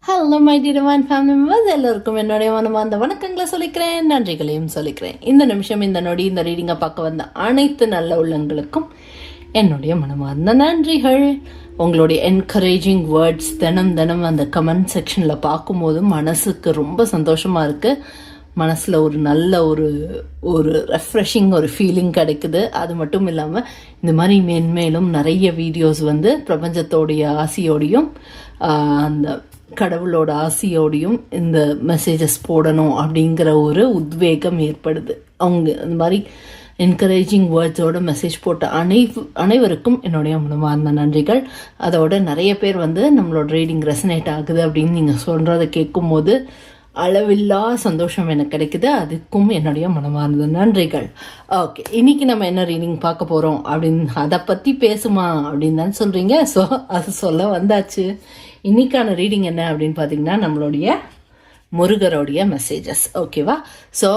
Hello my tier one family members, எல்லோருக்கும் என்னுடைய மனமார்ந்த வணக்கங்களை சொல்லிக்கிறேன், நன்றிகளையும் சொல்லிக்கிறேன். இந்த நிமிஷம் இந்த நொடி இந்த ரீடிங்கை பார்க்க வந்த அனைத்து நல்ல உள்ளங்களுக்கும் என்னுடைய மனமார்ந்த நன்றிகள். உங்களுடைய என்கரேஜிங் வேர்ட்ஸ் தினம் அந்த கமெண்ட் செக்ஷனில் பார்க்கும்போது மனசுக்கு ரொம்ப சந்தோஷமாக இருக்குது. மனசில் ஒரு நல்ல ஒரு ரெஃப்ரெஷிங் ஒரு ஃபீலிங் கிடைக்குது. அது மட்டும் இல்லாமல் இந்த மாதிரி மேன்மேலும் நிறைய வீடியோஸ் பிரபஞ்சத்தோடைய ஆசையோடையும் அந்த கடவுளோட ஆசையோடையும் இந்த மெசேஜஸ் போடணும் அப்படிங்கிற ஒரு உத்வேகம் ஏற்படுது. அவங்க இந்த மாதிரி என்கரேஜிங் வேர்ட்ஸோட மெசேஜ் போட்ட அனைவருக்கும் என்னுடைய மனமார்ந்த நன்றிகள். அதோட நிறைய பேர் நம்மளோட ரீடிங் ரெசனேட் ஆகுது அப்படின்னு நீங்கள் சொல்கிறத கேட்கும்போது அளவில்லா சந்தோஷம் எனக்கு கிடைக்குது. அதுக்கும் என்னுடைய மனமார்ந்த நன்றிகள். ஓகே, இன்னைக்கு நம்ம என்ன ரீடிங் பார்க்க போகிறோம் அப்படின்னு அதை பற்றி பேசுமா அப்படின்னு தான் சொல்கிறீங்க. ஸோ அது சொல்ல வந்தாச்சு. இன்னைக்கான ரீடிங் என்ன அப்படின்னு பார்த்தீங்கன்னா நம்மளுடைய முருகரோடைய மெசேஜஸ். ஓகேவா? So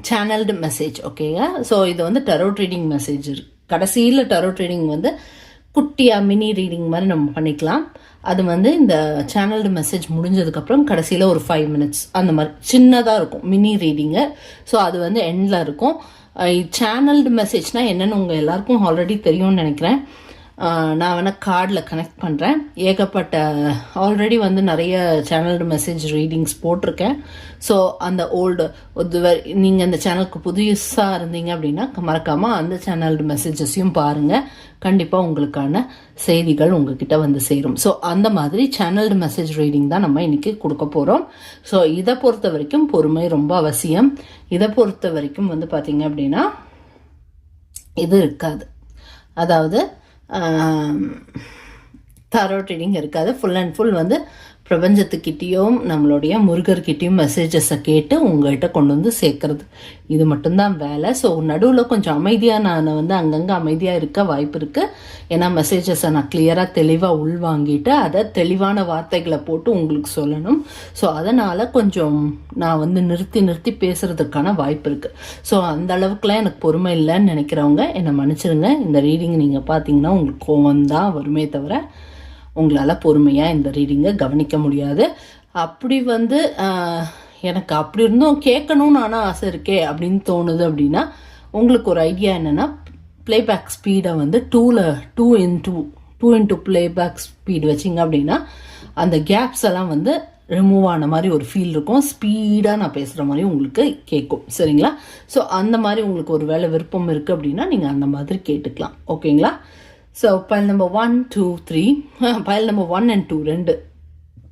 channelled message. ஓகேங்க. ஸோ இது டரோட் ரீடிங் மெசேஜ். கடைசியில் டரோட் ரீடிங் குட்டியாக மினி ரீடிங் மாதிரி நம்ம பண்ணிக்கலாம். அது இந்த சேனல்டு மெசேஜ் முடிஞ்சதுக்கப்புறம் கடைசியில் ஒரு 5 minutes அந்த மாதிரி சின்னதாக இருக்கும் மினி ரீடிங்கு. ஸோ அது எண்டில் இருக்கும். சேனல்டு மெசேஜ்னால் என்னென்னு உங்கள் எல்லாருக்கும் ஆல்ரெடி தெரியும்னு நினைக்கிறேன். நான் வேணால் கார்டில் கனெக்ட் பண்ணுறேன். ஏகப்பட்ட ஆல்ரெடி நிறைய சேனல்டு மெசேஜ் ரீடிங்ஸ் போட்டிருக்கேன். ஸோ அந்த நீங்கள் அந்த சேனலுக்கு புதுசாக இருந்தீங்க அப்படின்னா மறக்காமல் அந்த சேனல்டு மெசேஜஸையும் பாருங்கள். கண்டிப்பாக உங்களுக்கான செய்திகள் உங்ககிட்ட சேரும். ஸோ அந்த மாதிரி சேனல்டு மெசேஜ் ரீடிங் தான் நம்ம இன்றைக்கி கொடுக்க போகிறோம். ஸோ இதை பொறுத்த வரைக்கும் பொறுமை ரொம்ப அவசியம். இதை பொறுத்த வரைக்கும் பார்த்தீங்க அப்படின்னா இது இருக்காது. அதாவது டாரோட் ரீடிங் இருக்காது. ஃபுல் அண்ட் ஃபுல் பிரபஞ்சத்துக்கிட்டேயும் நம்மளுடைய முருகர்கிட்டையும் மெசேஜஸை கேட்டு உங்கள்கிட்ட கொண்டு சேர்க்கறது. இது மட்டும்தான் வேலை. ஸோ நடுவில் கொஞ்சம் அமைதியாக நான் அங்கங்கே அமைதியாக இருக்க வாய்ப்பு இருக்குது. ஏன்னா மெசேஜஸை நான் கிளியராக தெளிவாக உள்வாங்கிட்டு அதை தெளிவான வார்த்தைகளை போட்டு உங்களுக்கு சொல்லணும். ஸோ அதனால் கொஞ்சம் நான் நிறுத்தி பேசுகிறதுக்கான வாய்ப்பு இருக்குது. ஸோ அந்த அளவுக்குலாம் எனக்கு பொறுமை இல்லைன்னு நினைக்கிறவங்க என்னை மன்னிச்சிருங்க. இந்த ரீடிங் நீங்கள் பார்த்தீங்கன்னா உங்களுக்கு கோவம் தான் வருமே தவிர உங்களால் பொறுமையாக இந்த ரீடிங்கை கவனிக்க முடியாது. அப்படி எனக்கு அப்படி இருந்தும் கேட்கணும்னு ஆனால் ஆசை இருக்கே அப்படின்னு தோணுது அப்படின்னா உங்களுக்கு ஒரு ஐடியா என்னென்னா ப்ளேபேக் ஸ்பீடை 2x2 ப்ளேபேக் ஸ்பீடு வச்சிங்க அப்படின்னா அந்த கேப்ஸ் எல்லாம் ரிமூவ் ஆன மாதிரி ஒரு ஃபீல் இருக்கும். ஸ்பீடாக நான் பேசுகிற மாதிரி உங்களுக்கு கேட்கும். சரிங்களா? ஸோ அந்த மாதிரி உங்களுக்கு ஒரு வேலை விருப்பம் இருக்குது அப்படின்னா நீங்கள் அந்த மாதிரி கேட்டுக்கலாம். ஓகேங்களா? So file number 1, 2, 3 file number 1 and 2 ரெண்டு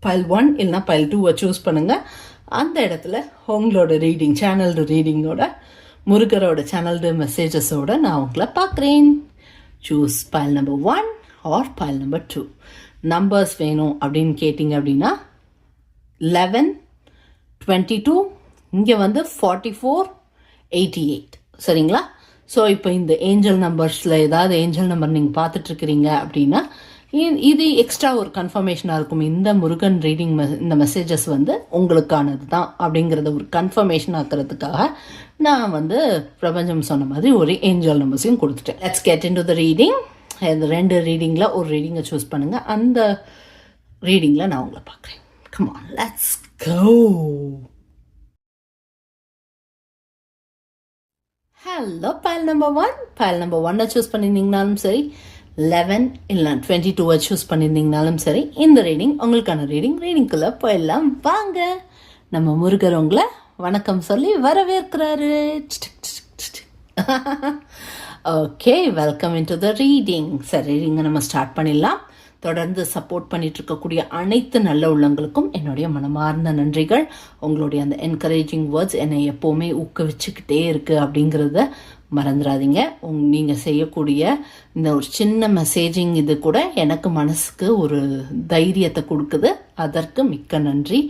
பைல் 1 இல்லைனா பைல் 2 சூஸ் பண்ணுங்கள். அந்த இடத்துல உங்களோட ரீடிங் சேனல்டு ரீடிங்கோட முருகரோட சேனல்டு மெசேஜஸோட நான் உங்களை பார்க்குறேன். Choose file number 1 or file number 2. Numbers வேணும் அப்படின்னு கேட்டிங்க அப்படின்னா 11, 22, இங்கே 44, 88. சரிங்களா? ஸோ இப்போ இந்த ஏஞ்சல் நம்பர்ஸில் ஏதாவது ஏஞ்சல் நம்பர் நீங்கள் பார்த்துட்ருக்கிறீங்க அப்படின்னா இது எக்ஸ்ட்ரா ஒரு கன்ஃபர்மேஷனாக இருக்கும். இந்த முருகன் ரீடிங் இந்த மெசேஜஸ் உங்களுக்கானது தான் அப்படிங்கிறத ஒரு கன்ஃபர்மேஷன் ஆக்கிறதுக்காக நான் பிரபஞ்சம் சொன்ன மாதிரி ஒரு ஏஞ்சல் நம்பர்ஸையும் கொடுத்துட்டேன். Let's get into the reading. இந்த 2 ரீடிங்கில் ஒரு ரீடிங்கை சூஸ் பண்ணுங்கள். அந்த ரீடிங்கில் நான் உங்களை பார்க்குறேன். Come on, let's go. Hello, pile number 1. Pile number 1 choose பண்ணியிருந்தீங்கனாலும் சரி, 11 இல்லை 22 சூஸ் பண்ணியிருந்தீங்கனாலும் சரி, இந்த ரீடிங் உங்களுக்கான ரீடிங்குள்ளே போயிடலாம் வாங்க. நம்ம முருகர் உங்களை வணக்கம் சொல்லி வரவேற்கிறாரு. Okay, welcome in to the reading. சரி, ரீடிங்கை நம்ம ஸ்டார்ட் பண்ணிடலாம். தொடர்ந்து சப்போர்ட் பண்ணிட்டு இருக்கக்கூடிய அனைத்து நல்ல உள்ளங்களுக்கும் என்னுடைய மனமார்ந்த நன்றிகள். உங்களுடைய அந்த என்கரேஜிங் வேர்ட்ஸ் என்னை எப்போவுமே ஊக்குவிச்சுக்கிட்டே இருக்குது அப்படிங்கிறத மறந்துடாதீங்க. நீங்கள் செய்யக்கூடிய இந்த ஒரு சின்ன மெசேஜிங் இது கூட எனக்கு மனசுக்கு ஒரு தைரியத்தை கொடுக்குது. அதற்கு மிக்க நன்றி.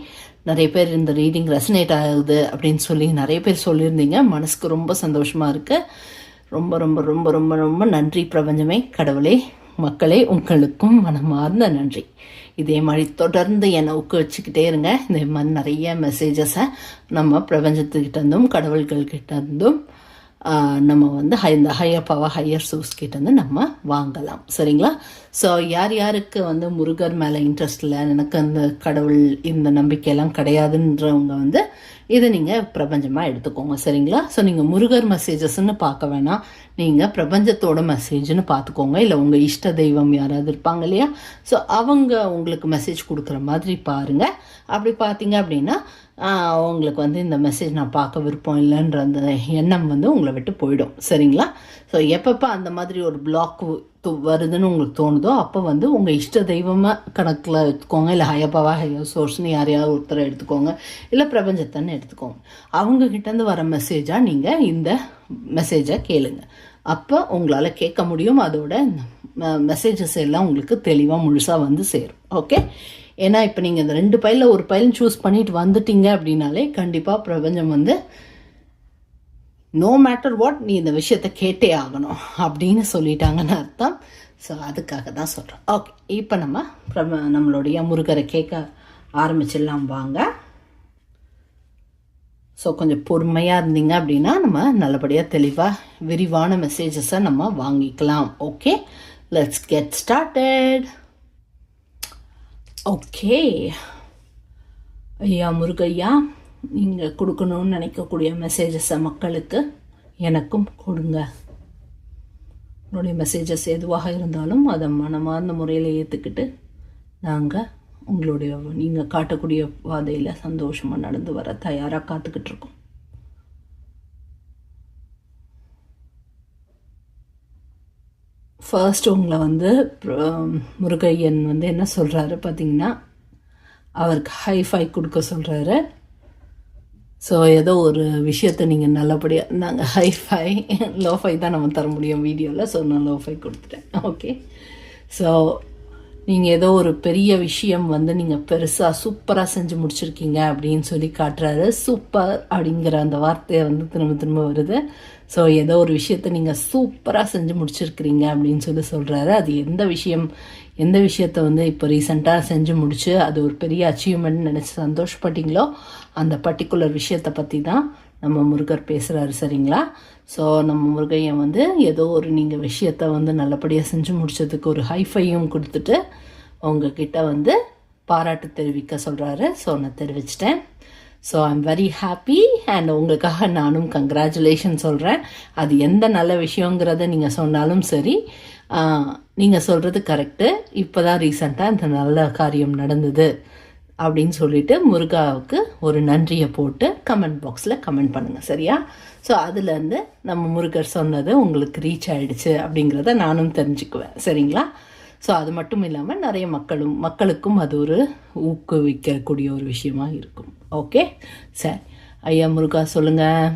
நிறைய பேர் இந்த ரீடிங் ரெசனேட் ஆகுது அப்படின்னு சொல்லி நிறைய பேர் சொல்லியிருந்தீங்க. மனசுக்கு ரொம்ப சந்தோஷமாக இருக்குது. ரொம்ப ரொம்ப ரொம்ப ரொம்ப ரொம்ப நன்றி பிரபஞ்சமே, கடவுளே, மக்களே, உங்களுக்கும் மனமார்ந்த நன்றி. இதே மாதிரி தொடர்ந்து என்னை ஊக்குவிச்சுக்கிட்டே இருங்க. இதே மாதிரி நிறைய மெசேஜஸை நம்ம பிரபஞ்சத்துக்கிட்ட இருந்தும் கடவுள்கள்கிட்ட இருந்தும் நம்ம வந்து இந்த ஹையர் பவர் ஹையர் சோர்ஸ் கிட்டேருந்து நம்ம வாங்கலாம். சரிங்களா? ஸோ யார் யாருக்கு வந்து முருகர் மேலே இன்ட்ரெஸ்ட் இல்லை, எனக்கு அந்த கடவுள் இந்த நம்பிக்கையெல்லாம் கிடையாதுன்றவங்க வந்து இதை நீங்கள் பிரபஞ்சமாக எடுத்துக்கோங்க. சரிங்களா? ஸோ நீங்கள் முருகர் மெசேஜஸ்ன்னு பார்க்க வேணாம், நீங்கள் பிரபஞ்சத்தோட மெசேஜ்னு பார்த்துக்கோங்க. இல்லை உங்கள் இஷ்ட தெய்வம் யாராவது இருப்பாங்க இல்லையா, ஸோ அவங்க உங்களுக்கு மெசேஜ் கொடுக்குற மாதிரி பாருங்கள். அப்படி பார்த்தீங்க அப்படின்னா உங்களுக்கு வந்து இந்த மெசேஜ் நான் பார்க்க விருப்பம் இல்லைன்ற அந்த எண்ணம் வந்து உங்களை விட்டு போயிடும். சரிங்களா? ஸோ எப்பப்போ அந்த மாதிரி ஒரு பிளாக் வருதுன்னு உங்களுக்கு தோணுதோ அப்போ வந்து உங்கள் இஷ்ட தெய்வமாக கணக்கில் எடுத்துக்கோங்க, இல்லை ஹையப்பாவா ஹையர் சோர்ஸ்னு யாரையாவது ஒருத்தரை எடுத்துக்கோங்க, இல்லை பிரபஞ்சத்தைன்னு எடுத்துக்கோங்க. அவங்கக்கிட்டேருந்து வர மெசேஜாக நீங்கள் இந்த மெசேஜை கேளுங்க. அப்போ உங்களால் கேட்க முடியும், அதோட மெசேஜஸ் எல்லாம் உங்களுக்கு தெளிவாக முழுசாக வந்து சேரும். ஓகே? ஏன்னா இப்போ நீங்கள் இந்த 2 பைலில் ஒரு பைல் சூஸ் பண்ணிட்டு வந்துட்டீங்க அப்படின்னாலே கண்டிப்பாக பிரபஞ்சம் வந்து நோ மேட்டர் வாட் நீ இந்த விஷயத்தை கேட்டே ஆகணும் அப்படின்னு சொல்லிட்டாங்கன்னு அர்த்தம். ஸோ அதுக்காக தான் சொல்கிறேன். ஓகே, இப்போ நம்ம நம்மளுடைய முருகரை கேட்க ஆரம்பிச்சிடலாம் வாங்க. ஸோ கொஞ்சம் பொறுமையாக இருந்தீங்க அப்படின்னா நம்ம நல்லபடியாக தெளிவாக விரிவான மெசேஜஸை நம்ம வாங்கிக்கலாம். Okay, let's get started. Okay ஐயா முருகையா, நீங்கள் கொடுக்கணும்னு நினைக்கக்கூடிய மெசேஜஸை மக்களுக்கு எனக்கும் கொடுங்க. உங்களுடைய மெசேஜஸ் எதுவாக இருந்தாலும் அதை மனமார்ந்த முறையில் ஏற்றுக்கிட்டு நாங்கள் உங்களுடைய நீங்கள் காட்டக்கூடிய பாதையில் சந்தோஷமாக நடந்து வர தயாராக காத்துக்கிட்டு இருக்கோம். ஃபர்ஸ்ட் உங்களை வந்து முருகையன் வந்து என்ன சொல்கிறாரு பார்த்தீங்கன்னா, அவருக்கு ஹைஃபை கொடுக்க சொல்கிறாரு. ஸோ ஏதோ ஒரு விஷயத்தை நீங்கள் நல்லபடியாக, நாங்கள் ஹைஃபை லோஃபை தான் நம்ம தர முடியும் வீடியோவில், ஸோ நான் லோஃபை கொடுத்துட்டேன். ஓகே, ஸோ நீங்கள் ஏதோ ஒரு பெரிய விஷயம் வந்து நீங்கள் பெருசாக சூப்பராக செஞ்சு முடிச்சிருக்கீங்க அப்படின்னு சொல்லி காட்டுறாரு. சூப்பர் அப்படிங்கிற அந்த வார்த்தையை வந்து திரும்ப திரும்ப வருது. ஸோ ஏதோ ஒரு விஷயத்தை நீங்கள் சூப்பராக செஞ்சு முடிச்சிருக்கிறீங்க அப்படின்னு சொல்லி சொல்கிறாரு. அது எந்த விஷயத்தை வந்து இப்போ ரீசெண்டாக செஞ்சு முடிச்சு அது ஒரு பெரிய அச்சீவ்மெண்ட் நினச்சி சந்தோஷப்பட்டீங்களோ அந்த பர்டிகுலர் விஷயத்தை பற்றி தான் நம்ம முருகர் பேசுகிறாரு. சரிங்களா? ஸோ நம்ம முருகையன் வந்து ஏதோ ஒரு நீங்கள் விஷயத்தை வந்து நல்லபடியாக செஞ்சு முடிச்சதுக்கு ஒரு ஹைஃபையும் கொடுத்துட்டு உங்ககிட்ட வந்து பாராட்டு தெரிவிக்க சொல்கிறாரு. ஸோ நான் தெரிவிச்சிட்டேன். So I'm very happy and உங்களுக்காக நானும் கங்க்ராச்சுலேஷன் சொல்கிறேன். அது எந்த நல்ல விஷயங்கிறத நீங்கள் சொன்னாலும் சரி, நீங்கள் சொல்கிறது கரெக்டு, இப்போ தான் ரீசெண்டாக இந்த நல்ல காரியம் நடந்தது அப்படின்னு சொல்லிட்டு முருகாவுக்கு ஒரு நன்றியை போட்டு கமெண்ட் பாக்ஸில் கமெண்ட் பண்ணுங்கள். சரியா? ஸோ அதுலேருந்து நம்ம முருகர் சொன்னது உங்களுக்கு ரீச் ஆகிடுச்சு அப்படிங்கிறத நானும் தெரிஞ்சுக்குவேன். சரிங்களா? ஸோ அது மட்டும் இல்லாமல் நிறைய மக்களுக்கும் அது ஒரு ஊக்குவிக்கக்கூடிய ஒரு விஷயமா இருக்கும். ஓகே, சரி ஐயா முருகா சொல்லுங்கள்.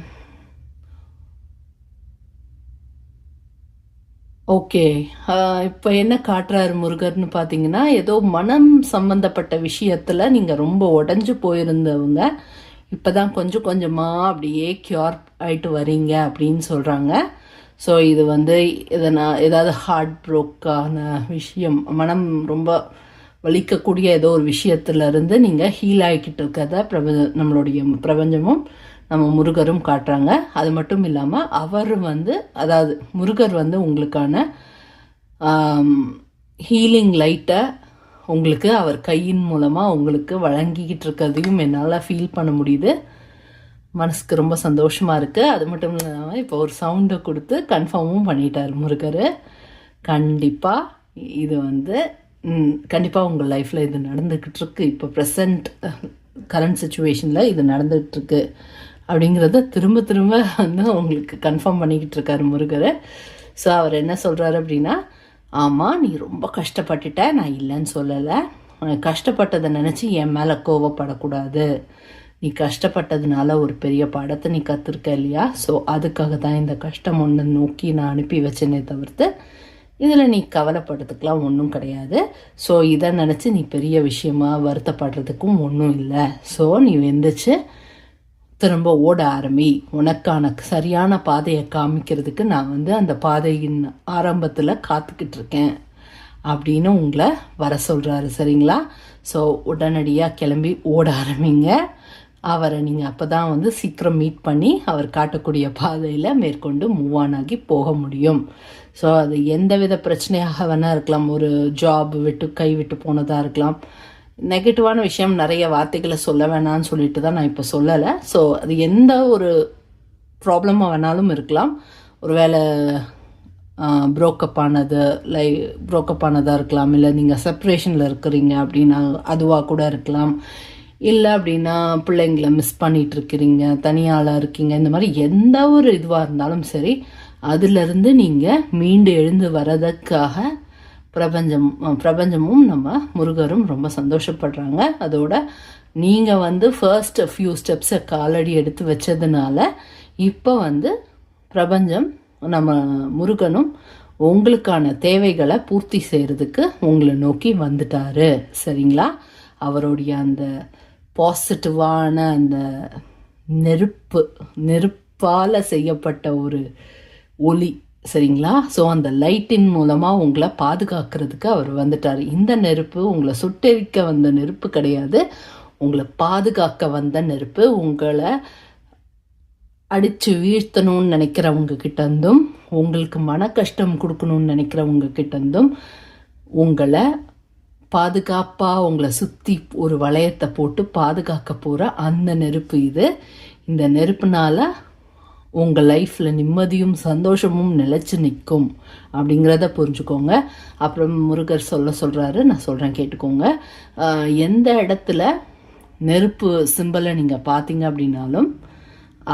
ஓகே, இப்போ என்ன காட்டுறாரு முருகர்னு பார்த்தீங்கன்னா, ஏதோ மனம் சம்மந்தப்பட்ட விஷயத்தில் நீங்கள் ரொம்ப உடஞ்சி போயிருந்தவங்க இப்போ தான் கொஞ்சம் கொஞ்சமாக அப்படியே க்யூர் ஆகிட்டு வரீங்க அப்படின்னு சொல்கிறாங்க. ஸோ இது வந்து ஏதாவது ஹார்ட் ப்ரோக்கான விஷயம், மனம் ரொம்ப வலிக்கக்கூடிய ஏதோ ஒரு விஷயத்துலேருந்து நீங்கள் ஹீல் ஆகிக்கிட்டு இருக்கிறத நம்மளுடைய பிரபஞ்சமும் நம்ம முருகரும் காட்டுறாங்க. அது மட்டும் இல்லாமல் அவர் வந்து, அதாவது முருகர் வந்து உங்களுக்கான ஹீலிங் லைட்டை உங்களுக்கு அவர் கையின் மூலமாக உங்களுக்கு வழங்கிக்கிட்டு இருக்கிறதையும் என்னால் ஃபீல் பண்ண முடியுது. மனசுக்கு ரொம்ப சந்தோஷமாக இருக்குது. அது மட்டும் இல்லாமல் இப்போ ஒரு சவுண்டை கொடுத்து கன்ஃபார்மும் பண்ணிட்டார் முருகர். கண்டிப்பாக இது வந்து கண்டிப்பாக உங்கள் லைஃப்பில் இது நடந்துக்கிட்டு இருக்கு. இப்போ கரண்ட் சுச்சுவேஷனில் இது நடந்துகிட்ருக்கு அப்படிங்கிறத திரும்ப திரும்ப வந்து உங்களுக்கு கன்ஃபார்ம் பண்ணிக்கிட்டு இருக்காரு முருகர். ஸோ அவர் என்ன சொல்கிறாரு அப்படின்னா, ஆமாம் நீ ரொம்ப கஷ்டப்பட்டுட்ட, நான் இல்லைன்னு சொல்லலை. கஷ்டப்பட்டதை நினச்சி என் மேலே கோவப்படக்கூடாது. நீ கஷ்டப்பட்டதுனால ஒரு பெரிய பாடத்தை நீ கற்றுருக்க இல்லையா? ஸோ அதுக்காக தான் இந்த கஷ்டம் ஒன்று நோக்கி நான் அனுப்பி வச்சேனே தவிர்த்து இதில் நீ கவலைப்படுறதுக்கெலாம் ஒன்றும் கிடையாது. ஸோ இதை நினச்சி நீ பெரிய விஷயமா வருத்தப்படுறதுக்கும் ஒன்றும் இல்லை. ஸோ நீ வெந்துச்சு திரும்ப ஓட ஆரம்பி, உனக்கான சரியான பாதையை காமிக்கிறதுக்கு நான் வந்து அந்த பாதையின் ஆரம்பத்தில் காத்துக்கிட்டு இருக்கேன் அப்படின்னு உங்களை வர சொல்கிறாரு. சரிங்களா? ஸோ உடனடியாக கிளம்பி ஓட ஆரம்பிங்க. அவரை நீங்கள் அப்போ தான் வந்து சீக்கிரம் மீட் பண்ணி அவர் காட்டக்கூடிய பாதையில் மேற்கொண்டு மூவ் ஆன் ஆகி போக முடியும். ஸோ அது எந்தவித பிரச்சனையாக வேணால் இருக்கலாம். ஒரு ஜாப் விட்டு கைவிட்டு போனதாக இருக்கலாம். நெகட்டிவான விஷயம் நிறைய வார்த்தைகளை சொல்ல வேணான்னு சொல்லிட்டு தான் நான் இப்போ சொல்லலை. ஸோ அது எந்த ஒரு ப்ராப்ளமாக வேணாலும் இருக்கலாம். ஒரு வேளை ப்ரோக்கப் ஆனதாக இருக்கலாம், இல்லை நீங்கள் செப்ரேஷனில் இருக்கிறீங்க அப்படின்னா அதுவாக கூட இருக்கலாம், இல்லை அப்படின்னா பிள்ளைங்களை மிஸ் பண்ணிகிட்டு இருக்கிறீங்க, தனியாளாக இருக்கீங்க, இந்த மாதிரி எந்த ஒரு இதுவாக இருந்தாலும் சரி, அதிலிருந்து நீங்கள் மீண்டு எழுந்து வர்றதுக்காக பிரபஞ்சமும் நம்ம முருகரும் ரொம்ப சந்தோஷப்படுறாங்க. அதோட நீங்கள் வந்து ஃபர்ஸ்ட் ஃபியூ ஸ்டெப்ஸை காலடி எடுத்து வச்சதுனால இப்போ வந்து பிரபஞ்சம் நம்ம முருகனும் உங்களுக்கான தேவைகளை பூர்த்தி செய்கிறதுக்கு உங்களை நோக்கி வந்துட்டாரு. சரிங்களா? அவருடைய அந்த பாசிட்டிவான அந்த நெருப்பால் செய்யப்பட்ட ஒரு ஒளி, சரிங்களா? ஸோ அந்த லைட்டின் மூலமாக உங்களை பாதுகாக்கிறதுக்கு அவர் வந்துட்டார். இந்த நெருப்பு உங்களை சுட்டெரிக்க வந்த நெருப்பு கிடையாது, உங்களை பாதுகாக்க வந்த நெருப்பு. உங்களை அடித்து வீழ்த்தணும்னு நினைக்கிறவங்க கிட்டேருந்தும், உங்களுக்கு மன கஷ்டம் கொடுக்கணும்னு நினைக்கிறவங்க கிட்டேருந்தும் உங்களை பாதுகாப்பாக உங்களை சுற்றி ஒரு வளையத்தை போட்டு பாதுகாக்க போகிற அந்த நெருப்பு இது. இந்த நெருப்புனால உங்கள் லைஃப்பில் நிம்மதியும் சந்தோஷமும் நிலச்சி நிற்கும் அப்படிங்கிறத புரிஞ்சுக்கோங்க. அப்புறம் முருகர் சொல்கிறாரு, நான் சொல்கிறேன் கேட்டுக்கோங்க. எந்த இடத்துல நெருப்பு சிம்பலை நீங்கள் பார்த்தீங்க அப்படின்னாலும்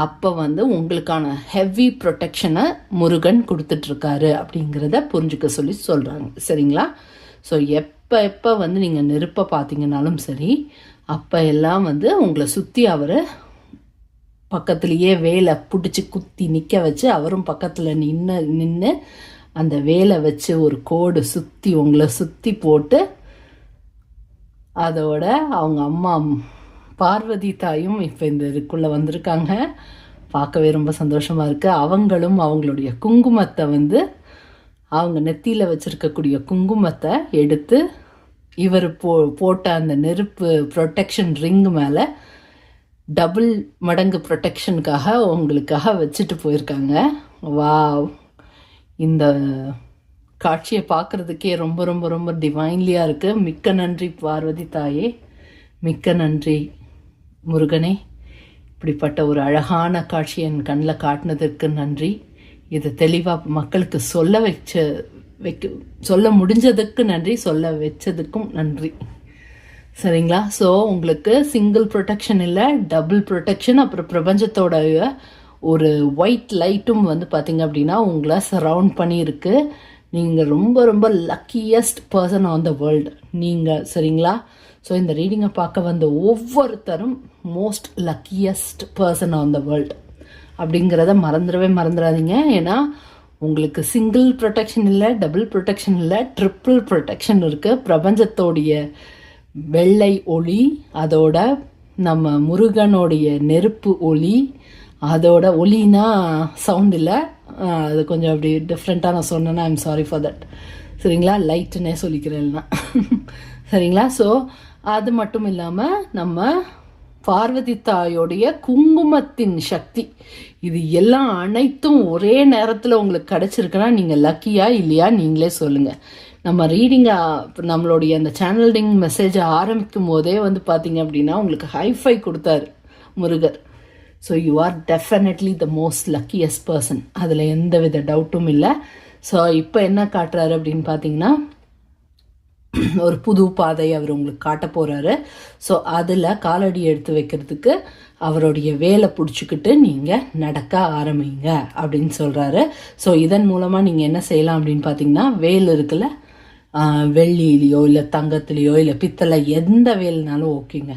அப்போ வந்து உங்களுக்கான ஹெவி ப்ரொடெக்ஷனை முருகன் கொடுத்துட்ருக்காரு அப்படிங்கிறத புரிஞ்சுக்க சொல்கிறாங்க. சரிங்களா? ஸோ எப்போ வந்து நீங்கள் நெருப்பை பார்த்தீங்கன்னாலும் சரி, அப்போ எல்லாம் வந்து உங்களை சுற்றி அவர் பக்கத்துலேயே வேலை பிடிச்சி குத்தி நிற்க வச்சு, அவரும் பக்கத்தில் நின்று அந்த வேலை வச்சு ஒரு கோடு சுற்றி உங்களை சுற்றி போட்டு, அதோட அவங்க அம்மா பார்வதி தாயும் இப்போ இந்த இதுக்குள்ளே வந்திருக்காங்க. பார்க்கவே ரொம்ப சந்தோஷமாக இருக்குது. அவங்களும் அவங்களுடைய குங்குமத்தை வந்து அவங்க நெத்தியில் வச்சுருக்கக்கூடிய குங்குமத்தை எடுத்து இவர் போட்ட அந்த நெருப்பு ப்ரொடெக்ஷன் ரிங் மேலே டபுள் மடங்கு ப்ரொடெக்ஷனுக்காக உங்களுக்காக வச்சுட்டு போயிருக்காங்க. வாவ்! இந்த காட்சியை பார்க்குறதுக்கே ரொம்ப ரொம்ப ரொம்ப டிவைன்லியாக இருக்குது. மிக்க நன்றி பார்வதி தாயே, மிக்க நன்றி முருகனே. இப்படிப்பட்ட ஒரு அழகான காட்சியை என் கண்ணில் காட்டினதற்கு நன்றி. இதை தெளிவாக மக்களுக்கு சொல்ல முடிஞ்சதுக்கு நன்றி, சொல்ல வச்சதுக்கும் நன்றி. சரிங்களா? ஸோ உங்களுக்கு சிங்கிள் ப்ரொடெக்ஷன் இல்லை, டபுள் ப்ரொடெக்ஷன். அப்புறம் பிரபஞ்சத்தோட ஒரு ஒயிட் லைட்டும் வந்து பார்த்திங்க அப்படின்னா உங்களை சரவுண்ட் பண்ணியிருக்கு. நீங்கள் ரொம்ப ரொம்ப luckiest person on the world நீங்கள். சரிங்களா? ஸோ இந்த ரீடிங்கை பார்க்க வந்த ஒவ்வொருத்தரும் most luckiest person on the world அப்படிங்கிறத மறந்துடாதீங்க. ஏன்னா உங்களுக்கு சிங்கிள் ப்ரொடெக்ஷன் இல்லை, டபுள் ப்ரொடெக்ஷன் இல்லை, ட்ரிப்பிள் ப்ரொடெக்ஷன் இருக்குது. பிரபஞ்சத்தோடைய வெள்ளை ஒளி, அதோட நம்ம முருகனுடைய நெருப்பு ஒளி, அதோட ஒளினா சவுண்ட் இல்லை, அது கொஞ்சம் அப்படி டிஃப்ரெண்ட்டாக நான் சொன்னேன்னா ஐம் சாரி ஃபார் தட். சரிங்களா? லைட்டுன்னே சொல்லிக்கிறேன்னா சரிங்களா? ஸோ அது மட்டும் இல்லாமல் நம்ம பார்வதி தாயோடைய குங்குமத்தின் சக்தி, இது எல்லாம் அனைத்தும் ஒரே நேரத்தில் உங்களுக்கு கிடச்சிருக்குன்னா நீங்கள் லக்கியா இல்லையா நீங்களே சொல்லுங்கள். நம்ம நம்மளுடைய அந்த சேனலிங் மெசேஜை ஆரம்பிக்கும் போதே வந்து பார்த்தீங்க அப்படின்னா உங்களுக்கு ஹைஃபை கொடுத்தாரு Murugar. So you are definitely the most luckiest person, அதில் எந்த வித டவுட்டும் இல்லை. ஸோ இப்போ என்ன காட்டுறாரு அப்படின்னு பார்த்தீங்கன்னா ஒரு புது பாதை அவர் உங்களுக்கு காட்ட போகிறாரு. ஸோ அதில் காலடி எடுத்து வைக்கிறதுக்கு அவருடைய வேலை பிடிச்சிக்கிட்டு நீங்கள் நடக்க ஆரம்பிங்க அப்படின்னு சொல்கிறாரு. ஸோ இதன் மூலமாக நீங்கள் என்ன செய்யலாம் அப்படின்னு பார்த்தீங்கன்னா, வேல் இருக்குல்ல, வெள்ளியிலையோ இல்லை தங்கத்துலேயோ இல்லை பித்தளை, எந்த வேல்னாலும் ஓகேங்க.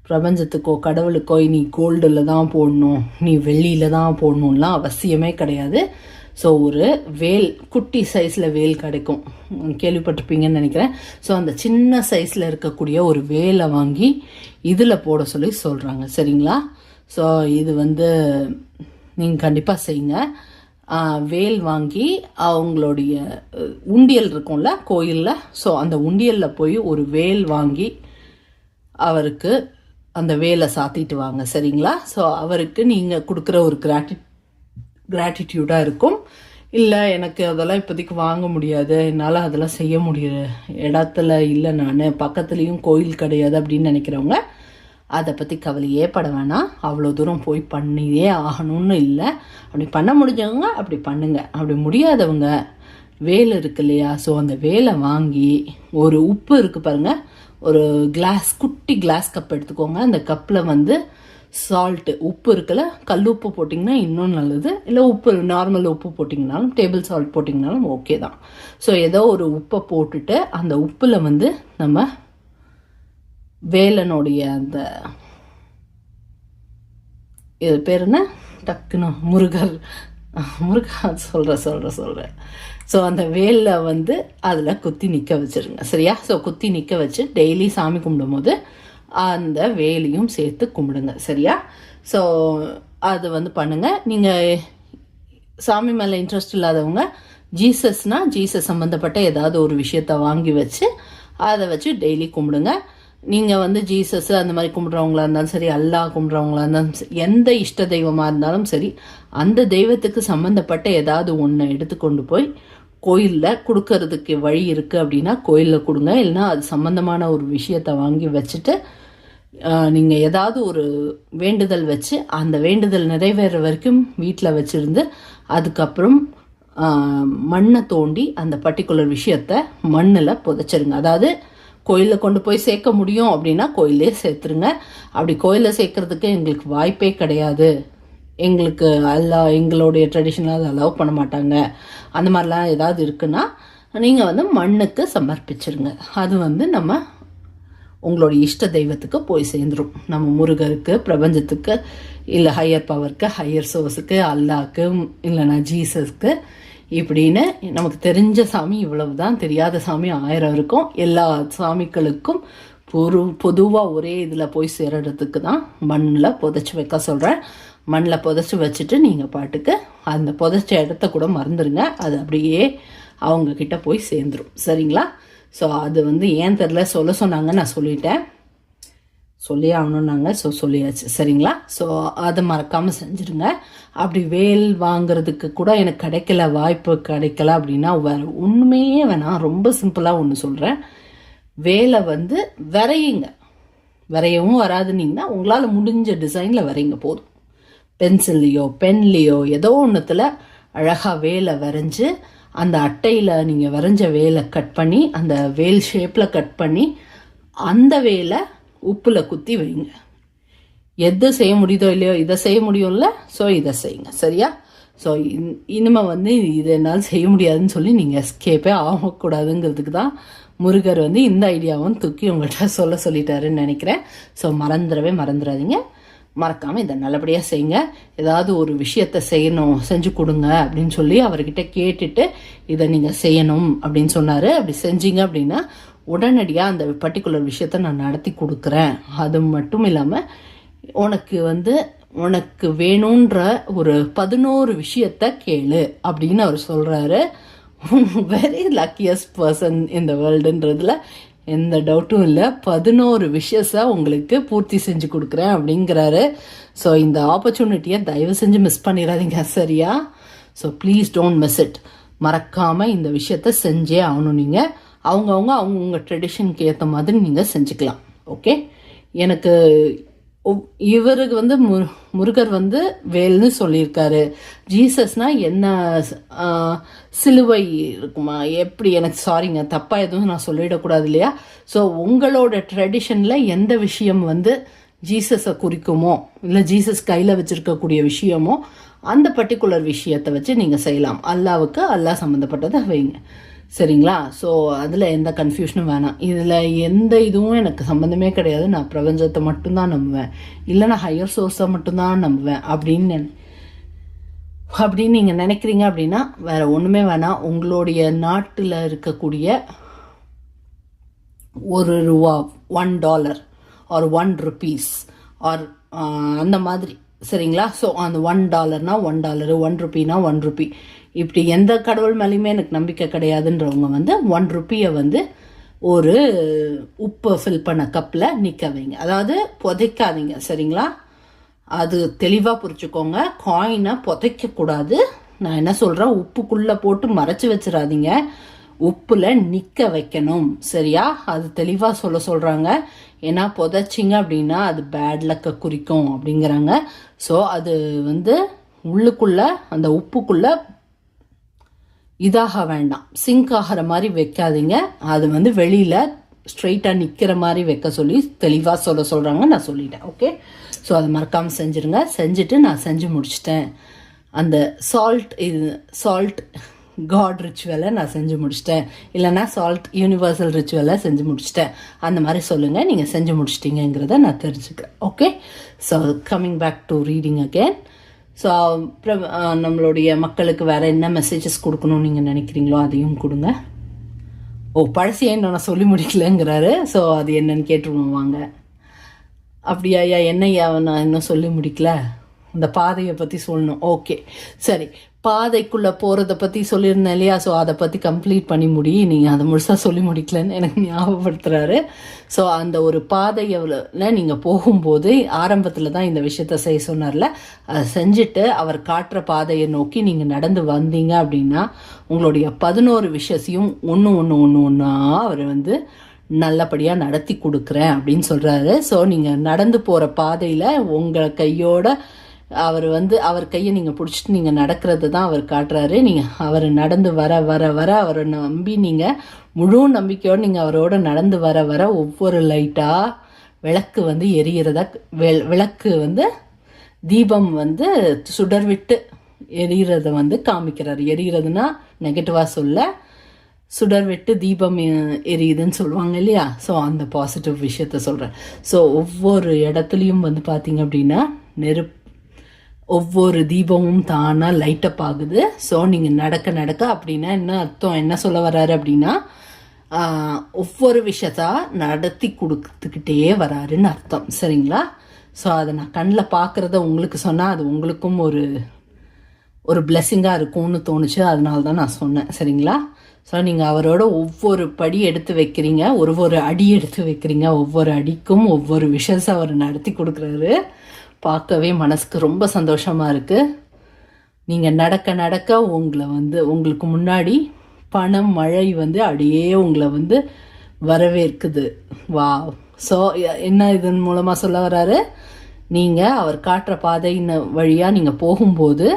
பிரபஞ்சத்துக்கோ கடவுளுக்கோ நீ கோல்டில் தான் போடணும், நீ வெள்ளியில் தான் போடணும்லாம் அவசியமே கிடையாது. ஸோ ஒரு வேல், குட்டி சைஸில் வேல் கிடைக்கும், கேள்விப்பட்டிருப்பீங்கன்னு நினைக்கிறேன். ஸோ அந்த சின்ன சைஸில் இருக்கக்கூடிய ஒரு வேலை வாங்கி இதில் போட சொல்லி சொல்கிறாங்க. சரிங்களா? ஸோ இது வந்து நீங்கள் கண்டிப்பாக செய்யுங்க. வேல் வாங்கி அவங்களுடைய உண்டியல் இருக்கும்ல கோயிலில், ஸோ அந்த உண்டியலில் போய் ஒரு வேல் வாங்கி அவருக்கு அந்த வேலை சாத்திட்டு வாங்க. சரிங்களா? ஸோ அவருக்கு நீங்கள் கொடுக்குற ஒரு கிராட்டிடியூடாக இருக்கும். இல்லை எனக்கு அதெல்லாம் இப்போதைக்கு வாங்க முடியாது, என்னால் அதெல்லாம் செய்ய முடியல, இடத்துல இல்லை, நான் பக்கத்துலேயும் கோயில் கிடையாது அப்படின்னு நினைக்கிறவங்க அதை பற்றி கவலையே பட வேணாம். அவ்வளோ தூரம் போய் பண்ணியே ஆகணும்னு இல்லை. அப்படி பண்ண முடிஞ்சவங்க அப்படி பண்ணுங்க. அப்படி முடியாதவங்க வேலை இருக்கு இல்லையா, ஸோ அந்த வேலை வாங்கி ஒரு உப்பு இருக்குது பாருங்கள், ஒரு குட்டி கிளாஸ் கப் எடுத்துக்கோங்க. அந்த கப்பில் வந்து சால்ட்டு, உப்பு இருக்குல்ல, கல் உப்பு போட்டிங்கன்னா இன்னும் நல்லது, இல்லை உப்பு நார்மல் உப்பு போட்டிங்கனாலும், டேபிள் சால்ட் போட்டிங்கனாலும் ஓகே தான். ஸோ ஏதோ ஒரு உப்பை போட்டுட்டு அந்த உப்பில் வந்து நம்ம வேலனுடைய அந்த இது பேர் என்ன, டக்குன்னு முருகா சொல்கிறேன். ஸோ அந்த வேலில் வந்து அதில் குத்தி நிற்க வச்சுருங்க. சரியா? ஸோ குத்தி நிற்க வச்சு டெய்லி சாமி கும்பிடும் போது அந்த வேலையும் சேர்த்து கும்பிடுங்க. சரியா? ஸோ அது வந்து பண்ணுங்கள். நீங்கள் சாமி மேலே இன்ட்ரெஸ்ட் இல்லாதவங்க ஜீசஸ் சம்மந்தப்பட்ட ஏதாவது ஒரு விஷயத்த வாங்கி வச்சு அதை வச்சு டெய்லி கும்பிடுங்க. நீங்கள் வந்து ஜீசஸ் அந்த மாதிரி கும்பிட்றவங்களா இருந்தாலும் சரி, அல்லாஹ் கும்பிட்றவங்களா இருந்தாலும் சரி, எந்த இஷ்ட தெய்வமாக இருந்தாலும் சரி, அந்த தெய்வத்துக்கு சம்மந்தப்பட்ட ஏதாவது ஒன்றை எடுத்துக்கொண்டு போய் கோயிலில் கொடுக்கறதுக்கு வழி இருக்குது அப்படின்னா கோயிலில் கொடுங்க. இல்லைன்னா அது சம்மந்தமான ஒரு விஷயத்தை வாங்கி வச்சுட்டு நீங்கள் ஏதாவது ஒரு வேண்டுதல் வச்சு அந்த வேண்டுதல் நிறைவேற வரைக்கும் வீட்டில் வச்சுருந்து அதுக்கப்புறம் மண்ணை தோண்டி அந்த பர்டிகுலர் விஷயத்தை மண்ணில் புதைச்சிருங்க. அதாவது கோயிலில் கொண்டு போய் சேர்க்க முடியும் அப்படின்னா கோயிலே சேர்த்துருங்க. அப்படி கோயிலில் சேர்க்கறதுக்கு எங்களுக்கு வாய்ப்பே கிடையாது, எங்களுக்கு எங்களுடைய ட்ரெடிஷனலாக அதை அலோவ் பண்ண மாட்டாங்க, அந்த மாதிரிலாம் ஏதாவது இருக்குன்னா நீங்கள் வந்து மண்ணுக்கு சமர்ப்பிச்சிருங்க. அது வந்து நம்ம உங்களுடைய இஷ்ட தெய்வத்துக்கு போய் சேர்ந்துடும். நம்ம முருகருக்கு, பிரபஞ்சத்துக்கு, இல்லை ஹையர் பவருக்கு, ஹையர் சோர்ஸுக்கு, அல்லாவுக்கு, இல்லைன்னா ஜீசஸ்க்கு, இப்படின்னு நமக்கு தெரிஞ்ச சாமி இவ்வளவு தான், தெரியாத சாமி 1000 இருக்கும். எல்லா சாமிகளுக்கும் பொதுவாக ஒரே இதில் போய் சேரறதுக்கு தான் மண்ணில் புதைச்சி வைக்க சொல்கிறேன். மண்ணில் புதைச்சி வச்சுட்டு நீங்கள் பாட்டுக்கு அந்த புதைச்ச இடத்த கூட மறந்துடுங்க, அது அப்படியே அவங்கக்கிட்ட போய் சேர்ந்துடும். சரிங்களா? ஸோ அது வந்து ஏன் தெரில, சொல்ல சொன்னாங்க, நான் சொல்லிட்டேன், சொல்லி ஆகணுன்னாங்க, ஸோ சொல்லியாச்சு. சரிங்களா? ஸோ அதை மறக்காமல் செஞ்சுருங்க. அப்படி வேல் வாங்கிறதுக்கு கூட எனக்கு வாய்ப்பு கிடைக்கல அப்படின்னா வேறு ஒன்றுமே வேணாம், ரொம்ப சிம்பிளாக ஒன்று சொல்கிறேன். வேலை வந்து வரையவும் வராதுன்னீங்கன்னா உங்களால் முடிஞ்ச டிசைனில் வரைங்க போதும். பென்சில்லையோ பென்லேயோ ஏதோ ஒன்றுத்தில் அழகாக வேலை வரைஞ்சி அந்த அட்டையில் நீங்கள் வரைஞ்ச வேலை கட் பண்ணி அந்த வேல் ஷேப்பில் கட் பண்ணி அந்த வேலை உப்பில் குத்தி வைங்க. எது செய்ய முடியுதோ இல்லையோ, இதை செய்ய முடியும்ல, ஸோ இதை செய்யுங்க. சரியா? ஸோ இனிமேல் வந்து இது என்னால் செய்ய முடியாதுன்னு சொல்லி நீங்கள் எஸ்கேப்பே ஆகக்கூடாதுங்கிறதுக்கு தான் முருகர் வந்து இந்த ஐடியாவும் தூக்கி உங்கள்கிட்ட சொல்லிட்டாருன்னு நினைக்கிறேன். ஸோ மறந்துடாதீங்க. மறக்காமல் இதை நல்லபடியாக செய்யுங்க. ஏதாவது ஒரு விஷயத்தை செஞ்சு கொடுங்க அப்படின்னு சொல்லி அவர்கிட்ட கேட்டுட்டு இதை நீங்கள் செய்யணும் அப்படின்னு சொன்னார். அப்படி செஞ்சீங்க அப்படின்னா உடனடியாக அந்த பர்டிகுலர் விஷயத்த நான் நடத்தி கொடுக்குறேன். அது மட்டும் இல்லாமல் உனக்கு வேணுன்ற ஒரு 11 விஷயத்த கேளு அப்படின்னு அவர் சொல்கிறாரு. வெரி லக்கியஸ்ட் பர்சன் இந்த வேர்ல்டுன்றதுல எந்த டவுட்டும் இல்லை. 11 விஷயத்தை உங்களுக்கு பூர்த்தி செஞ்சு கொடுக்குறேன் அப்படிங்கிறாரு. ஸோ இந்த ஆப்பர்ச்சுனிட்டியை தயவு செஞ்சு மிஸ் பண்ணிடாதீங்க. சரியா? So please don't miss it. மறக்காமல் இந்த விஷயத்த செஞ்சே ஆகணும். நீங்கள் அவங்கவுங்க ட்ரெடிஷனுக்கு ஏற்ற மாதிரி நீங்கள் செஞ்சுக்கலாம். ஓகே? எனக்கு இவருக்கு வந்து முருகர் வந்து வேல்னு சொல்லியிருக்காரு. ஜீசஸ்னா என்ன சிலுவை இருக்குமா எப்படி, எனக்கு சாரிங்க, தப்பாக எதுவும் நான் சொல்லிடக்கூடாது இல்லையா? ஸோ உங்களோட ட்ரெடிஷனில் எந்த விஷயம் வந்து ஜீசஸை குறிக்குமோ, இல்லை ஜீசஸ் கையில் வச்சுருக்கக்கூடிய விஷயமோ, அந்த பர்டிகுலர் விஷயத்தை வச்சு நீங்கள் செய்யலாம். அல்லாவுக்கு அல்லாஹ் சம்மந்தப்பட்டதை வைங்க. சரிங்களா? ஸோ அதில் எந்த கன்ஃபியூஷனும் வேணாம். இதில் எந்த இதுவும் எனக்கு சம்மந்தமே கிடையாது, நான் பிரபஞ்சத்தை மட்டும்தான் நம்புவேன், இல்லை நான் ஹையர் சோர்ஸை மட்டும்தான் நம்புவேன் அப்படின்னு நீங்கள் நினைக்கிறீங்க அப்படின்னா வேறு ஒன்றுமே வேணாம். உங்களுடைய நாட்டில் இருக்கக்கூடிய ₹1, $1 ஆர் ₹1 ஆர் அந்த மாதிரி. சரிங்களா? ஸோ அந்த $1னா $1, ₹1னா ₹1. இப்படி எந்த கடவுள் மேலேயுமே எனக்கு நம்பிக்கை கிடையாதுன்றவங்க வந்து ₹1 வந்து ஒரு உப்பு ஃபில் பண்ண கப்பில் நிற்க வைங்க. அதாவது புதைக்காதீங்க, சரிங்களா? அது தெளிவாக புரிச்சுக்கோங்க. காயினை புதைக்கக்கூடாது. நான் என்ன சொல்கிறேன், உப்புக்குள்ளே போட்டு மறைச்சி வச்சிடாதீங்க, உப்பில் நிற்க வைக்கணும், சரியா? அது தெளிவாக சொல்கிறாங்க. ஏன்னா புதைச்சிங்க அப்படின்னா அது பேட் லக்கை குறிக்கும் அப்படிங்கிறாங்க. ஸோ அது வந்து உள்ளுக்குள்ளே அந்த உப்புக்குள்ளே இதாக வேண்டாம், சிங்க் ஆகிற மாதிரி வைக்காதீங்க. அது வந்து வெளியில் ஸ்ட்ரெயிட்டாக நிற்கிற மாதிரி வைக்க சொல்லி தெளிவாக சொல்கிறாங்க. நான் சொல்லிட்டேன், ஓகே? ஸோ அதை மறக்காமல் செஞ்சுருங்க. செஞ்சுட்டு நான் செஞ்சு முடிச்சிட்டேன். அந்த சால்ட் காட் ரிச்சுவலை நான் செஞ்சு முடிச்சிட்டேன், இல்லைனா சால்ட் யூனிவர்சல் ரிச்சுவலை செஞ்சு முடிச்சிட்டேன், அந்த மாதிரி சொல்லுங்கள். நீங்கள் செஞ்சு முடிச்சிட்டிங்கிறத நான் தெரிஞ்சுக்கிறேன், okay? So coming back to reading again. So நம்மளுடைய மக்களுக்கு வேறு என்ன மெசேஜஸ் கொடுக்கணும்னு நீங்கள் நினைக்கிறீங்களோ அதையும் கொடுங்க. பழசையே நான் சொல்லி முடிக்கலங்கிறாரு. ஸோ அது என்னன்னு கேட்டுருவோம் வாங்க. அப்படியா ஐயா, என்னையா நான் இன்னும் சொல்லி முடிக்கல, இந்த பாதையை பற்றி சொல்லணும். ஓகே, சரி. பாதைக்குள்ளே போகிறத பற்றி சொல்லியிருந்தேன் இல்லையா? ஸோ அதை பற்றி கம்ப்ளீட் பண்ணி நீங்கள் அதை முழுசாக சொல்லி முடிக்கலன்னு எனக்கு ஞாபகப்படுத்துகிறாரு. ஸோ அந்த ஒரு பாதையில் நீங்கள் போகும்போது ஆரம்பத்தில் தான் இந்த விஷயத்த செய்ய சொன்னார்ல, அதை செஞ்சுட்டு அவர் காட்டுற பாதையை நோக்கி நீங்கள் நடந்து வந்தீங்க அப்படின்னா உங்களுடைய 11 விஷயத்தையும் ஒன்றா அவர் வந்து நல்லபடியாக நடத்தி கொடுக்குறேன் அப்படின்னு சொல்கிறாரு. ஸோ நீங்கள் நடந்து போகிற பாதையில் உங்கள் கையோட அவர் கையை நீங்கள் பிடிச்சிட்டு நீங்கள் நடக்கிறது தான் அவர் காட்டுறாரு. நீங்கள் அவர் நடந்து வர அவரை நம்பி நீங்கள் முழு நம்பிக்கையோடு நீங்கள் அவரோட நடந்து வர ஒவ்வொரு லைட்டாக விளக்கு வந்து எரியிறதா, விளக்கு வந்து தீபம் வந்து சுடர் விட்டு எரியிறத வந்து காமிக்கிறார். எரியிறதுனா நெகட்டிவாக சொல்ல, சுடர் விட்டு தீபம் எரியுதுன்னு சொல்லுவாங்க இல்லையா? ஸோ அந்த பாசிட்டிவ் விஷயத்த சொல்கிறேன். ஸோ ஒவ்வொரு இடத்துலையும் வந்து பார்த்தீங்க அப்படின்னா ஒவ்வொரு தீபமும் தானாக லைட்டப் ஆகுது. ஸோ நீங்கள் நடக்க அப்படின்னா என்ன அர்த்தம், என்ன சொல்ல வர்றாரு அப்படின்னா ஒவ்வொரு விஷயத்தா நடத்தி கொடுத்துக்கிட்டே வராருன்னு அர்த்தம், சரிங்களா? ஸோ அதை நான் கண்ணில் பார்க்குறத உங்களுக்கு சொன்னால் அது உங்களுக்கும் ஒரு பிளெஸ்ஸிங்காக இருக்கும்னு தோணுச்சு, அதனால தான் நான் சொன்னேன், சரிங்களா? ஸோ நீங்கள் அவரோட ஒவ்வொரு படி எடுத்து வைக்கிறீங்க, ஒரு அடி எடுத்து வைக்கிறீங்க, ஒவ்வொரு அடிக்கும் ஒவ்வொரு விஷயத்தை அவர் நடத்தி கொடுக்குறாரு. பார்க்கவே மனசுக்கு ரொம்ப சந்தோஷமாக இருக்குது. நீங்கள் நடக்க உங்களை வந்து உங்களுக்கு முன்னாடி பணம் மழை வந்து அப்படியே உங்களை வந்து வரவேற்குது. வா! ஸோ என்ன இதன் மூலமாக சொல்ல வர்றாரு, நீங்கள் அவர் காட்டுற பாதையின் வழியாக நீங்கள் போகும்போது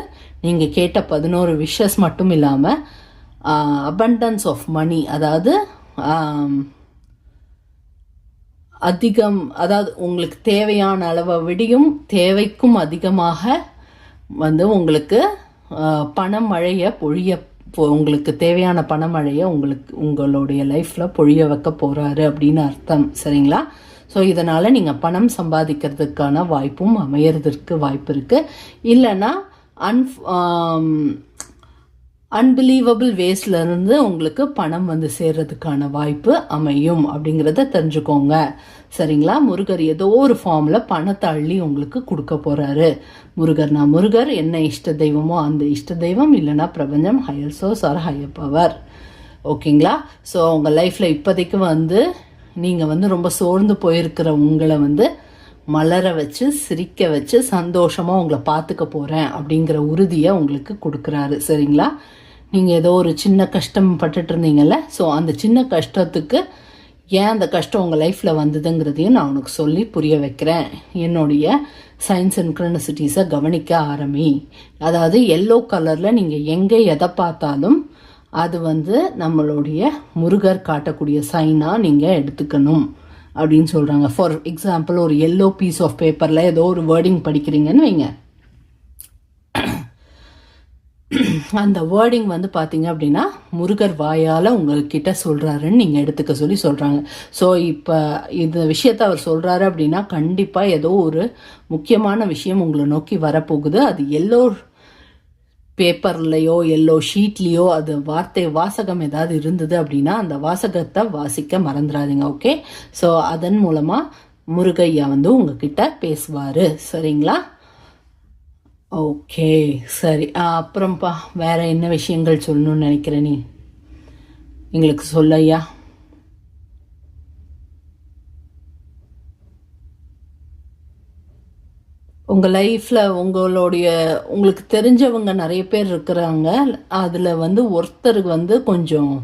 நீங்கள் கேட்ட 11 விஷஸ் மட்டும் இல்லாமல் அபண்டன்ஸ் ஆஃப் மணி, அதாவது அதிகம், அதாவது உங்களுக்கு தேவையான அளவை விடையும் தேவைக்கும் அதிகமாக வந்து உங்களுக்கு பணமழையை உங்களுக்கு தேவையான பணமழையை உங்களுடைய லைஃப்பில் பொழிய வைக்க போகிறாரு அப்படின்னு அர்த்தம், சரிங்களா? ஸோ இதனால் நீங்கள் பணம் சம்பாதிக்கிறதுக்கான வாய்ப்பும் அமையறதுக்கு வாய்ப்பு இருக்குது. இல்லைன்னா அன்பிலீவபிள் வேஸ்ட்லேருந்து உங்களுக்கு பணம் வந்து சேர்றதுக்கான வாய்ப்பு அமையும் அப்படிங்கிறத தெரிஞ்சுக்கோங்க, சரிங்களா? முருகர் ஏதோ ஒரு ஃபார்மில் பணத்தை அள்ளி உங்களுக்கு கொடுக்க போகிறாரு. முருகர் என்ன இஷ்ட தெய்வமோ அந்த இஷ்ட தெய்வம், இல்லைனா பிரபஞ்சம், higher source or higher power, ஓகேங்களா? ஸோ உங்கள் லைஃப்பில் இப்போதைக்கு வந்து நீங்கள் வந்து ரொம்ப சோர்ந்து போயிருக்கிற உங்களை வந்து மலர வச்சு சிரிக்க வச்சு சந்தோஷமாக உங்களை பார்த்துக்க போகிறேன் அப்படிங்கிற உறுதியை உங்களுக்கு கொடுக்குறாரு, சரிங்களா? நீங்கள் ஏதோ ஒரு சின்ன கஷ்டம் பட்டுட்டு இருந்தீங்கல்ல, ஸோ அந்த சின்ன கஷ்டத்துக்கு ஏன் அந்த கஷ்டம் உங்கள் லைஃப்பில் வந்ததுங்கிறதையும் நான் உனக்கு சொல்லி புரிய வைக்கிறேன். என்னுடைய சயின்ஸ் சின்க்ரோனிசிட்டிஸை கவனிக்க ஆரம்பி. அதாவது எல்லோ கலரில் நீங்கள் எங்கே எதை பார்த்தாலும் அது வந்து நம்மளுடைய முருகர் காட்டக்கூடிய சைனாக நீங்கள் எடுத்துக்கணும் அப்படின்னு சொல்கிறாங்க. ஃபார் எக்ஸாம்பிள், ஒரு எல்லோ பீஸ் ஆஃப் பேப்பரில் ஏதோ ஒரு வேர்டிங் படிக்கிறீங்கன்னு வைங்க, அந்த வேர்டிங் வந்து பார்த்தீங்க அப்படின்னா முருகர் வாயால் உங்கள்கிட்ட சொல்கிறாருன்னு நீங்கள் எடுத்துக்க சொல்லி சொல்கிறாங்க. ஸோ இப்போ இந்த விஷயத்த அவர் சொல்கிறாரு அப்படின்னா கண்டிப்பாக ஏதோ ஒரு முக்கியமான விஷயம் உங்களை நோக்கி வரப்போகுது. அது எல்லோ பேப்பர்லையோ எல்லோ ஷீட்லேயோ அது வாசகம் ஏதாவது இருந்தது அப்படின்னா அந்த வாசகத்தை வாசிக்க மறந்துடாதீங்க, ஓகே? ஸோ அதன் மூலமாக முருகையா வந்து உங்ககிட்ட பேசுவார், சரிங்களா? ஓகே, சரி. அப்புறம்ப்பா வேறு என்ன விஷயங்கள் சொல்லணும்னு நினைக்கிறேன், நீ எங்களுக்கு சொல்லையா? உங்கள் லைஃப்பில் உங்களுக்கு தெரிஞ்சவங்க நிறைய பேர் இருக்கிறாங்க. அதில் வந்து ஒருத்தருக்கு வந்து கொஞ்சம்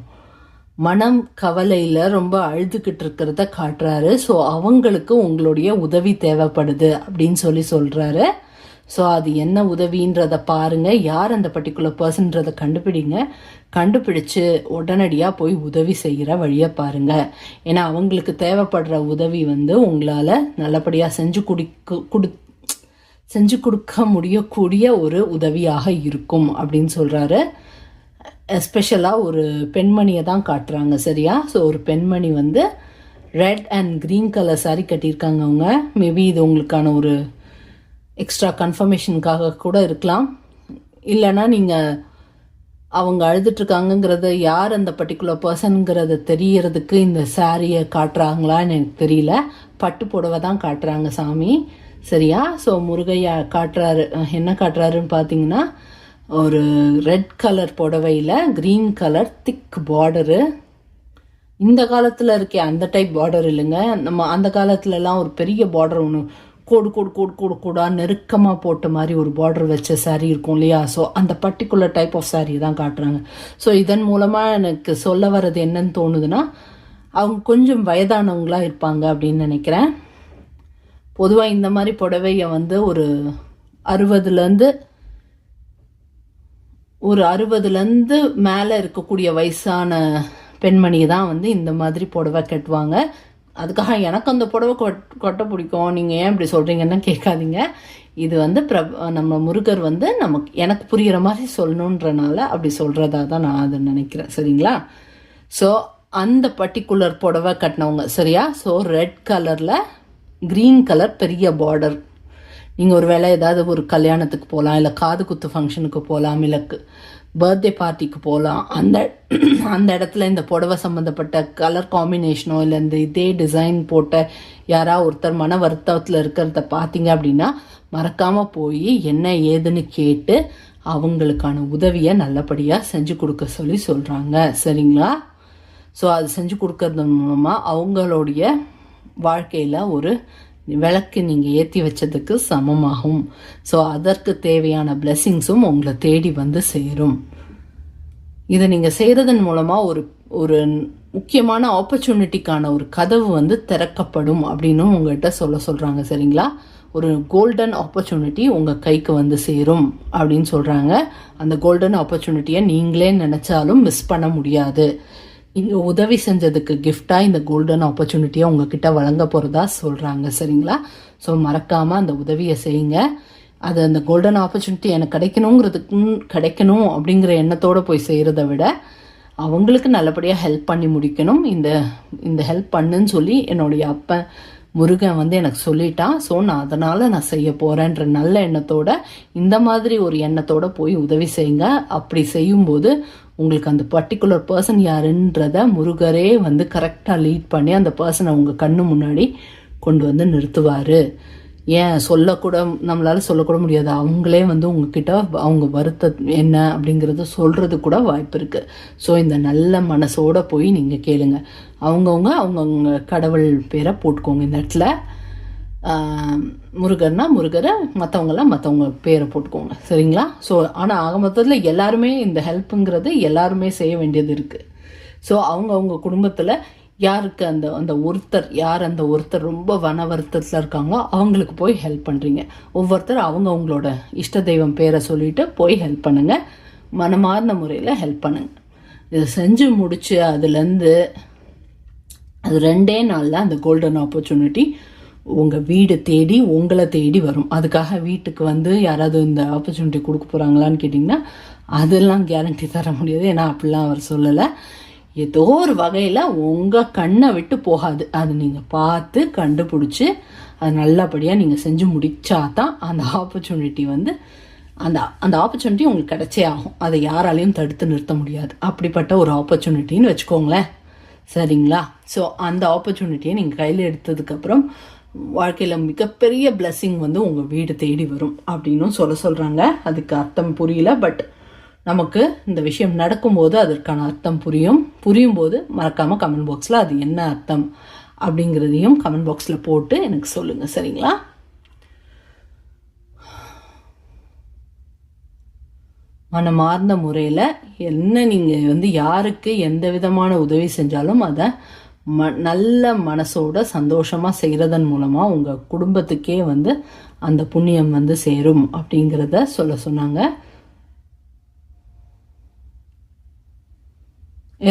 மனம் கவலையில் ரொம்ப அழுதுகிட்டு இருக்கிறத காட்டுறாரு. ஸோ அவங்களுக்கு உங்களுடைய உதவி தேவைப்படுது அப்படின்னு சொல்கிறாரு. ஸோ அது என்ன உதவின்றதை பாருங்கள். யார் அந்த பர்டிகுலர் பர்சன்றதை கண்டுபிடிச்சு உடனடியாக போய் உதவி செய்கிற வழியை பாருங்கள். ஏன்னா அவங்களுக்கு தேவைப்படுற உதவி வந்து உங்களால் நல்லபடியாக செஞ்சு கொடுக்க முடியக்கூடிய ஒரு உதவியாக இருக்கும் அப்படின்னு சொல்கிறாரு. எஸ்பெஷலாக ஒரு பெண்மணியை தான் காட்டுறாங்க, சரியா? ஸோ ஒரு பெண்மணி வந்து red and green colour sari கட்டியிருக்காங்க. அவங்க மேபி இது உங்களுக்கான ஒரு எக்ஸ்ட்ரா கன்ஃபர்மேஷனுக்காக கூட இருக்கலாம். இல்லைன்னா நீங்கள் அவங்க அழுதுட்ருக்காங்கங்கிறத யார் அந்த பர்டிகுலர் பர்சனுங்கிறத தெரியறதுக்கு இந்த சாரியை காட்டுறாங்களான்னு எனக்கு தெரியல. பட்டு புடவை தான் காட்டுறாங்க சாமி, சரியா? ஸோ முருகையா என்ன காட்டுறாருன்னு பார்த்தீங்கன்னா, ஒரு ரெட் கலர் புடவையில் க்ரீன் கலர் திக் பார்டரு. இந்த காலத்தில் இருக்கே அந்த டைப் பார்டர் இல்லைங்க. நம்ம அந்த காலத்துலலாம் ஒரு பெரிய பார்டர் ஒன்று கோடா நெருக்கமாக போட்ட மாதிரி ஒரு பார்டர் வச்ச சாரீ இருக்கும் இல்லையா? ஸோ அந்த பர்டிகுலர் டைப் ஆஃப் சாரீ தான் காட்டுறாங்க. ஸோ இதன் மூலமாக எனக்கு சொல்ல வர்றது என்னன்னு தோணுதுன்னா, அவங்க கொஞ்சம் வயதானவங்களாக இருப்பாங்க அப்படின்னு நினைக்கிறேன். பொதுவாக இந்த மாதிரி புடவையை வந்து ஒரு 60லேருந்து மேலே இருக்கக்கூடிய வயசான பெண்மணி தான் வந்து இந்த மாதிரி புடவை கட்டுவாங்க. அதுக்காக எனக்கு அந்த புடவை கொட்ட பிடிக்கும், நீங்கள் ஏன் இப்படி சொல்கிறீங்கன்னு கேட்காதீங்க. இது வந்து நம்ம முருகர் வந்து எனக்கு புரிகிற மாதிரி சொல்லணுன்றனால அப்படி சொல்கிறதா தான் நான் அதை நினைக்கிறேன், சரிங்களா? ஸோ அந்த பர்டிகுலர் புடவை கட்டினவங்க, சரியா? ஸோ ரெட் கலரில் க்ரீன் கலர் பெரிய பார்டர். நீங்கள் ஒரு வேளை ஏதாவது ஒரு கல்யாணத்துக்கு போகலாம், இல்லை காது குத்து ஃபங்க்ஷனுக்கு போகலாம், இல்லை பர்த்டே பார்ட்டிக்கு போகலாம். அந்த இடத்துல இந்த புடவை சம்மந்தப்பட்ட கலர் காம்பினேஷனோ இல்லை இந்த இதே டிசைன் போட்ட யாராவது ஒருத்தர் மன வருத்தத்தில் இருக்கிறத பார்த்தீங்க அப்படின்னா மறக்காமல் போய் என்ன ஏதுன்னு கேட்டு அவங்களுக்கான உதவியை நல்லபடியாக செஞ்சு கொடுக்க சொல்கிறாங்க, சரிங்களா? ஸோ அது செஞ்சு கொடுக்கறது மூலமாக அவங்களுடைய வாழ்க்கையில் ஒரு விளக்கு நீங்கள் ஏற்றி வச்சதுக்கு சமமாகும். ஸோ அதற்கு தேவையான பிளெஸ்ஸிங்ஸும் உங்களை தேடி வந்து சேரும். இதை நீங்கள் செய்கிறதன் மூலமாக ஒரு முக்கியமான ஆப்பர்ச்சுனிட்டிக்கான ஒரு கதவு வந்து திறக்கப்படும் அப்படின்னு உங்கள்கிட்ட சொல்கிறாங்க, சரிங்களா? ஒரு கோல்டன் ஆப்பர்ச்சுனிட்டி உங்கள் கைக்கு வந்து சேரும் அப்படின்னு சொல்கிறாங்க. அந்த கோல்டன் ஆப்பர்ச்சுனிட்டியை நீங்களே நினச்சாலும் மிஸ் பண்ண முடியாது. இங்கே உதவி செஞ்சதுக்கு கிஃப்டாக இந்த கோல்டன் ஆப்பர்ச்சுனிட்டியை உங்ககிட்ட வழங்க போகிறதா சொல்கிறாங்க, சரிங்களா? ஸோ மறக்காமல் அந்த உதவியை செய்யுங்க. அது அந்த கோல்டன் ஆப்பர்ச்சுனிட்டி எனக்கு கிடைக்கணும் அப்படிங்கிற எண்ணத்தோடு போய் செய்கிறத விட அவங்களுக்கு நல்லபடியாக ஹெல்ப் பண்ணி முடிக்கணும். இந்த ஹெல்ப் பண்ணுன்னு சொல்லி என்னுடைய அப்பன் முருகன் வந்து எனக்கு சொல்லிட்டான். ஸோ நான் செய்ய போகிறேன்ற நல்ல எண்ணத்தோட, இந்த மாதிரி ஒரு எண்ணத்தோட போய் உதவி செய்யுங்க. அப்படி செய்யும்போது உங்களுக்கு அந்த பர்டிகுலர் பர்சன் யாருன்றத முருகரே வந்து கரெக்டாக லீட் பண்ணி அந்த பர்சனை உங்கள் கண்ணு முன்னாடி கொண்டு வந்து நிறுத்துவார். ஏன் நம்மளால் சொல்லக்கூட முடியாது, அவங்களே வந்து உங்ககிட்ட அவங்க வருத்தம் என்ன அப்படிங்கிறத சொல்கிறது கூட வாய்ப்பு இருக்குது. ஸோ இந்த நல்ல மனசோட போய் நீங்கள் கேளுங்க. அவங்கவுங்க கடவுள் பேரை போட்டுக்கோங்க இந்த இடத்துல. முருகர்னா முருகரை, மற்றவங்க பேரை போட்டுக்கோங்க, சரிங்களா? ஸோ ஆனால் ஆக மொத்தத்தில் எல்லாருமே இந்த ஹெல்ப்புங்கிறது எல்லாருமே செய்ய வேண்டியது இருக்குது. ஸோ அவங்கவுங்க குடும்பத்தில் யாருக்கு அந்த ஒருத்தர் ரொம்ப வருத்தத்தில் இருக்காங்களோ அவங்களுக்கு போய் ஹெல்ப் பண்ணுறீங்க. ஒவ்வொருத்தர் அவங்களோட இஷ்ட தெய்வம் பேரை சொல்லிட்டு போய் ஹெல்ப் பண்ணுங்கள். மனமார்ந்த முறையில் ஹெல்ப் பண்ணுங்கள். இதை செஞ்சு முடிச்சு அதுலேருந்து அது 2 நாளில் அந்த கோல்டன் ஆப்பர்ச்சுனிட்டி உங்கள் வீடு தேடி உங்களை தேடி வரும். அதுக்காக வீட்டுக்கு வந்து யாராவது இந்த ஆப்பர்ச்சுனிட்டி கொடுக்க போகிறாங்களான்னு கேட்டிங்கன்னா அதெல்லாம் கேரண்டி தர முடியாது. ஏன்னா அப்படிலாம் அவர் சொல்லலை. ஏதோ ஒரு வகையில் உங்கள் கண்ணை விட்டு போகாது. அது நீங்கள் பார்த்து கண்டுபிடிச்சி அது நல்லபடியாக நீங்கள் செஞ்சு முடிச்சாதான் அந்த ஆப்பர்ச்சுனிட்டி வந்து அந்த ஆப்பர்ச்சுனிட்டி உங்களுக்கு கிடைச்சே ஆகும். அதை யாராலையும் தடுத்து நிறுத்த முடியாது. அப்படிப்பட்ட ஒரு ஆப்பர்ச்சுனிட்டின்னு வச்சுக்கோங்களேன், சரிங்களா? ஸோ அந்த ஆப்பர்ச்சுனிட்டியை நீங்கள் கையில் எடுத்ததுக்கப்புறம் வாழ்க்கையில் மிகப்பெரிய பிளெஸ்ஸிங் வந்து உங்கள் வீடு தேடி வரும் அப்படின்னு சொல்கிறாங்க. அதுக்கு அர்த்தம் புரியல, பட் நமக்கு இந்த விஷயம் நடக்கும்போது அதற்கான அர்த்தம் புரியும் போது மறக்காமல் கமெண்ட் பாக்ஸில் அது என்ன அர்த்தம் அப்படிங்கிறதையும் கமெண்ட் பாக்ஸில் போட்டு எனக்கு சொல்லுங்கள், சரிங்களா? மனமார்ந்த முறையில் என்ன நீங்கள் வந்து யாருக்கு எந்த விதமான உதவி செஞ்சாலும் அதை நல்ல மனசோட சந்தோஷமாக செய்கிறதன் மூலமாக உங்கள் குடும்பத்துக்கே வந்து அந்த புண்ணியம் வந்து சேரும் அப்படிங்கிறத சொன்னாங்க.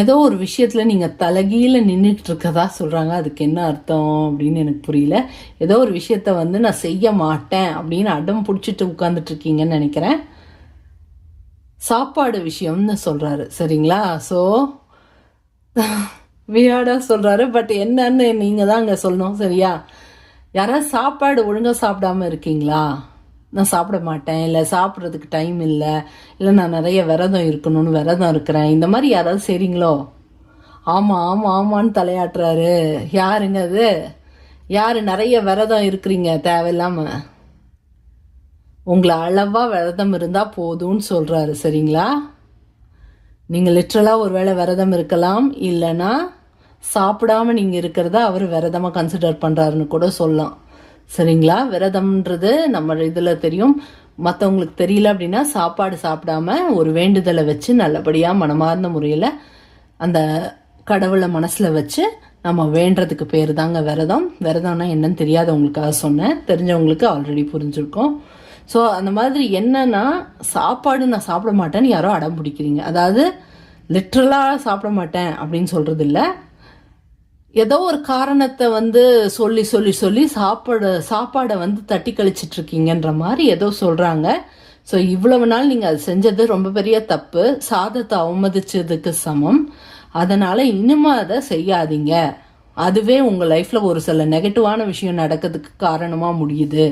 ஏதோ ஒரு விஷயத்தில் நீங்கள் தலைகீழ நின்றுட்டு இருக்கதா சொல்கிறாங்க. அதுக்கு என்ன அர்த்தம் அப்படின்னு எனக்கு புரியல. ஏதோ ஒரு விஷயத்த வந்து நான் செய்ய மாட்டேன் அப்படின்னு அடம் பிடிச்சிட்டு உட்காந்துட்ருக்கீங்கன்னு நினைக்கிறேன். சாப்பாடு விஷயம்னு சொல்கிறாரு, சரிங்களா? ஸோ வியாடாக சொல்கிறாரு, பட் என்னன்னு நீங்கள் தான் அங்கே சொல்லணும், சரியா? யாராவது சாப்பாடு ஒழுங்காக சாப்பிடாம இருக்கீங்களா? நான் சாப்பிட மாட்டேன், இல்லை சாப்பிட்றதுக்கு டைம் இல்லை, இல்லை நான் நிறைய விரதம் இருக்கணும்னு விரதம் இருக்கிறேன், இந்த மாதிரி யாராவது செய்கிறீங்களோ? ஆமாம் ஆமாம் ஆமான்னு தலையாட்டுறாரு. யாருங்க அது? யார் நிறைய விரதம் இருக்கிறீங்க தேவையில்லாமல்? உங்களை அளவாக விரதம் இருந்தால் போதும்னு சொல்கிறாரு, சரிங்களா? நீங்கள் லிட்ரலாக ஒரு வேளை விரதம் இருக்கலாம், இல்லைன்னா சாப்பிடாம நீங்கள் இருக்கிறத அவர் விரதமாக கன்சிடர் பண்ணுறாருன்னு கூட சொல்லலாம், சரிங்களா? விரதம்ன்றது நம்ம இதில் தெரியும், மற்றவங்களுக்கு தெரியல அப்படின்னா சாப்பாடு சாப்பிடாம ஒரு வேண்டுதலை வச்சு நல்லபடியாக மனமார்ந்த முறையில் அந்த கடவுளை மனசில் வச்சு நம்ம வேண்டுறதுக்கு பேர் தாங்க விரதம். விரதம்னா என்னன்னு தெரியாதவங்களுக்காக சொன்னேன், தெரிஞ்சவங்களுக்கு ஆல்ரெடி புரிஞ்சிருக்கோம். ஸோ அந்த மாதிரி என்னன்னா, சாப்பாடு நான் சாப்பிட மாட்டேன்னு யாரோ அடம் பிடிக்கிறீங்க. அதாவது லிட்ரலாக சாப்பிட மாட்டேன் அப்படின்னு சொல்கிறது இல்லை, ஏதோ ஒரு காரணத்தை வந்து சொல்லி சொல்லி சொல்லி சாப்பாடை வந்து தட்டி கழிச்சிட்டு இருக்கீங்கன்ற மாதிரி ஏதோ சொல்கிறாங்க. ஸோ இவ்வளவு நாள் நீங்கள் அது செஞ்சது ரொம்ப பெரிய தப்பு, சாதத்தை அவமதிச்சதுக்கு சமம். அதனால் இனிமே அதை செய்யாதீங்க. அதுவே உங்கள் லைஃப்பில் ஒரு சில நெகட்டிவான விஷயம் நடக்கிறதுக்கு காரணமாக முடியுது.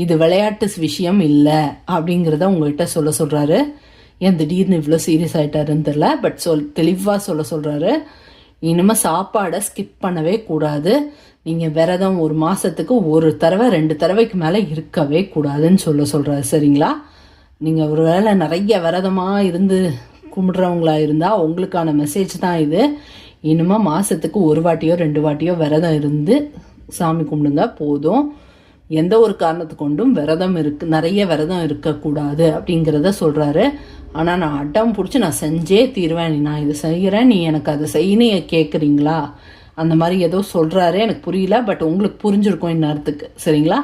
இது விளையாட்டு விஷயம் இல்லை அப்படிங்கிறத உங்கள்கிட்ட சொல்கிறாரு. ஏன் திடீர்னு இவ்வளோ சீரியஸ் ஆகிட்டாருன்னு தெரில, பட் தெளிவாக சொல்கிறாரு. இனிமேல் சாப்பாடை ஸ்கிப் பண்ணவே கூடாது. நீங்கள் விரதம் ஒரு மாதத்துக்கு ஒரு தடவை 2 தடவைக்கு மேலே இருக்கவே கூடாதுன்னு சொல்கிறாரு, சரிங்களா? நீங்கள் ஒரு வேளை நிறைய விரதமாக இருந்து கும்பிட்றவங்களா இருந்தால் உங்களுக்கான மெசேஜ் தான் இது. இனிமேல் மாதத்துக்கு 1 வாட்டியோ 2 வாட்டியோ விரதம் இருந்து சாமி கும்பிடுங்க போதும். எந்த ஒரு காரணத்து கொண்டும் நிறைய விரதம் இருக்கக்கூடாது அப்படிங்கிறத சொல்கிறாரு. ஆனால் நான் அடம் பிடிச்சி நான் செஞ்சே தீருவேன், நான் இது செய்கிறேன், நீ எனக்கு அதை செய்யணும் கேட்குறீங்களா, அந்த மாதிரி ஏதோ சொல்கிறாரு. எனக்கு புரியல, பட் உங்களுக்கு புரிஞ்சிருக்கும் இந்நேரத்துக்கு, சரிங்களா?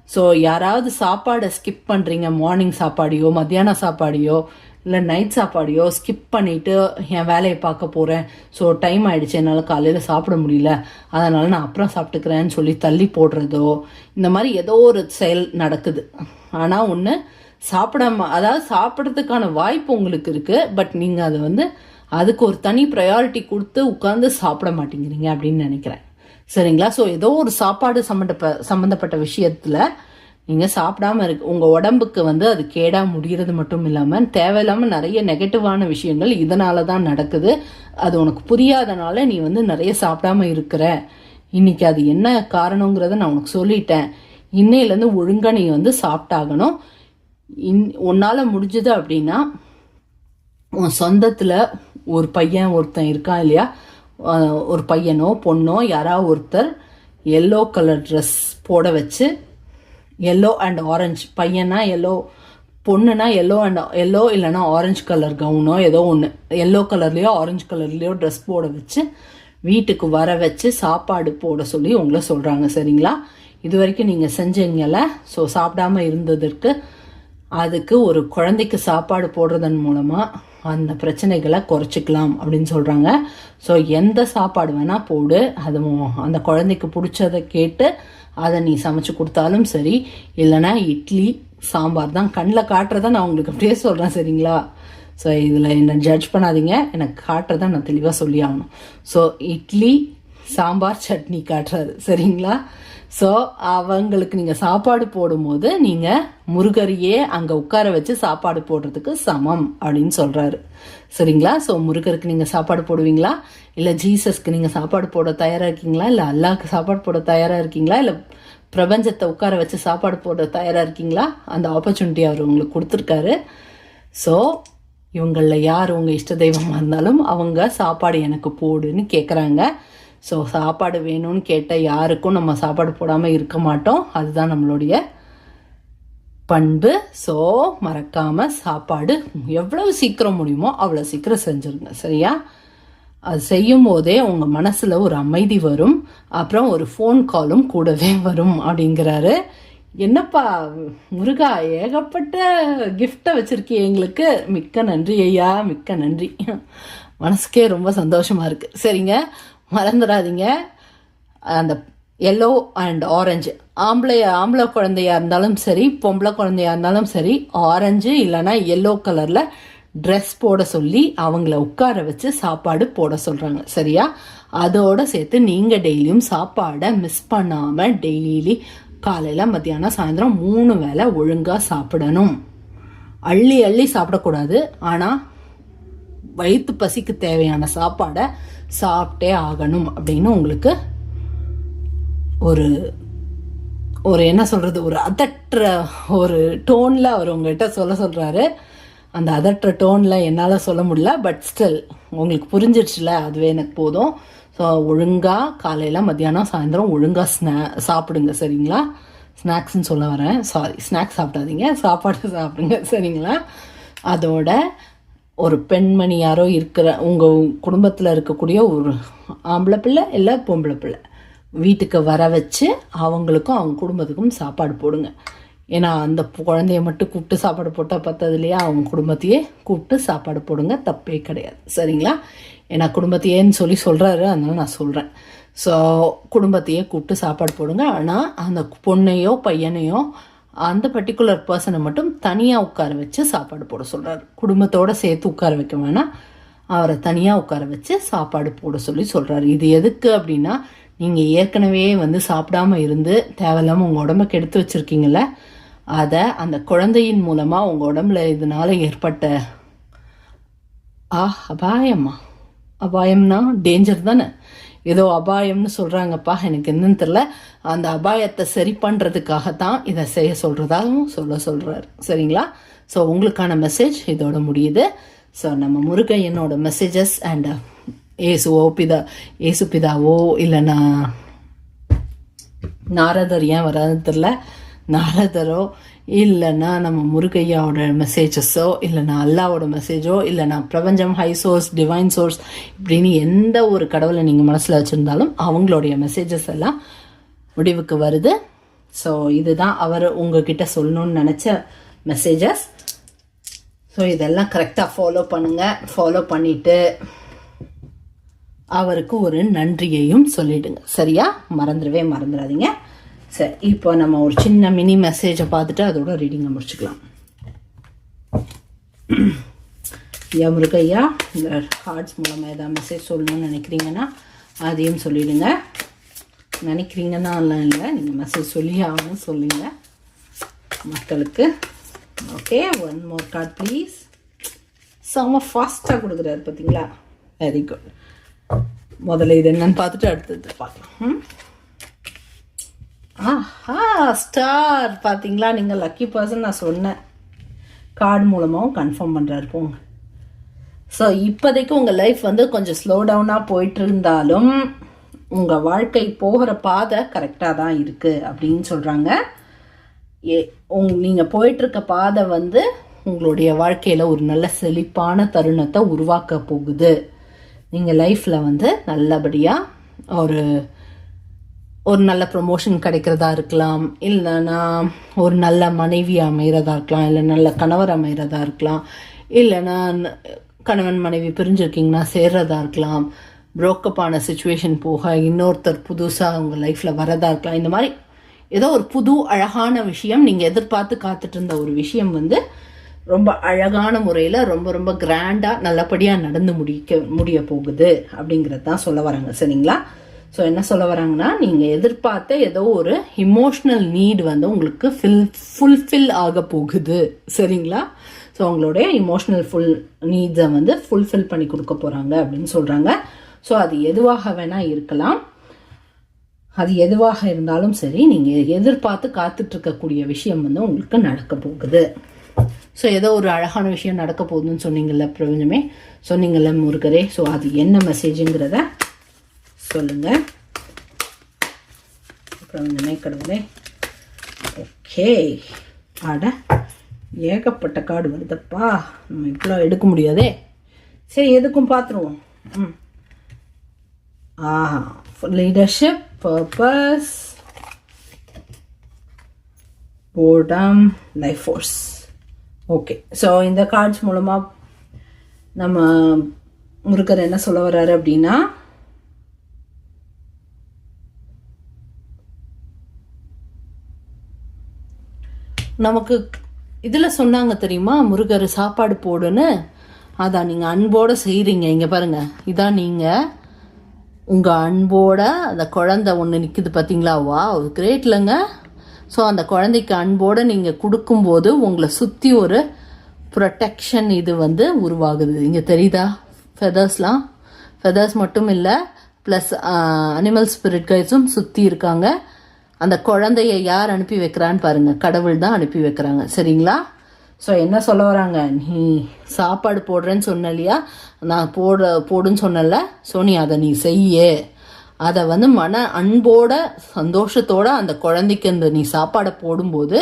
ஸோ யாராவது சாப்பாடை ஸ்கிப் பண்ணுறீங்க, மார்னிங் சாப்பாடையோ மத்தியான சாப்பாடையோ இல்லை நைட் சாப்பாடையோ ஸ்கிப் பண்ணிவிட்டு என் வேலையை பார்க்க போகிறேன், ஸோ டைம் ஆகிடுச்சு, என்னால் காலையில் சாப்பிட முடியல, அதனால் நான் அப்புறம் சாப்பிட்டுக்கிறேன்னு சொல்லி தள்ளி போடுறதோ, இந்த மாதிரி ஏதோ ஒரு செயல் நடக்குது. ஆனால் ஒன்று அதாவது சாப்பிட்றதுக்கான வாய்ப்பு உங்களுக்கு இருக்குது, பட் நீங்கள் அதை வந்து அதுக்கு ஒரு தனி ப்ரையாரிட்டி கொடுத்து உட்காந்து சாப்பிட மாட்டேங்கிறீங்க அப்படின்னு நினைக்கிறேன், சரிங்களா? ஸோ ஏதோ ஒரு சாப்பாடு சம்மந்தப்பட்ட விஷயத்தில் நீங்கள் சாப்பிடாம உங்கள் உடம்புக்கு வந்து அது கேடாக முடிகிறது மட்டும் இல்லாமல் தேவையில்லாமல் நிறைய நெகட்டிவான விஷயங்கள் இதனால தான் நடக்குது. அது உனக்கு புரியாதனால நீ வந்து நிறைய சாப்பிடாம இருக்கிற. இன்னைக்கு அது என்ன காரணங்கிறத நான் உனக்கு சொல்லிட்டேன். இன்னையிலேருந்து ஒழுங்காக நீ வந்து சாப்பிட்டாகணும். உன்னால் முடிஞ்சது அப்படின்னா உன் சொந்தத்தில் ஒரு ஒருத்தன் இருக்கான் இல்லையா, ஒரு பையனோ பொண்ணோ யாராவது ஒருத்தர் எல்லோ கலர் ட்ரெஸ் போட வச்சு, எல்லோ அண்ட் ஆரஞ்சு, பையனா எல்லோ, பொண்ணுனா எல்லோ இல்லைன்னா ஆரஞ்சு கலர் கவுனோ ஏதோ ஒன்று, எல்லோ கலர்லேயோ ஆரஞ்சு கலர்லேயோ ட்ரெஸ் போட வச்சு வீட்டுக்கு வர வச்சு சாப்பாடு போட சொல்லி உங்களை சொல்கிறாங்க, சரிங்களா? இது வரைக்கும் நீங்கள் செஞ்சீங்கல்ல, ஸோ சாப்பிடாம இருந்ததற்கு அதுக்கு ஒரு குழந்தைக்கு சாப்பாடு போடுறதன் மூலமாக அந்த பிரச்சனைகளை குறைச்சிக்கலாம் அப்படின்னு சொல்கிறாங்க. ஸோ எந்த சாப்பாடு வேணால் போடு, அது அந்த குழந்தைக்கு பிடிச்சதை கேட்டு அதை நீ சமைச்சு கொடுத்தாலும் சரி, இல்லைனா இட்லி சாம்பார் தான், கண்ணில் காட்டுறதா நான் உங்களுக்கு அப்படியே சொல்கிறேன், சரிங்களா? ஸோ இதில் என்னை ஜட்ஜ் பண்ணாதீங்க, எனக்கு காட்டுறதா நான் தெளிவாக சொல்லி ஆகணும். ஸோ இட்லி சாம்பார் சட்னி காட்டுறாரு, சரிங்களா? ஸோ அவங்களுக்கு நீங்கள் சாப்பாடு போடும்போது நீங்கள் முருகரையே அங்கே உட்கார வச்சு சாப்பாடு போடுறதுக்கு சமம் அப்படின்னு சொல்கிறாரு, சரிங்களா? ஸோ முருகருக்கு நீங்கள் சாப்பாடு போடுவீங்களா, இல்லை ஜீசஸ்க்கு நீங்கள் சாப்பாடு போட தயாராக இருக்கீங்களா, இல்லை அல்லாஹ்க்கு சாப்பாடு போட தயாராக இருக்கீங்களா, இல்லை பிரபஞ்சத்தை உட்கார வச்சு சாப்பாடு போட தயாராக இருக்கீங்களா? அந்த ஆப்பர்ச்சுனிட்டி அவர் உங்களுக்கு கொடுத்துருக்காரு. ஸோ இவங்களில் யார் உங்கள் இஷ்ட தெய்வமாக இருந்தாலும் அவங்க சாப்பாடு எனக்கு போடுன்னு கேட்குறாங்க. ஸோ சாப்பாடு வேணும்னு கேட்ட யாருக்கும் நம்ம சாப்பாடு போடாமல் இருக்க மாட்டோம். அதுதான் நம்மளுடைய பண்பு. ஸோ மறக்காமல் சாப்பாடு எவ்வளவு சீக்கிரம் முடியுமோ அவ்வளோ சீக்கிரம் செஞ்சுருங்க. சரியா? அது செய்யும் போதே உங்கள் மனசில் ஒரு அமைதி வரும். அப்புறம் ஒரு ஃபோன் காலும் கூடவே வரும் அப்படிங்கிறாரு. என்னப்பா முருகா, ஏகப்பட்ட கிஃப்டை வச்சுருக்கீ எங்களுக்கு. மிக்க நன்றி ஐயா, மிக்க நன்றி. மனசுக்கே ரொம்ப சந்தோஷமாக இருக்குது. சரிங்க, மறந்துடாதீங்க அந்த எல்லோ அண்ட் ஆரஞ்சு. ஆம்பளை குழந்தையாக இருந்தாலும் சரி, பொம்பளை குழந்தையாக இருந்தாலும் சரி, ஆரஞ்சு இல்லைனா எல்லோ கலரில் ட்ரெஸ் போட சொல்லி அவங்கள உட்கார வச்சு சாப்பாடு போட சொல்கிறாங்க. சரியா? அதோடு சேர்த்து நீங்கள் டெய்லியும் சாப்பாடை மிஸ் பண்ணாமல் டெய்லி காலையில், மத்தியானம், சாயந்தரம் 3 வேளை ஒழுங்காக சாப்பிடணும். அள்ளி அள்ளி சாப்பிடக்கூடாது. ஆனால் வயிற்று பசிக்கு தேவையான சாப்பாடை சாப்பிட்டே ஆகணும் அப்படின்னு உங்களுக்கு ஒரு என்ன சொல்கிறது, ஒரு அதட்டுற ஒரு டோனில் அவர் உங்கள்கிட்ட சொல்கிறாரு. அந்த அதட்டுற டோனில் என்னால் சொல்ல முடியல, பட் ஸ்டில் உங்களுக்கு புரிஞ்சிடுச்சுல, அதுவே எனக்கு போதும். ஸோ ஒழுங்காக காலையில், மத்தியானம், சாயந்தரம் ஒழுங்காக சாப்பிடுங்க. சரிங்களா? ஸ்நாக்ஸ்ன்னு சொல்ல வரேன், சாரி, ஸ்நாக்ஸ் சாப்பிடாதீங்க, சாப்பாடு சாப்பிடுங்க. சரிங்களா? அதோட ஒரு பெண்மணி யாரோ இருக்கிற உங்கள் குடும்பத்தில் இருக்கக்கூடிய ஒரு ஆம்பளை பிள்ளை இல்லை பொம்பளை பிள்ளை வீட்டுக்கு வர வச்சு அவங்களுக்கும் அவங்க குடும்பத்துக்கும் சாப்பாடு போடுங்க. ஏன்னா அந்த குழந்தைய மட்டும் கூப்பிட்டு சாப்பாடு போட்டால் பத்தது இல்லையா, அவங்க குடும்பத்தையே கூப்பிட்டு சாப்பாடு போடுங்க, தப்பே கிடையாது. சரிங்களா? ஏன்னா குடும்பத்தையேன்னு சொல்கிறாரு, அதனால நான் சொல்கிறேன். ஸோ குடும்பத்தையே கூப்பிட்டு சாப்பாடு போடுங்க. ஆனால் அந்த பொண்ணையோ பையனையோ அந்த பர்டிகுலர் பர்சனை மட்டும் தனியாக உட்கார வச்சு சாப்பாடு போட சொல்கிறாரு. குடும்பத்தோடு சேர்த்து உட்கார வைக்க வேணாம், அவரை தனியாக உட்கார வச்சு சாப்பாடு போட சொல்கிறாரு. இது எதுக்கு அப்படின்னா, நீங்கள் ஏற்கனவே சாப்பிடாம இருந்து தேவையில்லாமல் உங்கள் உடம்பை கெடுத்து வச்சுருக்கீங்கள, அதை அந்த குழந்தையின் மூலமாக உங்கள் உடம்புல இதனால ஏற்பட்ட அபாயம்னா டேஞ்சர் தானே, ஏதோ அபாயம்னு சொல்கிறாங்கப்பா, எனக்கு என்னன்னு தெரில. அந்த அபாயத்தை சரி பண்ணுறதுக்காகத்தான் இதை செய்ய சொல்கிறதாகவும் சொல்கிறாரு. சரிங்களா? ஸோ உங்களுக்கான மெசேஜ் இதோட முடியுது. ஸோ நம்ம முருகையனோட மெசேஜஸ் அண்ட் ஏசு பிதாவோ இல்லைன்னா நாரதர் ஏன் வராதுன்னு தெரில, நாரதரோ இல்லைன்னா நம்ம முருகையாவோட மெசேஜஸோ இல்லைன்னா அல்லாவோட மெசேஜோ இல்லைன்னா பிரபஞ்சம், ஹை சோர்ஸ், டிவைன் சோர்ஸ் இப்படின்னு எந்த ஒரு கடவுளை நீங்கள் மனசில் வச்சுருந்தாலும் அவங்களுடைய மெசேஜஸ் எல்லாம் முடிவுக்கு வருது. ஸோ இதுதான் அவர் உங்ககிட்ட சொல்லணும்னு நினச்ச மெசேஜஸ். ஸோ இதெல்லாம் கரெக்டாக ஃபாலோ பண்ணுங்கள். ஃபாலோ பண்ணிவிட்டு அவருக்கு ஒரு நன்றியையும் சொல்லிடுங்க. சரியா? மறந்துடாதீங்க. சரி, இப்போ நம்ம ஒரு சின்ன மினி மெசேஜை பார்த்துட்டு அதோட ரீடிங்கை முடிச்சுக்கலாம். ஐயா முருகையா, இந்த ஹார்ட்ஸ் மூலமாக ஏதாவது மெசேஜ் சொல்லணும்னு நினைக்கிறீங்கன்னா அதையும் சொல்லிவிடுங்க. நினைக்கிறீங்கன்னா இல்லை, நீங்கள் மெசேஜ் சொல்லி ஆகணும், சொல்லுங்க மக்களுக்கு. Okay, 1 more card please. செம்ம ஃபாஸ்ட்டாக கொடுக்குறாரு பார்த்தீங்களா? Very good. முதல்ல இது என்னன்னு பார்த்துட்டு அடுத்தது பார்க்கலாம். ஸ்டார் பார்த்தீங்களா? நீங்கள் லக்கி பர்சன் நான் சொன்னேன். கார்டு மூலமாகவும் கன்ஃபார்ம் பண்ணுறாரு. போங்க. ஸோ இப்போதைக்கு உங்கள் லைஃப் கொஞ்சம் ஸ்லோ டவுனாக போயிட்டு இருந்தாலும் உங்கள் வாழ்க்கை போகிற பாதை கரெக்டாக தான் இருக்குது அப்படின்னு சொல்கிறாங்க. நீங்கள் போயிட்டுருக்க பாதை உங்களுடைய வாழ்க்கையில் ஒரு நல்ல செழிப்பான தருணத்தை உருவாக்க போகுது. நீங்கள் லைஃப்பில் நல்லபடியாக ஒரு நல்ல ப்ரொமோஷன் கிடைக்கிறதா இருக்கலாம், இல்லைன்னா ஒரு நல்ல மனைவி அமைகிறதா இருக்கலாம், இல்லை நல்ல கணவர் அமைகிறதா இருக்கலாம், இல்லைன்னா கணவன் மனைவி பிரிஞ்சிருக்கீங்கன்னா சேர்றதா இருக்கலாம், ப்ரோக்கப்பான சுச்சுவேஷன் போக இன்னொருத்தர் புதுசாக உங்கள் லைஃப்பில் வரதா இருக்கலாம். இந்த மாதிரி ஏதோ ஒரு புது அழகான விஷயம், நீங்கள் எதிர்பார்த்து காத்துட்டு இருந்த ஒரு விஷயம் ரொம்ப அழகான முறையில் ரொம்ப ரொம்ப கிராண்டாக நல்லபடியாக நடந்து முடிய போகுது அப்படிங்கிறது தான் சொல்ல வராங்க. சரிங்களா? ஸோ என்ன சொல்ல வராங்கன்னா, நீங்கள் எதிர்பார்த்த ஏதோ ஒரு இமோஷ்னல் நீட் உங்களுக்கு ஃபுல்ஃபில் ஆக போகுது. சரிங்களா? ஸோ உங்களுடைய இமோஷ்னல் நீட்ஸை ஃபுல்ஃபில் பண்ணி கொடுக்க போகிறாங்க அப்படின்னு சொல்கிறாங்க. ஸோ அது எதுவாக வேணால் இருக்கலாம். அது எதுவாக இருந்தாலும் சரி, நீங்கள் எதிர்பார்த்து காத்துட்ருக்கக்கூடிய விஷயம் உங்களுக்கு நடக்க போகுது. ஸோ ஏதோ ஒரு அழகான விஷயம் நடக்க போகுதுன்னு சொன்னீங்கல்ல பிரபஞ்சமே, சொன்னீங்கல்ல முருகரே. ஸோ அது என்ன மெசேஜுங்கிறத சொல்லுங்க பிரபஞ்சமே, கடவுளே. ஓகே, அட ஏகப்பட்ட கார்டு வருதப்பா, நம்ம இவ்வளோ எடுக்க முடியாதே. சரி, எதுக்கும் பார்த்துருவோம். Leadership, purpose, boredom, life force. Okay, so இந்த கார்ட்ஸ் மூலமாக நம்ம முருகர் என்ன சொல்ல வர்றாரு அப்படின்னா, நமக்கு இதில் சொன்னாங்க தெரியுமா, முருகர் சாப்பாடு போடுன்னு. அதான் நீங்கள் அன்போடு செய்கிறீங்க. இங்கே பாருங்கள், இதான் நீங்கள் உங்கள் அன்போட அந்த குழந்தை ஒன்று நிற்குது பார்த்தீங்களா? வா, கிரேட் இல்லைங்க. ஸோ அந்த குழந்தைக்கு அன்போடு நீங்கள் கொடுக்கும்போது உங்களை சுற்றி ஒரு ப்ரொடெக்ஷன் இது வந்து உருவாகுது. இங்கே தெரியுதா ஃபெதர்ஸ்லாம்? ஃபெதர்ஸ் மட்டும் இல்லை, ப்ளஸ் அனிமல் ஸ்பிரிட் கைட்ஸும் சுற்றி இருக்காங்க. அந்த குழந்தைய யார் அனுப்பி வைக்கிறான்னு பாருங்கள், கடவுள் தான் அனுப்பி வைக்கிறாங்க. சரிங்களா? ஸோ என்ன சொல்ல வராங்க, நீ சாப்பாடு போடுறேன்னு சொன்ன இல்லையா, நான் போடுன்னு சொன்னல, ஸோ நீ அதை நீ செய்ய, அதை வந்து மன அன்போட சந்தோஷத்தோட அந்த குழந்தைக்கு அந்த நீ சாப்பாடை போடும்போது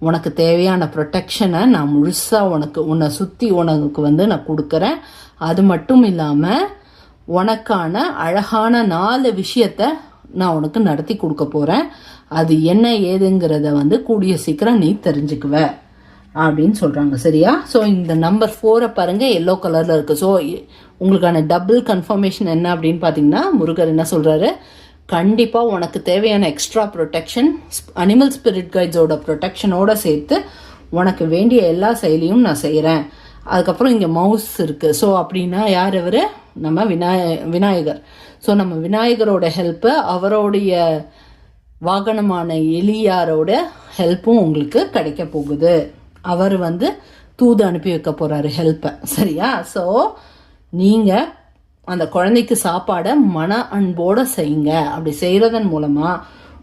உனக்கு தேவையான ப்ரொடெக்ஷனை நான் முழுசாக உன்னை சுற்றி உனக்கு வந்து நான் கொடுக்குறேன். அது மட்டும் இல்லாமல் உனக்கான அழகான 4 விஷயத்தை நான் உனக்கு நடத்தி கொடுக்க போகிறேன். அது என்ன ஏதுங்கிறத வந்து கூடிய சீக்கிரம் நீ தெரிஞ்சுக்குவ அப்படின்னு சொல்கிறாங்க. சரியா? ஸோ இந்த நம்பர் 4 பாருங்கள், எல்லோ கலரில் இருக்குது. ஸோ உங்களுக்கான டபுள் கன்ஃபர்மேஷன் என்ன அப்படின்னு பார்த்தீங்கன்னா, முருகர் என்ன சொல்கிறாரு, கண்டிப்பாக உனக்கு தேவையான எக்ஸ்ட்ரா ப்ரொடெக்ஷன் அனிமல் ஸ்பிரிட் கைட்ஸோட ப்ரொடெக்ஷனோடு சேர்த்து உனக்கு வேண்டிய எல்லா செயலியும் நான் செய்கிறேன். அதுக்கப்புறம் இங்கே மவுஸ் இருக்குது. ஸோ அப்படின்னா யார் அவர்? நம்ம விநாயகர். ஸோ நம்ம விநாயகரோட ஹெல்ப்பு, அவருடைய வாகனமான எலியாரோட ஹெல்ப்பும் உங்களுக்கு கிடைக்க போகுது. அவர் வந்து தூது அனுப்பி வைக்க போகிறாரு ஹெல்ப்பை. சரியா? ஸோ நீங்கள் அந்த குழந்தைக்கு சாப்பாடை மன அன்போடு செய்யுங்க. அப்படி செய்கிறதன் மூலமாக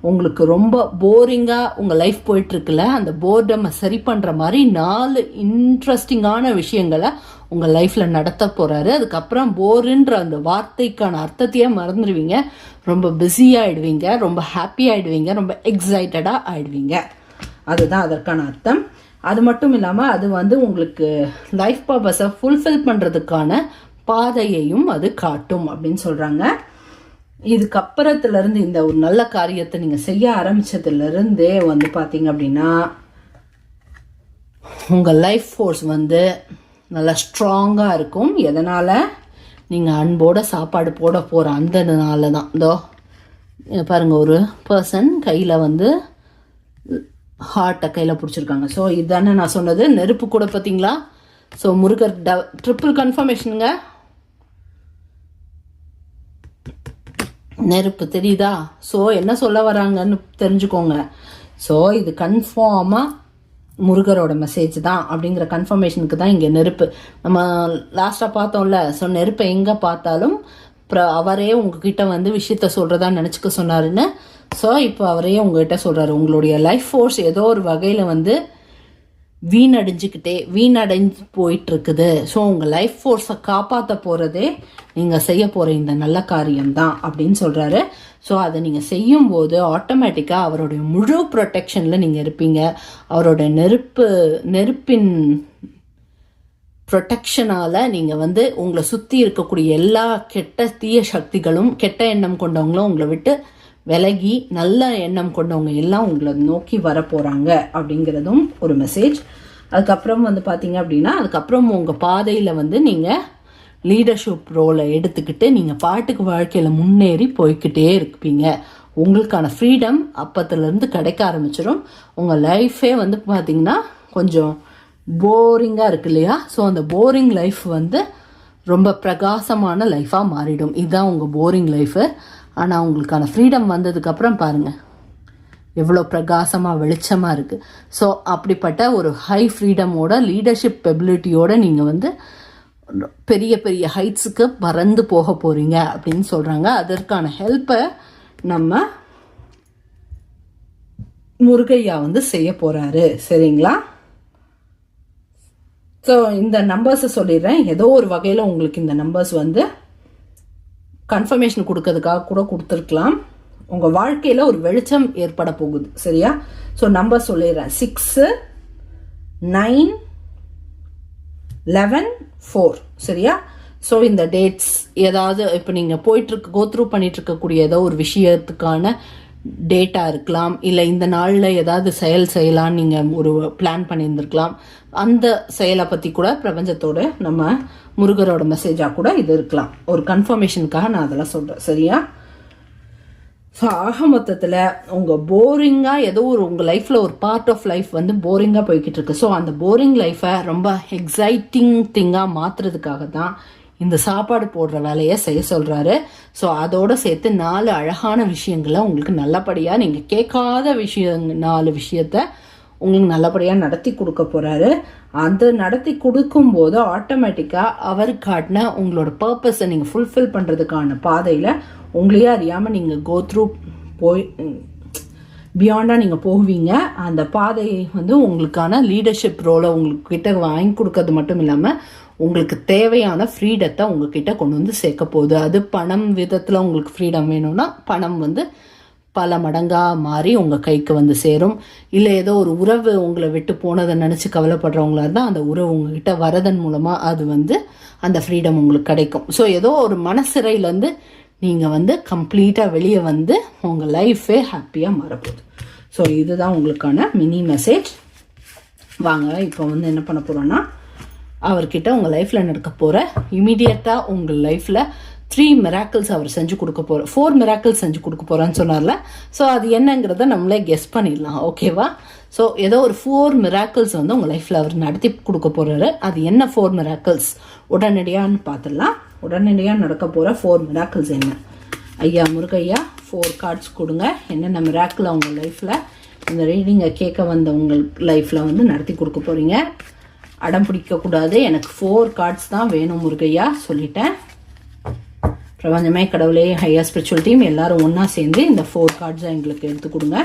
உங்களுக்கு ரொம்ப போரிங்காக உங்கள் லைஃப் போயிட்டுருக்குல்ல, அந்த போர்டமை சரி பண்ணுற மாதிரி 4 இன்ட்ரெஸ்டிங்கான விஷயங்களை உங்கள் லைஃப்பில் நடத்த போகிறாரு. அதுக்கப்புறம் போருன்ற அந்த வார்த்தைக்கான அர்த்தத்தையே மறந்துடுவீங்க. ரொம்ப பிஸியாகிடுவீங்க, ரொம்ப ஹாப்பி ஆகிடுவீங்க, ரொம்ப எக்ஸைட்டடாக ஆகிடுவீங்க. அதுதான் அதற்கான அர்த்தம். அது மட்டும் இல்லாமல் அது வந்து உங்களுக்கு லைஃப் பர்பஸை ஃபுல்ஃபில் பண்ணுறதுக்கான பாதையையும் அது காட்டும் அப்படின்னு சொல்கிறாங்க. இதுக்கப்புறத்துலேருந்து இந்த ஒரு நல்ல காரியத்தை நீங்கள் செய்ய ஆரம்பித்ததுலேருந்தே வந்து பார்த்தீங்க அப்படின்னா உங்கள் லைஃப் ஃபோர்ஸ் வந்து நல்லா ஸ்ட்ராங்காக இருக்கும். எதனால்? நீங்கள் அன்போட சாப்பாடு போட போகிற அந்த நாள் தான். இதோ பாருங்கள், ஒரு பர்சன் கையில் வந்து ஹார்ட்டை கையில் பிடிச்சிருக்காங்க. ஸோ இதுதானே நான் சொன்னது, நெருப்பு கூட பார்த்தீங்களா? ஸோ முருகர் ட்ரிபிள் கன்ஃபர்மேஷனுங்க. நெருப்பு தெரியுதா? ஸோ என்ன சொல்ல வராங்கன்னு தெரிஞ்சுக்கோங்க. ஸோ இது கன்ஃபார்மாக முருகரோட மெசேஜ் தான் அப்படிங்கிற கன்ஃபர்மேஷனுக்கு தான் இங்கே நெருப்பு. நம்ம லாஸ்ட்டாக பார்த்தோம்ல, ஸோ நெருப்பை எங்கே பார்த்தாலும் அவரே உங்ககிட்ட வந்து விஷயத்த சொல்கிறதா நினச்சிக்க சொன்னாருன்னு. ஸோ இப்போ அவரே உங்ககிட்ட சொல்கிறாரு, உங்களுடைய லைஃப் ஃபோர்ஸ் ஏதோ ஒரு வகையில் வந்து வீணடைஞ்சு போயிட்டுருக்குது. ஸோ உங்கள் லைஃப் ஃபோர்ஸை காப்பாற்ற போகிறதே நீங்கள் செய்ய போகிற இந்த நல்ல காரியம்தான் அப்படின்னு சொல்கிறாரு. ஸோ அதை நீங்கள் செய்யும்போது ஆட்டோமேட்டிக்காக அவருடைய முழு ப்ரொடெக்ஷனில் நீங்கள் இருப்பீங்க. அவரோட நெருப்பின் ப்ரொடெக்ஷனால் நீங்கள் வந்து உங்களை சுற்றி இருக்கக்கூடிய எல்லா தீய சக்திகளும், கெட்ட எண்ணம் கொண்டவங்களும் உங்களை விட்டு விலகி நல்ல எண்ணம் கொண்டவங்க எல்லாம் உங்களை நோக்கி வர போகிறாங்க அப்படிங்கிறதும் ஒரு மெசேஜ். அதுக்கப்புறம் வந்து பார்த்தீங்க அப்படின்னா, அதுக்கப்புறம் உங்கள் பாதையில் வந்து நீங்கள் லீடர்ஷிப் ரோலை எடுத்துக்கிட்டு நீங்கள் பாட்டுக்கு வாழ்க்கையில் முன்னேறி போய்கிட்டே இருப்பீங்க. உங்களுக்கான ஃப்ரீடம் அப்பத்துலேருந்து கிடைக்க ஆரம்பிச்சிடும். உங்கள் லைஃபே வந்து பார்த்திங்கன்னா கொஞ்சம் போரிங்காக இருக்கு இல்லையா? ஸோ அந்த போரிங் லைஃப் வந்து ரொம்ப பிரகாசமான லைஃபாக மாறிடும். இதுதான் உங்கள் போரிங் லைஃபு. ஆனால் உங்களுக்கான ஃப்ரீடம் வந்ததுக்கப்புறம் பாருங்கள் எவ்வளோ பிரகாசமாக வெளிச்சமாக இருக்குது. ஸோ அப்படிப்பட்ட ஒரு ஹை ஃப்ரீடமோட லீடர்ஷிப் எபிலிட்டியோடு நீங்கள் வந்து பெரிய பெரிய ஹைட்ஸுக்கு பறந்து போக போகிறீங்க அப்படின்னு சொல்கிறாங்க. அதற்கான ஹெல்ப்பை நம்ம முருகையா வந்து செய்ய போகிறாரு. சரிங்களா? ஸோ இந்த நம்பர்ஸை சொல்லிடுறேன். ஏதோ ஒரு வகையில் உங்களுக்கு இந்த நம்பர்ஸ் வந்து கன்ஃபர்மேஷன் கொடுக்கறதுக்காக கூட கொடுத்துருக்கலாம். உங்கள் வாழ்க்கையில் ஒரு வெளிச்சம் ஏற்பட போகுது. சரியா? ஸோ நம்பர் சொல்லிடுறேன். 6, 9/11/4 சரியா? ஸோ இந்த டேட்ஸ் ஏதாவது இப்போ நீங்கள் கோத்ரூ பண்ணிட்டு இருக்கக்கூடிய ஏதோ ஒரு விஷயத்துக்கான டேட்டாக இருக்கலாம், இல்லை இந்த நாளில் ஏதாவது செய்யலான்னு நீங்கள் ஒரு பிளான் பண்ணியிருந்துருக்கலாம். அந்த செயலை பற்றி கூட பிரபஞ்சத்தோட நம்ம முருகரோட மெசேஜாக கூட இது இருக்கலாம். ஒரு கன்ஃபர்மேஷனுக்காக நான் அதெல்லாம் சொல்கிறேன் சரியா? ஸோ ஆக மொத்தத்தில் உங்கள் போரிங்காக ஏதோ உங்கள் லைஃப்பில் ஒரு பார்ட் ஆஃப் லைஃப் வந்து போரிங்காக போய்கிட்டு இருக்கு. ஸோ அந்த போரிங் லைஃப்பை ரொம்ப எக்ஸைட்டிங் திங்காக மாற்றுறதுக்காக தான் இந்த சாப்பாடு போடுற வேலையை செய்ய சொல்கிறாரு. ஸோ அதோடு சேர்த்து 4 அழகான விஷயங்களை உங்களுக்கு நல்லபடியாக நீங்கள் கேட்காத 4 விஷயத்த உங்களுக்கு நல்லபடியாக நடத்தி கொடுக்க போகிறாரு. அது நடத்தி கொடுக்கும்போது ஆட்டோமேட்டிக்காக அவர் காட்டின உங்களோட பர்பஸை நீங்கள் ஃபுல்ஃபில் பண்ணுறதுக்கான பாதையில் உங்களையே அறியாமல் நீங்கள் கோத்ரூ பியாண்டாக நீங்கள் போவீங்க. அந்த பாதை வந்து உங்களுக்கான லீடர்ஷிப் ரோலை உங்கள்கிட்ட வாங்கி கொடுக்கறது மட்டும் இல்லாமல் உங்களுக்கு தேவையான ஃப்ரீடத்தை உங்ககிட்ட கொண்டு வந்து சேர்க்க போகுது. அது பணம் விதத்தில் உங்களுக்கு ஃப்ரீடம் வேணும்னா பணம் வந்து பல மடங்காக மாறி உங்கள் கைக்கு வந்து சேரும். இல்லை ஏதோ ஒரு உறவு உங்களை விட்டு போனதை நினச்சி கவலைப்படுறவங்களா இருந்தால் அந்த உறவு உங்ககிட்ட வரதன் மூலமாக அது வந்து அந்த ஃப்ரீடம் உங்களுக்கு கிடைக்கும். ஸோ ஏதோ ஒரு மனசிறையிலேருந்து நீங்கள் வந்து கம்ப்ளீட்டாக வெளியே வந்து உங்கள் லைஃபே ஹாப்பியாக மாறப்போகுது. ஸோ இதுதான் உங்களுக்கான மினி மெசேஜ். வாங்க இப்போ வந்து என்ன பண்ண போகிறோன்னா, அவர்கிட்ட உங்கள் லைஃப்பில் நடக்க போகிற இமீடியட்டாக உங்கள் லைஃப்பில் 3 மிராக்கிள்ஸ் அவர் செஞ்சு கொடுக்க போகிற 4 மிராக்கிள்ஸ் செஞ்சு கொடுக்க போகிறான்னு சொன்னார்ல. ஸோ அது என்னங்கிறத நம்மளே கெஸ் பண்ணிடலாம். ஓகேவா? ஸோ ஏதோ ஒரு 4 மிராக்கிள்ஸ் வந்து உங்கள் லைஃப்பில் அவர் நடத்தி கொடுக்க போகிறாரு. அது என்ன 4 மிராக்கிள்ஸ் உடனடியான்னு பார்த்துடலாம். உடனடியாக நடக்க போகிற 4 மிராக்கிள்ஸ் என்ன? ஐயா முருகையா 4 கார்ட்ஸ் கொடுங்க. என்னென்ன மிராக்கிள் அவங்க லைஃப்பில் இந்த ரீடிங்கை கேட்க வந்த உங்கள் லைஃப்பில் வந்து நடத்தி கொடுக்க போகிறீங்க. அடம் பிடிக்கக்கூடாது, எனக்கு 4 கார்ட்ஸ் தான் வேணும் முருகையா சொல்லிட்டேன். பிரபஞ்சமே, கடவுளே, ஹையர் ஸ்பிரிச்சுவல் டீம் எல்லாரும் ஒன்றா சேர்ந்து இந்த 4 கார்ட்ஸை எங்களுக்கு எடுத்து கொடுங்க.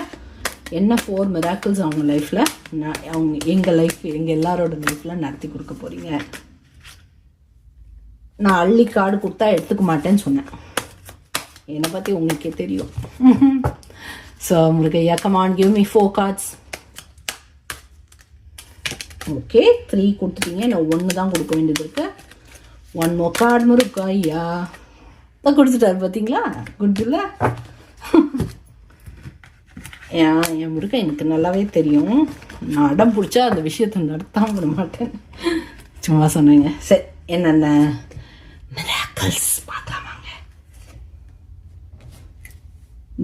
என்ன 4 மிராக்கிள்ஸ் அவங்க லைஃப்பில் எங்கள் எல்லாரோட லைஃப்பில் நடத்தி கொடுக்க போகிறீங்க. நான் அள்ளி கார்டு கொடுத்தா எடுத்துக்க மாட்டேன்னு சொன்னேன். என்னை பற்றி உங்களுக்கே தெரியும். So Murugayya, come on give me 4 cards. Okay, 3 கொடுத்துட்டீங்க. நான் 1 தான் கொடுக்க வேண்டியது இருக்கு. 1 more card முருகையா. தான் கொடுத்துட்டாரு பார்த்தீங்களா? குட் இல்லை? என் முருகை எனக்கு நல்லாவே தெரியும். நான் அடம் பிடிச்சா அந்த விஷயத்தை நடத்தாம விட மாட்டேன். சும்மா சொன்னேங்க. சரி, என்னென்ன miracles பார்க்கலாமாங்க.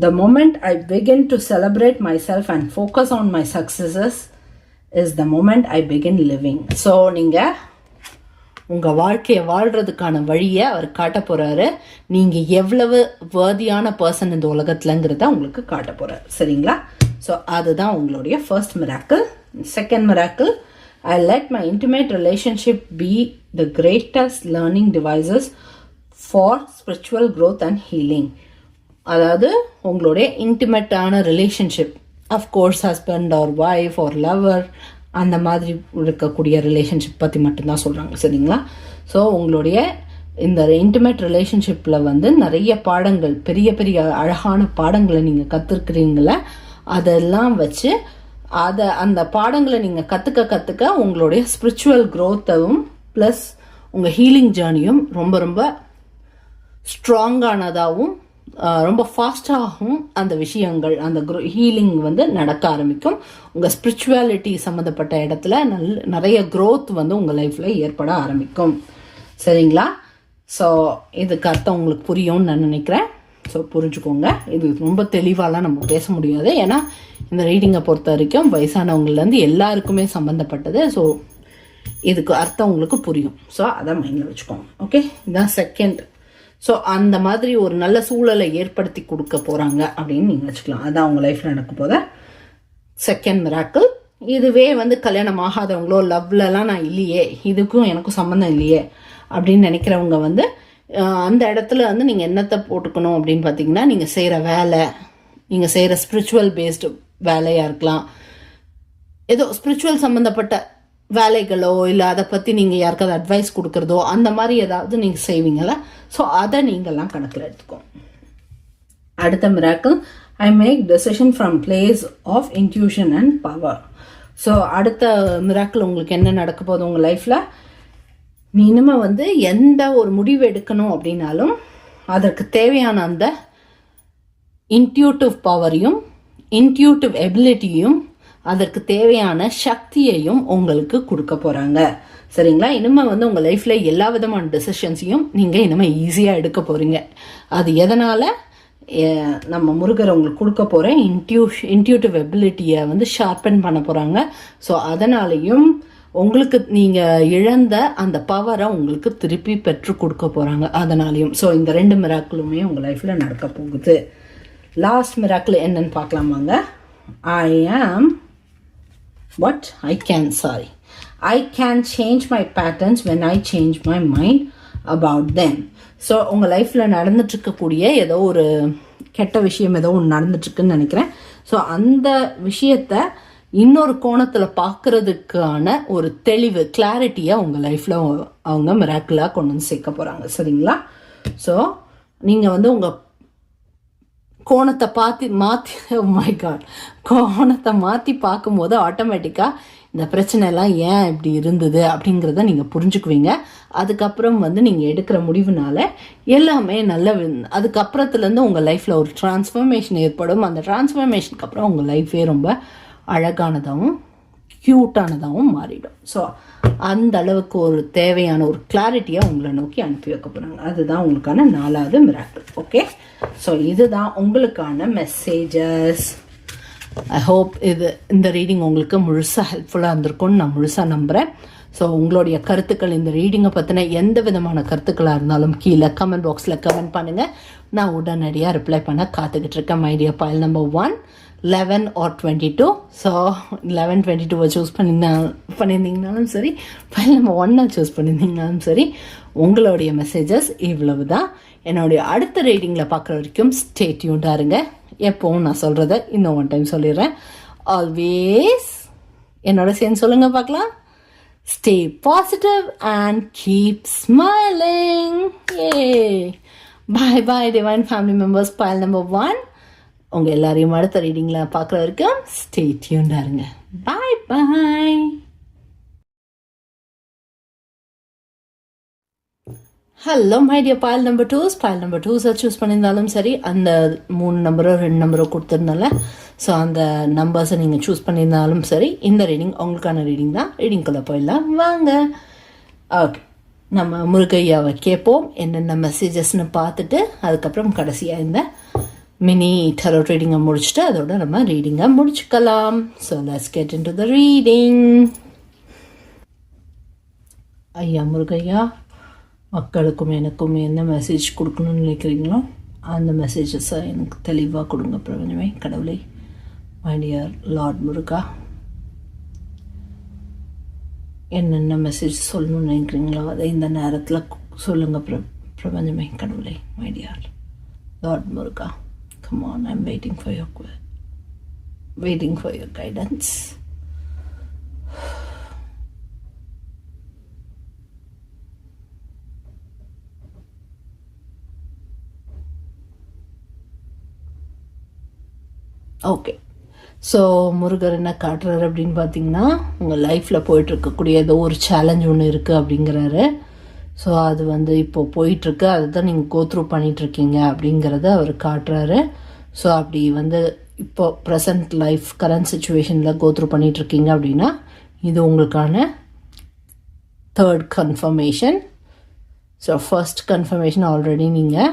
The moment I begin to celebrate myself and focus on my successes is the moment I begin living. So நீங்கள் உங்கள் வாழ்க்கையை வாழ்கிறதுக்கான வழியை அவர் காட்ட போகிறாரு. நீங்கள் எவ்வளவு வேர்தியான பர்சன் இந்த உலகத்துலங்கிறத உங்களுக்கு காட்ட போகிறார். சரிங்களா? ஸோ அதுதான் உங்களுடைய first miracle. Second miracle, I let my intimate relationship be the greatest learning devices for spiritual growth and healing. அதாவது உங்களுடைய இன்டிமேட்டான relationship, of course husband or wife or lover, அந்த மாதிரி இருக்கக்கூடிய ரிலேஷன்ஷிப் பற்றி மட்டும்தான் சொல்கிறாங்க. சரிங்களா? ஸோ உங்களுடைய இந்த இன்டிமேட் ரிலேஷன்ஷிப்பில் வந்து நிறைய பாடங்கள், பெரிய பெரிய அழகான பாடங்களை நீங்கள் கற்றுருக்கிறீங்கள, அதெல்லாம் வச்சு அந்த பாடங்களை நீங்கள் கற்றுக்க உங்களுடைய ஸ்பிரிச்சுவல் க்ரோத்தையும் ப்ளஸ் உங்கள் ஹீலிங் ஜேர்னியும் ரொம்ப ரொம்ப ஸ்ட்ராங்கானதாகவும் ரொம்ப ஃபாஸ்டாகவும் அந்த விஷயங்கள், அந்த ஹீலிங் வந்து நடக்க ஆரம்பிக்கும். உங்கள் ஸ்பிரிச்சுவாலிட்டி சம்மந்தப்பட்ட இடத்துல நிறைய க்ரோத் வந்து உங்கள் லைஃப்பில் ஏற்பட ஆரம்பிக்கும். சரிங்களா? ஸோ இதுக்கு அர்த்தம் உங்களுக்கு புரியும்னு நான் நினைக்கிறேன். ஸோ புரிஞ்சுக்கோங்க. இது ரொம்ப தெளிவாலாம் நம்ம பேச முடியாது, ஏன்னா இந்த ரீடிங்கை பொறுத்த வரைக்கும் வயசானவங்கலேருந்து எல்லாருக்குமே சம்மந்தப்பட்டது. ஸோ இதுக்கு அர்த்தம் உங்களுக்கு புரியும். ஸோ அதை மைண்டில் வச்சுக்கோங்க. ஓகே, இதுதான் செகண்ட். ஸோ அந்த மாதிரி ஒரு நல்ல சூழலை ஏற்படுத்தி கொடுக்க போகிறாங்க அப்படின்னு நீங்கள் வச்சுக்கலாம். அதான் அவங்க லைஃப்பில் நடக்க போத செகண்ட் மிராக்கிள். இதுவே வந்து கல்யாணம் ஆகாதவங்களோ, லவ்லலாம் நான் இல்லையே, இதுக்கும் எனக்கும் சம்மந்தம் இல்லையே அப்படின்னு நினைக்கிறவங்க வந்து அந்த இடத்துல வந்து நீங்கள் என்னத்தை போட்டுக்கணும் அப்படின்னு பார்த்தீங்கன்னா, நீங்கள் செய்கிற வேலை, நீங்கள் செய்கிற ஸ்பிரிச்சுவல் பேஸ்டு வேலையாக இருக்கலாம், ஏதோ ஸ்பிரிச்சுவல் சம்மந்தப்பட்ட வேலைகளோ இல்லை அதை பற்றி நீங்கள் யாருக்காவது அட்வைஸ் கொடுக்குறதோ அந்த மாதிரி ஏதாவது நீங்கள் செய்வீங்கள. ஸோ அதை நீங்கள்லாம் கணக்கில் எடுத்துக்கோங்க. அடுத்த miracle, I make decision from place of intuition and power. So அடுத்த மிராக்கிள் உங்களுக்கு என்ன நடக்க போகுது உங்கள் லைஃப்பில், நீ இனிமேல் வந்து எந்த ஒரு முடிவு எடுக்கணும் அப்படின்னாலும் அதற்கு தேவையான அந்த இன்ட்யூட்டிவ் பவரையும் இன்ட்யூட்டிவ் எபிலிட்டியும் அதற்கு தேவையான சக்தியையும் உங்களுக்கு கொடுக்க போகிறாங்க. சரிங்களா? இனிமேல் வந்து உங்கள் லைஃப்பில் எல்லா விதமான டெசிஷன்ஸையும் நீங்கள் இனிமேல் ஈஸியாக எடுக்க போகிறீங்க. அது எதனால், நம்ம முருகர் உங்களுக்கு கொடுக்க போகிற இன்ட்யூட்டிவ் எபிலிட்டியை வந்து ஷார்பன் பண்ண போகிறாங்க. ஸோ அதனாலையும் உங்களுக்கு நீங்கள் இழந்த அந்த பவரை உங்களுக்கு திருப்பி பெற்று கொடுக்க போகிறாங்க அதனாலையும். ஸோ இந்த 2 மிராக்கிளுமே உங்கள் லைஃப்பில் நடக்க போகுது. லாஸ்ட் மிராக்கிள் என்னன்னு பார்க்கலாமாங்க. I can change my patterns when I change my mind about them. So உங்கள் லைஃப்பில் நடந்துட்டுருக்கக்கூடிய ஏதோ ஒரு கெட்ட விஷயம் ஏதோ ஒன்று நடந்துட்டுருக்குன்னு நினைக்கிறேன். ஸோ அந்த விஷயத்தை இன்னொரு கோணத்தில் பார்க்குறதுக்கான ஒரு தெளிவு, கிளாரிட்டியை உங்கள் லைஃப்பில் அவங்க மிராக்கிளாக கொண்டு வந்து சேர்க்க போகிறாங்க. சரிங்களா? ஸோ நீங்கள் வந்து உங்கள் கோணத்தை கோணத்தை மாற்றி பார்க்கும்போது ஆட்டோமேட்டிக்காக இந்த பிரச்சனை எல்லாம் ஏன் இப்படி இருந்தது அப்படிங்கிறத நீங்கள் புரிஞ்சுக்குவீங்க. அதுக்கப்புறம் வந்து நீங்கள் எடுக்கிற முடிவுனால எல்லாமே அதுக்கப்புறத்துலேருந்து உங்கள் லைஃப்பில் ஒரு டிரான்ஸ்ஃபர்மேஷன் ஏற்படும். அந்த டிரான்ஸ்ஃபர்மேஷனுக்கு அப்புறம் உங்கள் லைஃபே ரொம்ப அழகானதாகவும் க்யூட்டானதாகவும் மாறிடும். ஸோ அந்த அளவுக்கு ஒரு தேவையான ஒரு கிளாரிட்டியை உங்களை நோக்கி அனுப்பி வைக்க போகிறாங்க. அதுதான் உங்களுக்கான 4வது மிராக்கிள். ஓகே, ஸோ இதுதான் உங்களுக்கான மெசேஜஸ். ஐ ஹோப் இந்த ரீடிங் உங்களுக்கு முழுசாக ஹெல்ப்ஃபுல்லாக இருந்திருக்கும்னு நான் முழுசாக நம்புகிறேன். ஸோ உங்களுடைய கருத்துக்கள், இந்த ரீடிங்கை பற்றின எந்த விதமான கருத்துக்களாக இருந்தாலும் கீழே கமெண்ட் பாக்ஸில் கமெண்ட் பண்ணுங்கள். நான் உடனடியாக ரிப்ளை பண்ண காத்துக்கிட்டு இருக்கேன். My dear file number 1, 11 or 22. ஸோ 11, 22 சூஸ் பண்ணியிருந்தீங்கனாலும் சரி, பைல் நம்பர் 1 சூஸ் பண்ணியிருந்தீங்கனாலும் சரி, உங்களுடைய மெசேஜஸ் இவ்வளவு தான். என்னுடைய அடுத்த ரீடிங்கில் பார்க்குற வரைக்கும் ஸ்டே டியூன்டாக இருங்க. எப்போவும் நான் சொல்கிறத இன்னும் 1 டைம் சொல்லிடுறேன். ஆல்வேஸ் என்னோட சேர்ந்து சொல்லுங்கள் பார்க்கலாம். Stay positive and keep smiling. Yay! Bye divine family members. Pile number 1. உங்கள் எல்லாரையும் அடுத்த ரீடிங்கில் பார்க்குற வரைக்கும் ஸ்டே டியூன்டாக இருங்க. Bye. Hello my dear file number 2 choose பண்ணியிருந்தாலும் சரி, அந்த 3 நம்பரோ 2 நம்பரோ கொடுத்துருந்தால, ஸோ அந்த நம்பர்ஸை நீங்கள் சூஸ் பண்ணியிருந்தாலும் சரி, இந்த ரீடிங் உங்களுக்கான ரீடிங் தான். ரீடிங்குள்ளே போயிடலாம் வாங்க. ஓகே, நம்ம முருகையாவை கேட்போம் என்னென்ன மெசேஜஸ்ன்னு பார்த்துட்டு அதுக்கப்புறம் கடைசியாக இந்த மினி டரோட் ரீடிங்கை முடிச்சுட்டு அதோட நம்ம ரீடிங்கை முடிச்சுக்கலாம். So let's get into the reading. ஐயா முருகையா, மக்களுக்கும் எனக்கும் என்ன மெசேஜ் கொடுக்கணும்னு நினைக்கிறீங்களோ அந்த மெசேஜஸை எனக்கு தெளிவாக கொடுங்க பிரபஞ்சமே. கடவுளை, மை டியர் லார்ட் முருகா, என்னென்ன மெசேஜ் சொல்லணும்னு நினைக்கிறீங்களோ அதை இந்த நேரத்தில் சொல்லுங்கள் பிரபஞ்சமே. கடவுளை, my dear Lord Muruga, come on, I'm waiting for your guidance. Okay, so Murugar என்ன காட்டுறாரு அப்படின்னு பார்த்தீங்கன்னா, உங்கள் லைஃப்பில் போயிட்டுருக்கக்கூடிய ஏதோ ஒரு சேலஞ்ச் ஒன்று இருக்குது அப்படிங்கிறாரு. ஸோ அது வந்து இப்போது போயிட்டுருக்கு, அதுதான் நீங்கள் கோத்ரூ பண்ணிகிட்ருக்கீங்க அப்படிங்கிறத அவர் காட்டுறாரு. ஸோ அப்படி வந்து இப்போ ப்ரெசண்ட் லைஃப் கரண்ட் சுச்சுவேஷனில் கோத்ரூ பண்ணிகிட்ருக்கீங்க அப்படின்னா இது உங்களுக்கான 3rd confirmation. So first confirmation already நீங்கள்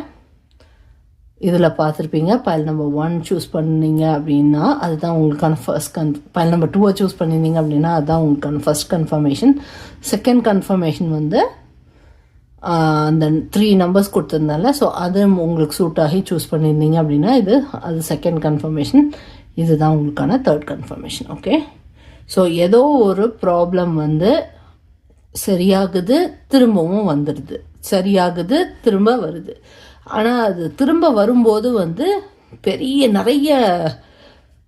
இதில் பார்த்துருப்பீங்க. பைல் நம்பர் 1 சூஸ் பண்ணிங்க அப்படின்னா அதுதான் உங்களுக்கான ஃபர்ஸ்ட் பைல் நம்பர் 2 சூஸ் பண்ணியிருந்தீங்க அப்படின்னா அதுதான் உங்களுக்கான ஃபர்ஸ்ட் கன்ஃபர்மேஷன். செகண்ட் கன்ஃபர்மேஷன் வந்து அந்த 3 நம்பர்ஸ் கொடுத்துருந்தால, ஸோ அது உங்களுக்கு சூட் ஆகி சூஸ் பண்ணியிருந்தீங்க அப்படின்னா அது செகண்ட் கன்ஃபர்மேஷன். இதுதான் உங்களுக்கான 3rd கன்ஃபர்மேஷன். ஓகே, ஸோ ஏதோ ஒரு ப்ராப்ளம் வந்து சரியாகுது, திரும்பவும் வந்துடுது, சரியாகுது, திரும்ப வருது. ஆனால் அது திரும்ப வரும்போது வந்து நிறைய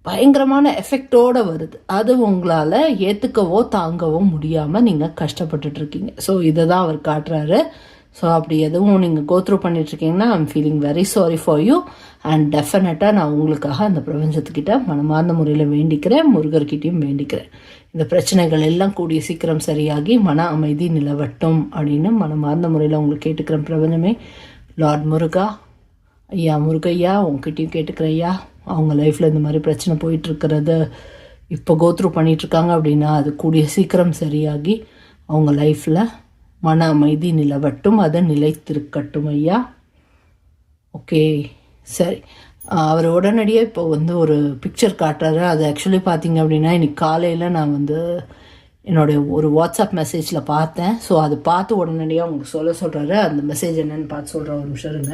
பயங்கரமான எஃபெக்டோடு வருது. அது உங்களால் ஏற்றுக்கவோ தாங்கவோ முடியாமல் நீங்கள் கஷ்டப்பட்டுட்ருக்கீங்க. ஸோ இதை தான் அவர் காட்டுறாரு. ஸோ அப்படி எதுவும் நீங்கள் கோத்ரூ பண்ணிட்டுருக்கீங்கன்னா I'm feeling very sorry for you. And டெஃபினட்டாக நான் உங்களுக்காக அந்த பிரபஞ்சத்துக்கிட்ட மனமார்ந்த முறையில் வேண்டிக்கிறேன், முருகர்கிட்டையும் வேண்டிக்கிறேன். இந்த பிரச்சனைகள் எல்லாம் கூடிய சீக்கிரம் சரியாகி மன அமைதி நிலவட்டும் அப்படின்னு மனமார்ந்த முறையில் உங்களுக்கு கேட்டுக்கிறேன் பிரபஞ்சமே. லார்ட் முருகா, ஐயா முருகையா, உங்ககிட்டையும் கேட்டுக்கிறேன் ஐயா. அவங்க லைஃப்பில் இந்த மாதிரி பிரச்சனை போயிட்டுருக்கிறது இப்போ கோத்ரூ பண்ணிகிட்ருக்காங்க அப்படின்னா அது கூடிய சீக்கிரம் சரியாகி அவங்க லைஃப்பில் மன அமைதி நிலவட்டும், அதை நிலைத்திருக்கட்டும் ஐயா. ஓகே, சரி. அவர் உடனடியாக இப்போ ஒரு பிக்சர் காட்டுறாரு. அது ஆக்சுவலி பார்த்தீங்க அப்படின்னா இன்றைக்கி காலையில் நான் என்னுடைய ஒரு வாட்ஸ்அப் மெசேஜில் பார்த்தேன். ஸோ அது பார்த்து உடனடியாக உங்களுக்கு சொல்கிறாரு. அந்த மெசேஜ் என்னென்னு பார்த்து சொல்கிற ஒரு நிமிஷம் இருங்க.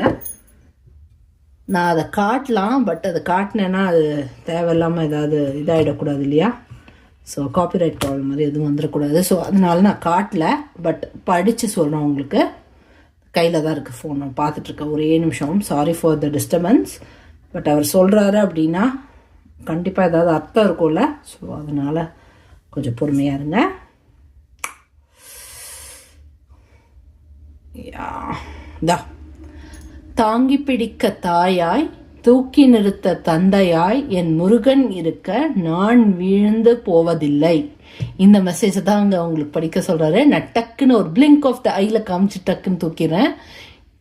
நான் அதை காட்டலாம், பட் அதை காட்டினேன்னா அது தேவையில்லாமல் ஏதாவது இதாகிடக்கூடாது இல்லையா? ஸோ காப்பிரைட் ப்ராப்ளம் மாதிரி எதுவும் வந்துடக்கூடாது. ஸோ அதனால நான் காட்டலை, பட் படித்து சொல்கிறேன் உங்களுக்கு. கையில் தான் இருக்குது ஃபோன், நான் பார்த்துட்ருக்கேன். ஒரே நிமிஷம், sorry for the disturbance. But அவர் சொல்கிறாரு அப்படின்னா கண்டிப்பாக ஏதாவது அர்த்தம் இருக்கும்ல. ஸோ அதனால் கொஞ்சம் பொறுமையாக இருங்க. தாங்கி பிடிக்க தாயாய், தூக்கி நிறுத்த தந்தையாய், என் முருகன் இருக்க நான் வீழ்ந்து போவதில்லை. இந்த மெசேஜை தான் அங்கே அவங்களுக்கு படிக்க சொல்கிறாரு. நான் டக்குன்னு ஒரு பிளிங்க் ஆஃப் த ஐயில் காமிச்சு டக்குன்னு தூக்கிறேன்.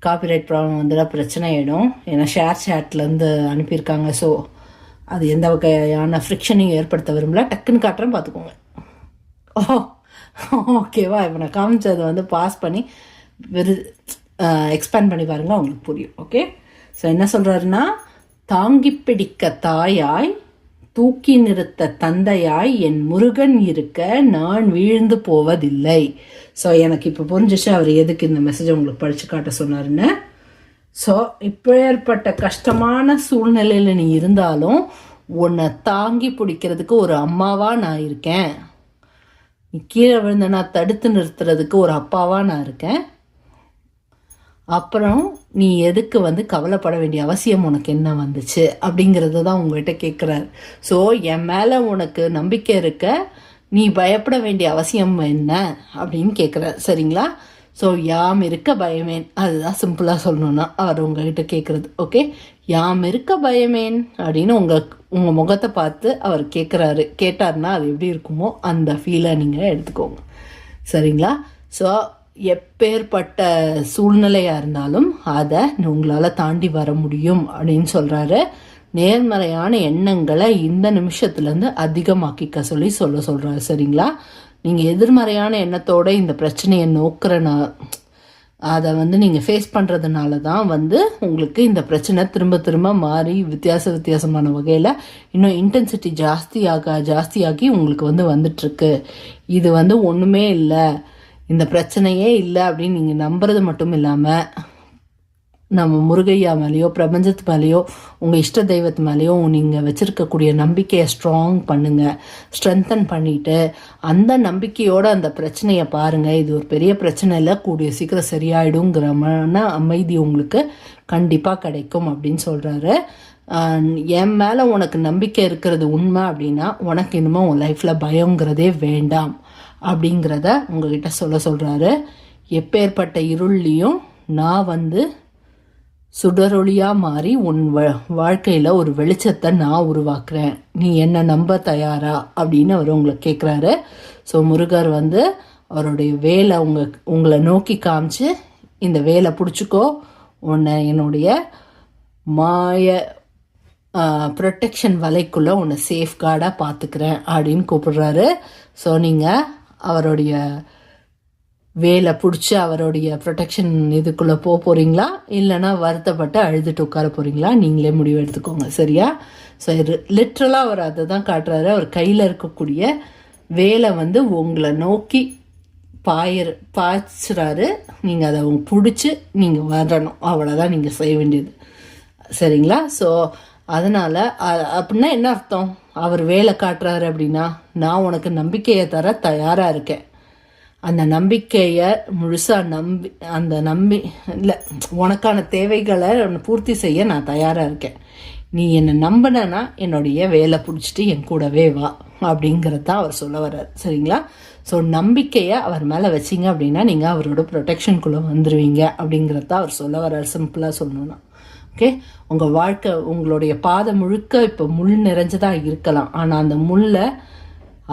காப்பிரைட் ப்ராப்ளம் வந்துடால் பிரச்சனை ஆகிடும். ஏன்னா ஷேட்லேருந்து அனுப்பியிருக்காங்க. ஸோ அது எந்த வகையான ஃப்ரிக்ஷனையும் ஏற்படுத்த விரும்பல. டக்குன்னு காட்டுறேன், பார்த்துக்கோங்க. ஓகேவா? இப்போ நான் காமிச்சதை பாஸ் பண்ணி எக்ஸ்பேண்ட் பண்ணி பாருங்கள், அவங்களுக்கு புரியும். ஓகே, ஸோ என்ன சொல்கிறாருன்னா, தாங்கி பிடிக்க தாயாய், தூக்கி நிறுத்த தந்தையாய், என் முருகன் இருக்க நான் வீழ்ந்து போவதில்லை. ஸோ எனக்கு இப்போ புரிஞ்சிச்சு அவர் எதுக்கு இந்த மெசேஜ் உங்களுக்கு படித்து காட்ட சொன்னாருன்னு. ஸோ இப்போ ஏற்பட்ட கஷ்டமான சூழ்நிலையில் நீ இருந்தாலும் உன்னை தாங்கி பிடிக்கிறதுக்கு ஒரு அம்மாவாக நான் இருக்கேன். நீ கீழே விழுந்த நான் தடுத்து நிறுத்துறதுக்கு ஒரு அப்பாவாக நான் இருக்கேன். அப்புறம் நீ எதுக்கு கவலைப்பட வேண்டிய அவசியம் உனக்கு என்ன வந்துச்சு அப்படிங்கிறத தான் உங்கள்கிட்ட கேட்குறாரு. ஸோ என் மேலே உனக்கு நம்பிக்கை இருக்க, நீ பயப்பட வேண்டிய அவசியம் என்ன அப்படின்னு கேட்குறாரு. சரிங்களா? ஸோ யாம் இருக்க பயமேன், அதுதான் சிம்பிளாக சொல்லணுன்னா அவர் உங்ககிட்ட கேட்குறது. ஓகே, யாம் இருக்க பயமேன் அப்படின்னு உங்கள் முகத்தை பார்த்து அவர் கேட்டார்னா அது எப்படி இருக்குமோ அந்த ஃபீலை நீங்கள் எடுத்துக்கோங்க. சரிங்களா? ஸோ எப்பேற்பட்ட சூழ்நிலையாக இருந்தாலும் அதை உங்களால் தாண்டி வர முடியும் அப்படின்னு சொல்கிறாரு. நேர்மறையான எண்ணங்களை இந்த நிமிஷத்துலேருந்து அதிகமாக்கிக்க சொல்கிறாரு. சரிங்களா? நீங்கள் எதிர்மறையான எண்ணத்தோடு இந்த பிரச்சனையை அதை நீங்கள் ஃபேஸ் பண்ணுறதுனால தான் உங்களுக்கு இந்த பிரச்சனை திரும்ப திரும்ப மாறி வித்தியாசமான வகையில் இன்னும் இன்டென்சிட்டி ஜாஸ்தியாகி உங்களுக்கு வந்துட்டுருக்கு. இது ஒன்றுமே இல்லை, இந்த பிரச்சனையே இல்லை அப்படின்னு நீங்கள் நம்புறது மட்டும் இல்லாமல் நம்ம முருகையா மேலேயோ பிரபஞ்சத்து மேலேயோ உங்கள் இஷ்ட தெய்வத்து மேலேயோ நீங்கள் வச்சுருக்கக்கூடிய நம்பிக்கையை ஸ்ட்ரென்தன் பண்ணிவிட்டு அந்த நம்பிக்கையோடு அந்த பிரச்சனையை பாருங்கள். இது ஒரு பெரிய பிரச்சனை இல்லை, கூடிய சீக்கிரம் சரியாயிடுங்கிற அமைதி உங்களுக்கு கண்டிப்பாக கிடைக்கும் அப்படின்னு சொல்கிறாரு. என் மேலே உனக்கு நம்பிக்கை இருக்கிறது உண்மை அப்படின்னா உனக்கு இனிமேல் உன் லைஃப்பில் பயங்கிறதே வேண்டாம் அப்படிங்கிறத உங்ககிட்ட சொல்கிறாரு. எப்பேற்பட்ட இருள்லையும் நான் சுடரொளியாக மாறி உன் வாழ்க்கையில் ஒரு வெளிச்சத்தை நான் உருவாக்குறேன், நீ என்ன நம்ப தயாரா அப்படின்னு அவர் உங்களை கேட்குறாரு. ஸோ முருகர் அவருடைய வேலை உங்களை நோக்கி காமிச்சு, இந்த வேலை பிடிச்சிக்கோ, உன்னை என்னுடைய மாய ப்ரொடெக்ஷன் வலைக்குள்ளே உன்னை சேஃப்கார்டாக பார்த்துக்கிறேன் அப்படின்னு கூப்பிடுறாரு. ஸோ நீங்கள் அவருடைய வேலை பிடிச்சி அவருடைய ப்ரொடெக்ஷன் இதுக்குள்ளே போகிறீங்களா, இல்லைன்னா வருத்தப்பட்டு அழுதுட்டு உட்கார போகிறீங்களா, நீங்களே முடிவு எடுத்துக்கோங்க. சரியா? ஸோ லிட்ரலாக அவர் அதை தான் காட்டுறாரு. அவர் கையில் இருக்கக்கூடிய வேலை உங்களை நோக்கி பாய்ச்சுறாரு. நீங்கள் அதை பிடிச்சி நீங்கள் வரணும், அவ்வளோதான் நீங்கள் செய்ய வேண்டியது. சரிங்களா? ஸோ அதனால் அப்படின்னா என்ன அர்த்தம்? அவர் வேலை காட்டுறாரு அப்படின்னா நான் உனக்கு நம்பிக்கையை தர தயாராக இருக்கேன். அந்த நம்பிக்கையை முழுசாக இல்லை, உனக்கான தேவைகளை பூர்த்தி செய்ய நான் தயாராக இருக்கேன். நீ என்னை நம்பினா என்னுடைய வேலை பிடிச்சிட்டு என் கூடவே வா அப்படிங்கிறது தான் அவர் சொல்ல வர்றார். சரிங்களா? ஸோ நம்பிக்கையை அவர் மேலே வச்சிங்க அப்படின்னா நீங்கள் அவரோட ப்ரொடெக்ஷனுக்குள்ளே வந்துடுவீங்க அப்படிங்கிறத அவர் சொல்ல வர்றார். சிம்பிளாக சொல்லணும்னா ஓகே. உங்கள் வாழ்க்கை உங்களுடைய பாதை முழுக்க இப்போ முள் நிறைஞ்சதாக இருக்கலாம், ஆனால் அந்த முள்ளை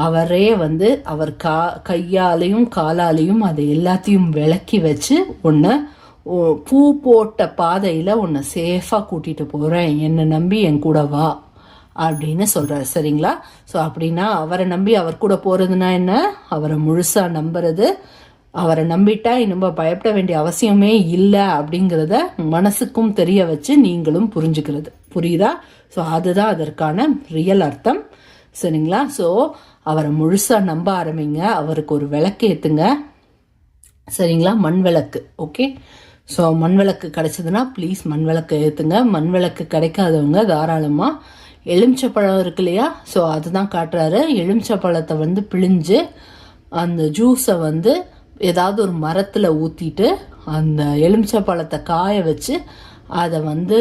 அவரே வந்து அவர் கையாலையும் காலாலையும் அதை எல்லாத்தையும் விளக்கி வச்சு ஒன்று பூ போட்ட பாதையில் உன்னை சேஃபாக கூட்டிகிட்டு போகிறேன், என்னை நம்பி என் கூட வா அப்படின்னு சொல்கிறார். சரிங்களா? ஸோ அப்படின்னா அவரை நம்பி அவர் கூட போகிறதுனா என்ன, அவரை முழுசாக நம்புறது. அவரை நம்பிட்டா இன்னும் பயப்பட வேண்டிய அவசியமே இல்லை அப்படிங்கிறத மனசுக்கும் தெரிய வச்சு நீங்களும் புரிஞ்சுக்கிறது. புரியுதா? ஸோ அதுதான் அதற்கான ரியல் அர்த்தம். சரிங்களா? ஸோ அவரை முழுசாக நம்ப ஆரம்பிங்க. அவருக்கு ஒரு விளக்கு ஏற்றுங்க. சரிங்களா? மண் விளக்கு. ஓகே. ஸோ மண் விளக்கு கிடைச்சதுன்னா ப்ளீஸ் மண் விளக்கு ஏற்றுங்க. மண் விளக்கு கிடைக்காதவங்க தாராளமாக எலுமிச்சப்பழம் இருக்கு இல்லையா, ஸோ அதுதான் காட்டுறாரு. எலுமிச்சப்பழத்தை வந்து பிழிஞ்சு அந்த ஜூஸை வந்து ஏதாவது ஒரு மரத்தில் ஊற்றிட்டு அந்த எலுமிச்சப்பழத்தை காய வச்சு அதை வந்து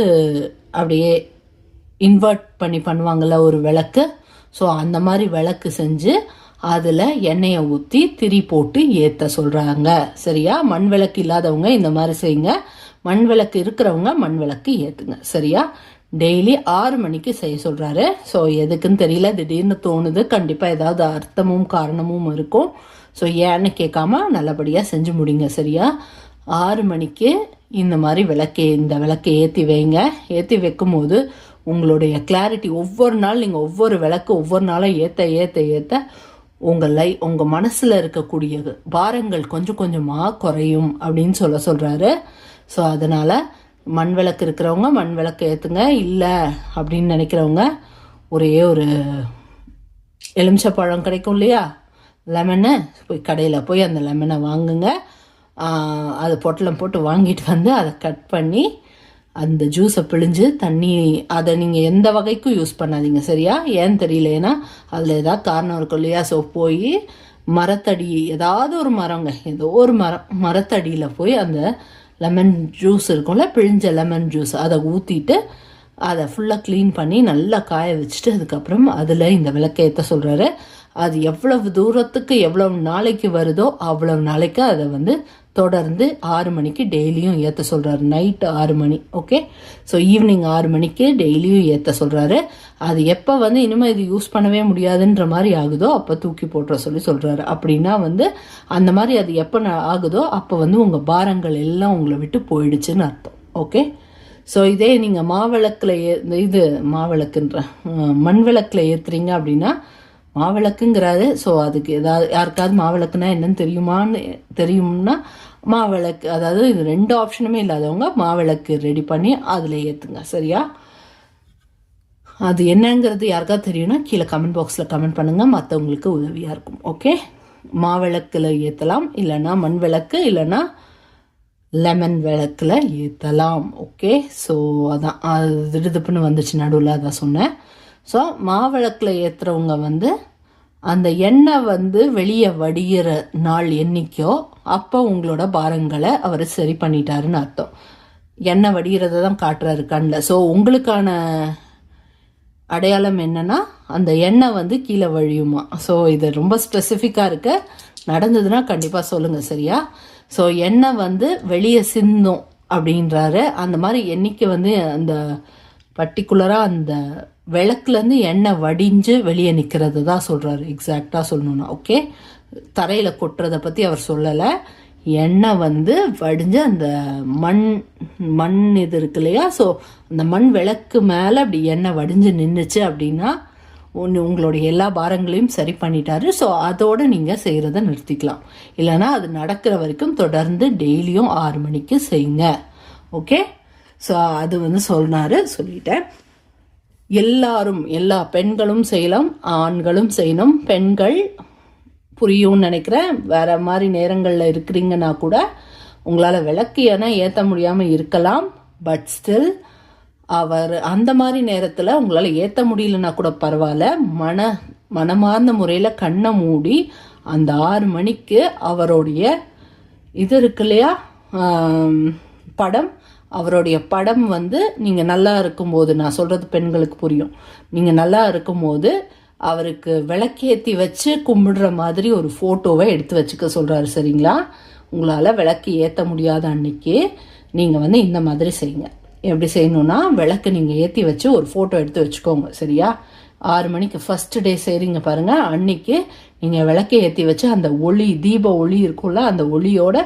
அப்படியே இன்வெர்ட் பண்ணி பண்ணுவாங்கள்ல ஒரு விளக்கு, ஸோ அந்த மாதிரி விளக்கு செஞ்சு அதில் எண்ணெயை ஊற்றி திரி போட்டு ஏற்ற சொல்கிறாங்க. சரியா? மண் விளக்கு இல்லாதவங்க இந்த மாதிரி செய்யுங்க, மண் விளக்கு இருக்கிறவங்க மண் விளக்கு ஏற்றுங்க. சரியா? டெய்லி 6 மணிக்கு செய்ய சொல்கிறாரு. ஸோ எதுக்குன்னு தெரியல, திடீர்னு தோணுது. கண்டிப்பாக ஏதாவது அர்த்தமும் காரணமும் இருக்கும். ஸோ ஏன்னு கேட்காம நல்லபடியாக செஞ்சு முடிங்க. சரியா? 6 மணிக்கு இந்த மாதிரி இந்த விளக்கை ஏற்றி வைங்க. ஏற்றி வைக்கும் போது உங்களுடைய கிளாரிட்டி ஒவ்வொரு நாள் நீங்கள் ஒவ்வொரு விளக்கு ஒவ்வொரு நாளும் ஏற்ற ஏற்ற ஏற்ற உங்கள் மனசில் இருக்கக்கூடிய பாரங்கள் கொஞ்சம் கொஞ்சமாக குறையும் அப்படின்னு சொல்கிறாரு. ஸோ அதனால் மண் விளக்கு இருக்கிறவங்க மண் விளக்கு ஏற்றுங்க. இல்லை அப்படின்னு நினைக்கிறவங்க ஒரே ஒரு எலுமிச்சப்பழம் கிடைக்கும் இல்லையா, லெமனு, போய் கடையில் போய் அந்த லெமனை வாங்குங்க. அது பொட்டலம் போட்டு வாங்கிட்டு வந்து அதை கட் பண்ணி அந்த ஜூஸை பிழிஞ்சு தண்ணி, அதை நீங்கள் எந்த வகைக்கும் யூஸ் பண்ணாதீங்க. சரியா? ஏன்னு தெரியல, ஏன்னா அதில் ஏதாவது காரணம் இருக்கும் இல்லையா. ஸோ போய் மரத்தடி, ஏதாவது ஒரு மரங்க, ஏதோ ஒரு மரத்தடியில் போய் அந்த லெமன் ஜூஸ் இருக்கும்ல, பிழிஞ்ச லெமன் ஜூஸ் அதை ஊற்றிட்டு அதை ஃபுல்லாக க்ளீன் பண்ணி நல்லா காய வச்சுட்டு அதுக்கப்புறம் அதில் இந்த விளக்கை ஏற்ற சொல்கிறாரு. அது எவ்வளவு தூரத்துக்கு எவ்வளவு நாளைக்கு வருதோ அவ்வளவு நாளைக்கு அதை வந்து தொடர்ந்து 6 மணிக்கு டெய்லியும் ஏற்ற சொல்கிறாரு. நைட்டு 6 மணி. ஓகே. ஸோ ஈவினிங் 6 மணிக்கு டெய்லியும் ஏற்ற சொல்கிறாரு. அது எப்போ வந்து இனிமேல் இது யூஸ் பண்ணவே முடியாதுன்ற மாதிரி ஆகுதோ அப்போ தூக்கி போட்டுற சொல்கிறாரு. அப்படின்னா வந்து அந்த மாதிரி அது எப்போ ஆகுதோ அப்போ வந்து உங்கள் பாரங்கள் எல்லாம் உங்களை விட்டு போயிடுச்சுன்னு அர்த்தம். ஓகே. ஸோ இதே நீங்கள் மண் விளக்கில் ஏற்றுறீங்க அப்படின்னா, மாவிளக்குங்கிறாரு. ஸோ அதுக்கு ஏதாவது யாருக்காவது மாவிளக்குனா என்னன்னு தெரியும்னா மாவிளக்கு, அதாவது இது 2 ஆப்ஷனுமே இல்லாதவங்க மாவிளக்கு ரெடி பண்ணி அதில் ஏற்றுங்க. சரியா? அது என்னங்கிறது யாருக்காவது தெரியும்னா கீழே கமெண்ட் பாக்ஸில் கமெண்ட் பண்ணுங்கள், மற்றவங்களுக்கு உதவியாக இருக்கும். ஓகே. மாவிளக்கில் ஏற்றலாம், இல்லைன்னா மண் விளக்கு, இல்லைன்னா லெமன் விளக்கில் ஏற்றலாம். ஓகே. ஸோ அதான் அது திடுதுப்புன்னு வந்துச்சு நடுவில், அதான் சொன்னேன். ஸோ மாவிளக்கில் ஏற்றுறவங்க வந்து அந்த எண்ணெய் வந்து வெளியே வடிகிற நாள் என்னைக்கோ அப்போ உங்களோட பாரங்களை அவர் சரி பண்ணிட்டாருன்னு அர்த்தம். எண்ணெய் வடிகிறத தான் காட்டுறாரு கண்ணில். ஸோ உங்களுக்கான அடையாளம் என்னன்னா அந்த எண்ணெய் வந்து கீழே வழியுமா. ஸோ இது ரொம்ப ஸ்பெசிஃபிக்காக இருக்கு. நடந்ததுன்னா கண்டிப்பாக சொல்லுங்கள். சரியா? ஸோ எண்ணெய் வந்து வெளியே சிந்தும் அப்படின்றாரு. அந்த மாதிரி என்னைக்கு வந்து அந்த பர்டிகுலராக அந்த விளக்குலேருந்து எண்ணெய் வடிஞ்சு வெளியே நிற்கிறது தான் சொல்கிறாரு. எக்ஸாக்டாக சொல்லணுன்னா. ஓகே. தரையில் கொட்டுறதை பற்றி அவர் சொல்லலை. எண்ணெய் வந்து வடிஞ்சு அந்த மண் இது இருக்கு இல்லையா, ஸோ அந்த மண் விளக்கு மேலே அப்படி எண்ணெய் வடிஞ்சு நின்றுச்சு அப்படின்னா உங்களுடைய எல்லா பாரங்களையும் சரி பண்ணிட்டாரு. ஸோ அதோடு நீங்கள் செய்கிறத நிறுத்திக்கலாம். இல்லைனா அது நடக்கிற வரைக்கும் தொடர்ந்து டெய்லியும் 6 மணிக்கு செய்யுங்க. ஓகே. ஸோ அது வந்து சொல்லிட்டேன். எல்லா பெண்களும் செய்யலாம், ஆண்களும் செய்யணும். பெண்கள் புரியும்னு நினைக்கிறேன். வேறு மாதிரி நேரங்களில் இருக்கிறீங்கன்னா கூட உங்களால் விளக்கு ஏன்னா ஏற்ற முடியாமல் இருக்கலாம். பட் ஸ்டில் அவர் அந்த மாதிரி நேரத்தில் உங்களால் ஏற்ற முடியலன்னா கூட பரவாயில்ல, மனமார்ந்த முறையில் கண்ணை மூடி அந்த 6 மணிக்கு அவருடைய இது இருக்கு இல்லையா, அவருடைய படம் வந்து நீங்கள் நல்லா இருக்கும்போது, நான் சொல்கிறது பெண்களுக்கு புரியும், நீங்கள் நல்லா இருக்கும்போது அவருக்கு விளக்கேற்றி வச்சு கும்பிடுற மாதிரி ஒரு ஃபோட்டோவை எடுத்து வச்சுக்க சொல்கிறாரு. சரிங்களா? உங்களால் விளக்கு ஏற்ற முடியாத அன்னைக்கு நீங்கள் இந்த மாதிரி செய்யுங்க. எப்படி செய்யணுன்னா, விளக்கு நீங்கள் ஏற்றி வச்சு ஒரு ஃபோட்டோ எடுத்து வச்சுக்கோங்க. சரியா? 6 மணிக்கு ஃபஸ்ட்டு டே செய்கிறீங்க பாருங்கள், அன்னைக்கு நீங்கள் விளக்கை ஏற்றி வச்சு அந்த ஒளி, தீப ஒளி இருக்கும்ல, அந்த ஒளியோட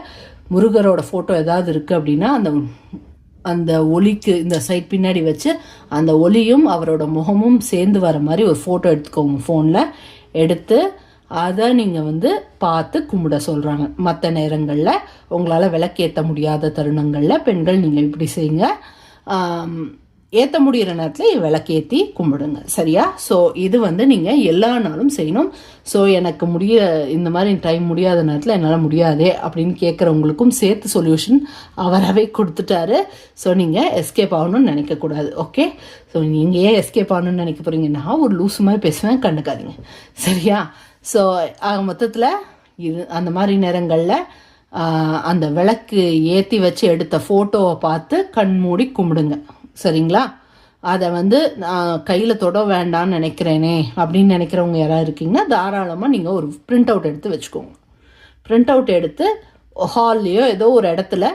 முருகரோட ஃபோட்டோ ஏதாவது இருக்குது அப்படின்னா அந்த ஒளிக்கு இந்த சைட் பின்னாடி வச்சு அந்த ஒளியும் அவரோட முகமும் சேர்ந்து வர மாதிரி ஒரு ஃபோட்டோ எடுத்துக்கோங்க. ஃபோனில் எடுத்து அதை நீங்கள் பார்த்து கும்பிட சொல்கிறாங்க. மற்ற நேரங்களில் உங்களால் விளக்கேற்ற முடியாத தருணங்களில் பெண்கள் நீங்கள் இப்படி செய்யுங்க. ஏற்ற முடிகிற நேரத்தில் விளக்கேற்றி கும்பிடுங்க. சரியா? ஸோ இது நீங்கள் எல்லா நாளும் செய்யணும். ஸோ எனக்கு இந்த மாதிரி டைம் முடியாத நேரத்தில் என்னால் முடியாதே அப்படின்னு கேட்குறவங்களுக்கும் சேர்த்து சொல்யூஷன் அவராகவே கொடுத்துட்டாரு. ஸோ நீங்கள் எஸ்கேப் ஆகணும்னு நினைக்கக்கூடாது. ஓகே? ஸோ நீங்கள் ஏன் எஸ்கேப் ஆகணும்னு நினைக்க போகிறீங்கன்னா, ஒரு லூஸ் மாதிரி பேசுவேன், கண்டுக்காதீங்க. சரியா? ஸோ மொத்தத்தில் அந்த மாதிரி நேரங்களில் அந்த விளக்கு ஏற்றி வச்சு எடுத்த ஃபோட்டோவை பார்த்து கண் மூடி கும்பிடுங்க. சரிங்களா? அதை கையில் தொட வேண்டான்னு நினைக்கிறேனே அப்படின்னு நினைக்கிறவங்க யாராவது இருக்கீங்கன்னா, தாராளமாக நீங்கள் ஒரு பிரிண்ட் அவுட் எடுத்து வச்சுக்கோங்க. பிரிண்ட் அவுட் எடுத்து ஹால்லையோ ஏதோ ஒரு இடத்துல,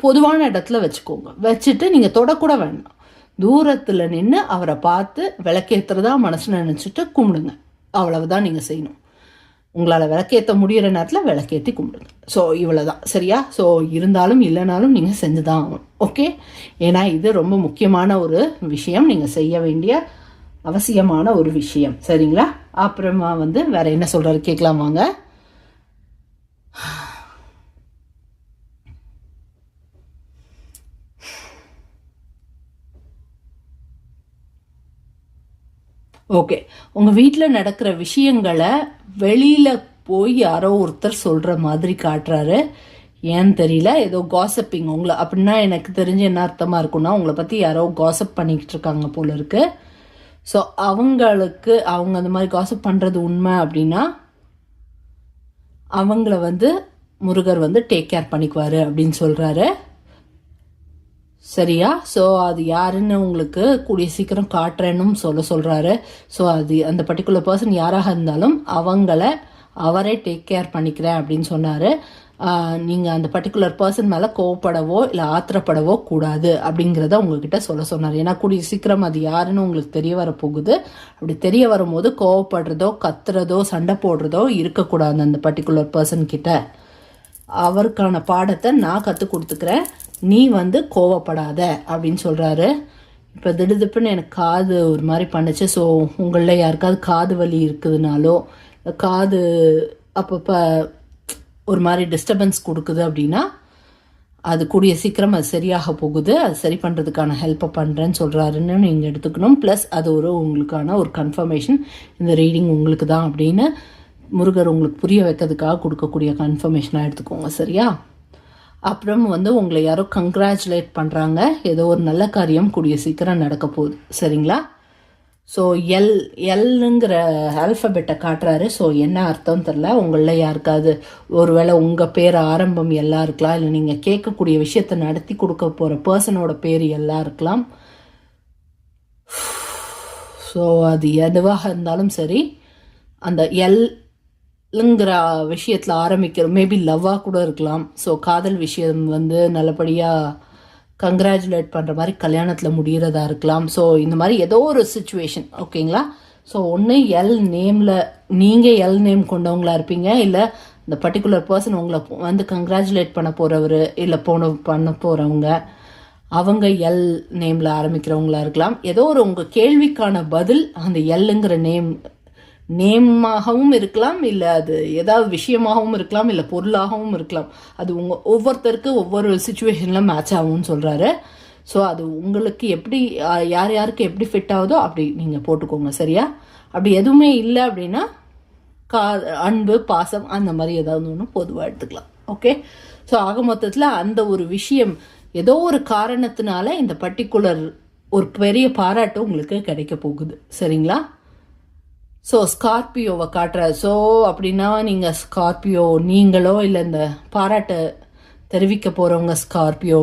பொதுவான இடத்துல வச்சுக்கோங்க. வச்சுட்டு நீங்கள் தொடக்கூட வேண்டாம், தூரத்தில் நின்று அவரை பார்த்து விளக்கேற்றுறதா மனசில் நினச்சிட்டு கும்பிடுங்க. அவ்வளவுதான் நீங்கள் செய்யணும். உங்களால் விளக்கேற்ற முடிகிற நேரத்தில் விளக்கேற்றி கும்பிடுங்க. ஸோ இவ்வளோதான். சரியா? ஸோ இருந்தாலும் இல்லைனாலும் நீங்கள் செஞ்சு தான் ஆகணும். ஓகே? ஏன்னா இது ரொம்ப முக்கியமான ஒரு விஷயம், நீங்கள் செய்ய வேண்டிய அவசியமான ஒரு விஷயம். சரிங்களா? அப்புறமா வேற என்ன சொல்கிறாரு கேட்கலாம் வாங்க. ஓகே, உங்கள் வீட்டில் நடக்கிற விஷயங்களை வெளியில் போய் யாரோ ஒருத்தர் சொல்கிற மாதிரி காட்டுறாரு. ஏன்னு தெரியல, ஏதோ காசப்பிங் உங்களை அப்படின்னா எனக்கு தெரிஞ்சு என்ன அர்த்தமாக இருக்குன்னா, உங்களை பற்றி யாரோ காசப் பண்ணிக்கிட்டு இருக்காங்க போல இருக்கு. ஸோ அவங்க அந்த மாதிரி காசப் பண்ணுறது உண்மை அப்படின்னா அவங்கள முருகர் டேக் கேர் பண்ணிக்குவார் அப்படின்னு சொல்கிறாரு. சரியா? ஸோ அது யாருன்னு உங்களுக்கு கூடிய சீக்கிரம் காட்டுறேன்னு சொல்கிறாரு. ஸோ அது அந்த பர்டிகுலர் பர்சன் யாராக இருந்தாலும் அவரே டேக் கேர் பண்ணிக்கிறேன் அப்படின்னு சொன்னார். நீங்கள் அந்த பர்டிகுலர் பர்சன் மேலே கோவப்படவோ இல்லை ஆத்திரப்படவோ கூடாது அப்படிங்கிறத உங்ககிட்ட சொன்னார். ஏன்னா கூடிய சீக்கிரம் அது யாருன்னு உங்களுக்கு தெரிய வரப்போகுது. அப்படி தெரிய வரும்போது கோவப்படுறதோ கத்துறதோ சண்டை போடுறதோ இருக்கக்கூடாது அந்த பர்டிகுலர் பர்சன் கிட்ட. அவருக்கான பாடத்தை நான் கற்றுக் கொடுத்துக்கிறேன், நீ கோவப்படாத அப்படின்னு சொல்கிறாரு. இப்போ திடுதிப்புன்னு எனக்கு காது ஒரு மாதிரி பண்ணுச்சு. ஸோ உங்களில் யாருக்காவது காது வலி இருக்குதுனாலோ, காது அப்பப்போ ஒரு மாதிரி டிஸ்டர்பன்ஸ் கொடுக்குது அப்படின்னா, அது கூடிய சீக்கிரம் அது சரியாக போகுது. அது சரி பண்ணுறதுக்கான ஹெல்ப்பை பண்ணுறேன்னு சொல்கிறாருன்னு நீங்கள் எடுத்துக்கணும். ப்ளஸ் அது உங்களுக்கான ஒரு கன்ஃபர்மேஷன், இந்த ரீடிங் உங்களுக்கு தான் அப்படின்னு முருகர் உங்களுக்கு புரிய வைக்கிறதுக்காக கொடுக்கக்கூடிய கன்ஃபர்மேஷனாக எடுத்துக்கோங்க. சரியா? அப்புறம் உங்களை யாரோ கங்க்ராச்சுலேட் பண்ணுறாங்க, ஏதோ ஒரு நல்ல காரியம் கூடிய சீக்கிரம் நடக்க போகுது. சரிங்களா? ஸோ எல்லுங்கிற ஆல்ஃபபெட்டை காட்டுறாரு. ஸோ என்ன அர்த்தம் தெரில, உங்களில் யாருக்காவது ஒருவேளை உங்கள் பேர் ஆரம்பம் எல்லாம் இருக்கலாம், இல்லை நீங்கள் கேட்கக்கூடிய விஷயத்தை நடத்தி கொடுக்க போகிற பர்சனோட பேர் எல்லாம் இருக்கலாம். ஸோ அது எதுவாக இருந்தாலும் சரி, அந்த ங்கிற விஷயத்தில் ஆரம்பிக்கிற மேபி லவ்வாக கூட இருக்கலாம். ஸோ காதல் விஷயம் நல்லபடியாக கங்க்ராச்சுலேட் பண்ணுற மாதிரி கல்யாணத்தில் முடிகிறதா இருக்கலாம். ஸோ இந்த மாதிரி ஏதோ ஒரு சுச்சுவேஷன். ஓகேங்களா? ஸோ ஒன்று நேமில் நீங்கள் நேம் கொண்டவங்களா இருப்பீங்க, இல்லை இந்த பர்டிகுலர் பர்சன் உங்களை கங்க்ராச்சுலேட் பண்ண போகிறவர் இல்லை பண்ண போகிறவங்க அவங்க நேமில் ஆரம்பிக்கிறவங்களா இருக்கலாம். ஏதோ ஒரு உங்கள் கேள்விக்கான பதில் அந்த ங்கிற நேமாகவும் இருக்கலாம், இல்லை அது ஏதாவது விஷயமாகவும் இருக்கலாம், இல்லை பொருளாகவும் இருக்கலாம். அது ஒவ்வொருத்தருக்கு ஒவ்வொரு சுச்சுவேஷனில் மேட்ச் ஆகும்னு சொல்கிறாரு. ஸோ அது உங்களுக்கு எப்படி யாருக்கு எப்படி ஃபிட் ஆகுதோ அப்படி நீங்கள் போட்டுக்கோங்க. சரியா? அப்படி எதுவுமே இல்லை அப்படின்னா அன்பு பாசம் அந்த மாதிரி ஏதாவது ஒன்று பொதுவாக எடுத்துக்கலாம். ஓகே? ஸோ ஆக மொத்தத்தில் அந்த ஒரு விஷயம் ஏதோ ஒரு காரணத்தினால இந்த பர்டிகுலர் ஒரு பெரிய பாராட்டு உங்களுக்கு கிடைக்க போகுது. சரிங்களா? ஸோ ஸ்கார்பியோவை காட்டுற. ஸோ அப்படின்னா நீங்கள் ஸ்கார்பியோ நீங்களோ இல்லை இந்த பாராட்டை தெரிவிக்க போகிறவங்க ஸ்கார்பியோ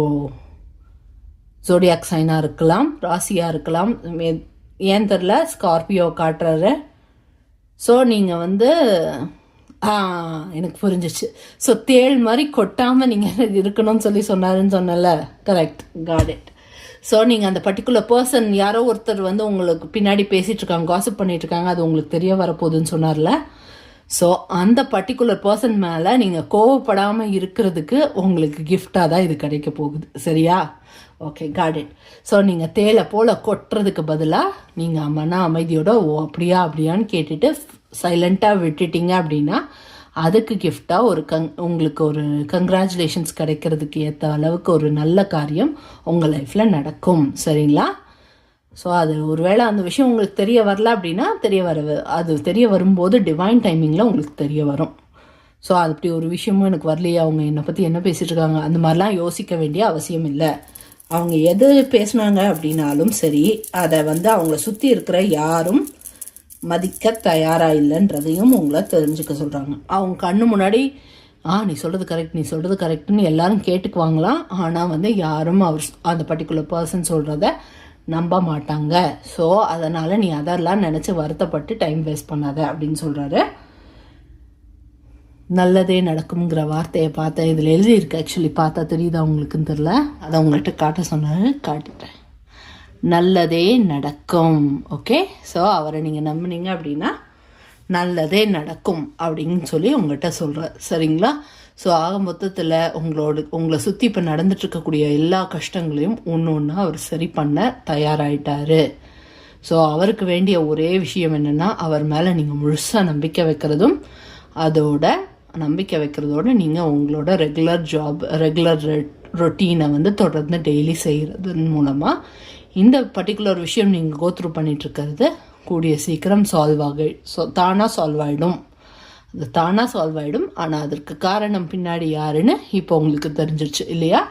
ஜோடியாக் சைனாக இருக்கலாம், ராசியாக இருக்கலாம், ஏன் தெரில ஸ்கார்பியோ காட்டுறாரு. ஸோ நீங்கள் வந்து எனக்கு புரிஞ்சிச்சு. ஸோ தேள் மாதிரி கொட்டாமல் நீங்கள் இருக்கணும்னு சொன்னாருன்னு சொன்னல. Correct, got it. ஸோ நீங்கள் அந்த பர்டிகுலர் பர்சன் யாரோ ஒருத்தர் வந்து உங்களுக்கு பின்னாடி பேசிகிட்டு இருக்காங்க, காசிப் பண்ணிட்டு இருக்காங்க, அது உங்களுக்கு தெரிய வரப்போகுதுன்னு சொன்னார்ல. ஸோ அந்த பர்டிகுலர் பர்சன் மேலே நீங்கள் கோவப்படாமல் இருக்கிறதுக்கு உங்களுக்கு கிஃப்டாக தான் இது கிடைக்க போகுது. சரியா? Okay, got it. ஸோ நீங்கள் தேலை போல் கொட்டுறதுக்கு பதிலாக நீங்கள் மன அமைதியோட அப்படியான்னு கேட்டுட்டு சைலண்ட்டாக விட்டுட்டீங்க அப்படின்னா அதுக்கு கிஃப்டாக உங்களுக்கு ஒரு கங்க்ராச்சுலேஷன்ஸ் கிடைக்கிறதுக்கு ஏற்ற அளவுக்கு ஒரு நல்ல காரியம் உங்கள் லைஃப்பில் நடக்கும். சரிங்களா? ஸோ அது ஒருவேளை அந்த விஷயம் உங்களுக்கு தெரிய வரல அப்படின்னா அது தெரிய வரும்போது டிவைன் டைமிங்கில் உங்களுக்கு தெரிய வரும். ஸோ அது அப்படி ஒரு விஷயமும் எனக்கு வரலையே, அவங்க என்னை பற்றி என்ன பேசிகிட்டு இருக்காங்க, அந்த மாதிரிலாம் யோசிக்க வேண்டிய அவசியம் இல்லை. அவங்க எது பேசுனாங்க அப்படின்னாலும் சரி, அதை வந்து அவங்கள சுற்றி இருக்கிற யாரும் மதிக்க தயாராக இல்லைன்றதையும் உங்களை தெரிஞ்சுக்க சொல்கிறாங்க. அவங்க கண்ணு முன்னாடி நீ சொல்கிறது கரெக்ட்னு எல்லாரும் கேட்டுக்குவாங்களாம். ஆனால் வந்து யாரும் அந்த பர்டிகுலர் பர்சன் சொல்கிறத நம்ப மாட்டாங்க. ஸோ அதனால் நீ அதெல்லாம் நினச்சி வருத்தப்பட்டு டைம் வேஸ்ட் பண்ணாத அப்படின்னு சொல்கிறாரு. நல்லதே நடக்கும்ங்கிற வார்த்தையை பார்த்தேன், இதில் எழுதியிருக்கு. ஆக்சுவலி பார்த்தா தெரியுதா உங்களுக்குன்னு தெரில, அதை உங்கள்கிட்ட காட்ட சொன்னாரு, காட்டிட்டேன். நல்லதே நடக்கும். ஓகே, ஸோ அவரை நீங்கள் நம்பினீங்க அப்படின்னா நல்லதே நடக்கும் அப்படின்னு சொல்லி உங்கள்கிட்ட சொல்கிறார். சரிங்களா? ஸோ ஆக மொத்தத்தில் உங்களை சுற்றி இப்போ நடந்துட்டுருக்கக்கூடிய எல்லா கஷ்டங்களையும் ஒன்று அவர் சரி பண்ண தயாராகிட்டாரு. ஸோ அவருக்கு வேண்டிய ஒரே விஷயம் என்னென்னா, அவர் மேலே நீங்கள் முழுசாக நம்பிக்கை வைக்கிறதோட நீங்கள் உங்களோட ரெகுலர் ரொட்டீனை வந்து தொடர்ந்து டெய்லி செய்கிறதன் மூலமாக இந்த பர்டிகுலர் விஷயம் நீங்கள் கோத்ரூ பண்ணிகிட்ருக்கிறது கூடிய சீக்கிரம் தானாக சால்வ் ஆகிடும். அது தானாக சால்வ் ஆகிடும். ஆனால் அதற்கு காரணம் பின்னாடி யாருன்னு இப்போ உங்களுக்கு தெரிஞ்சிருச்சு இல்லையா?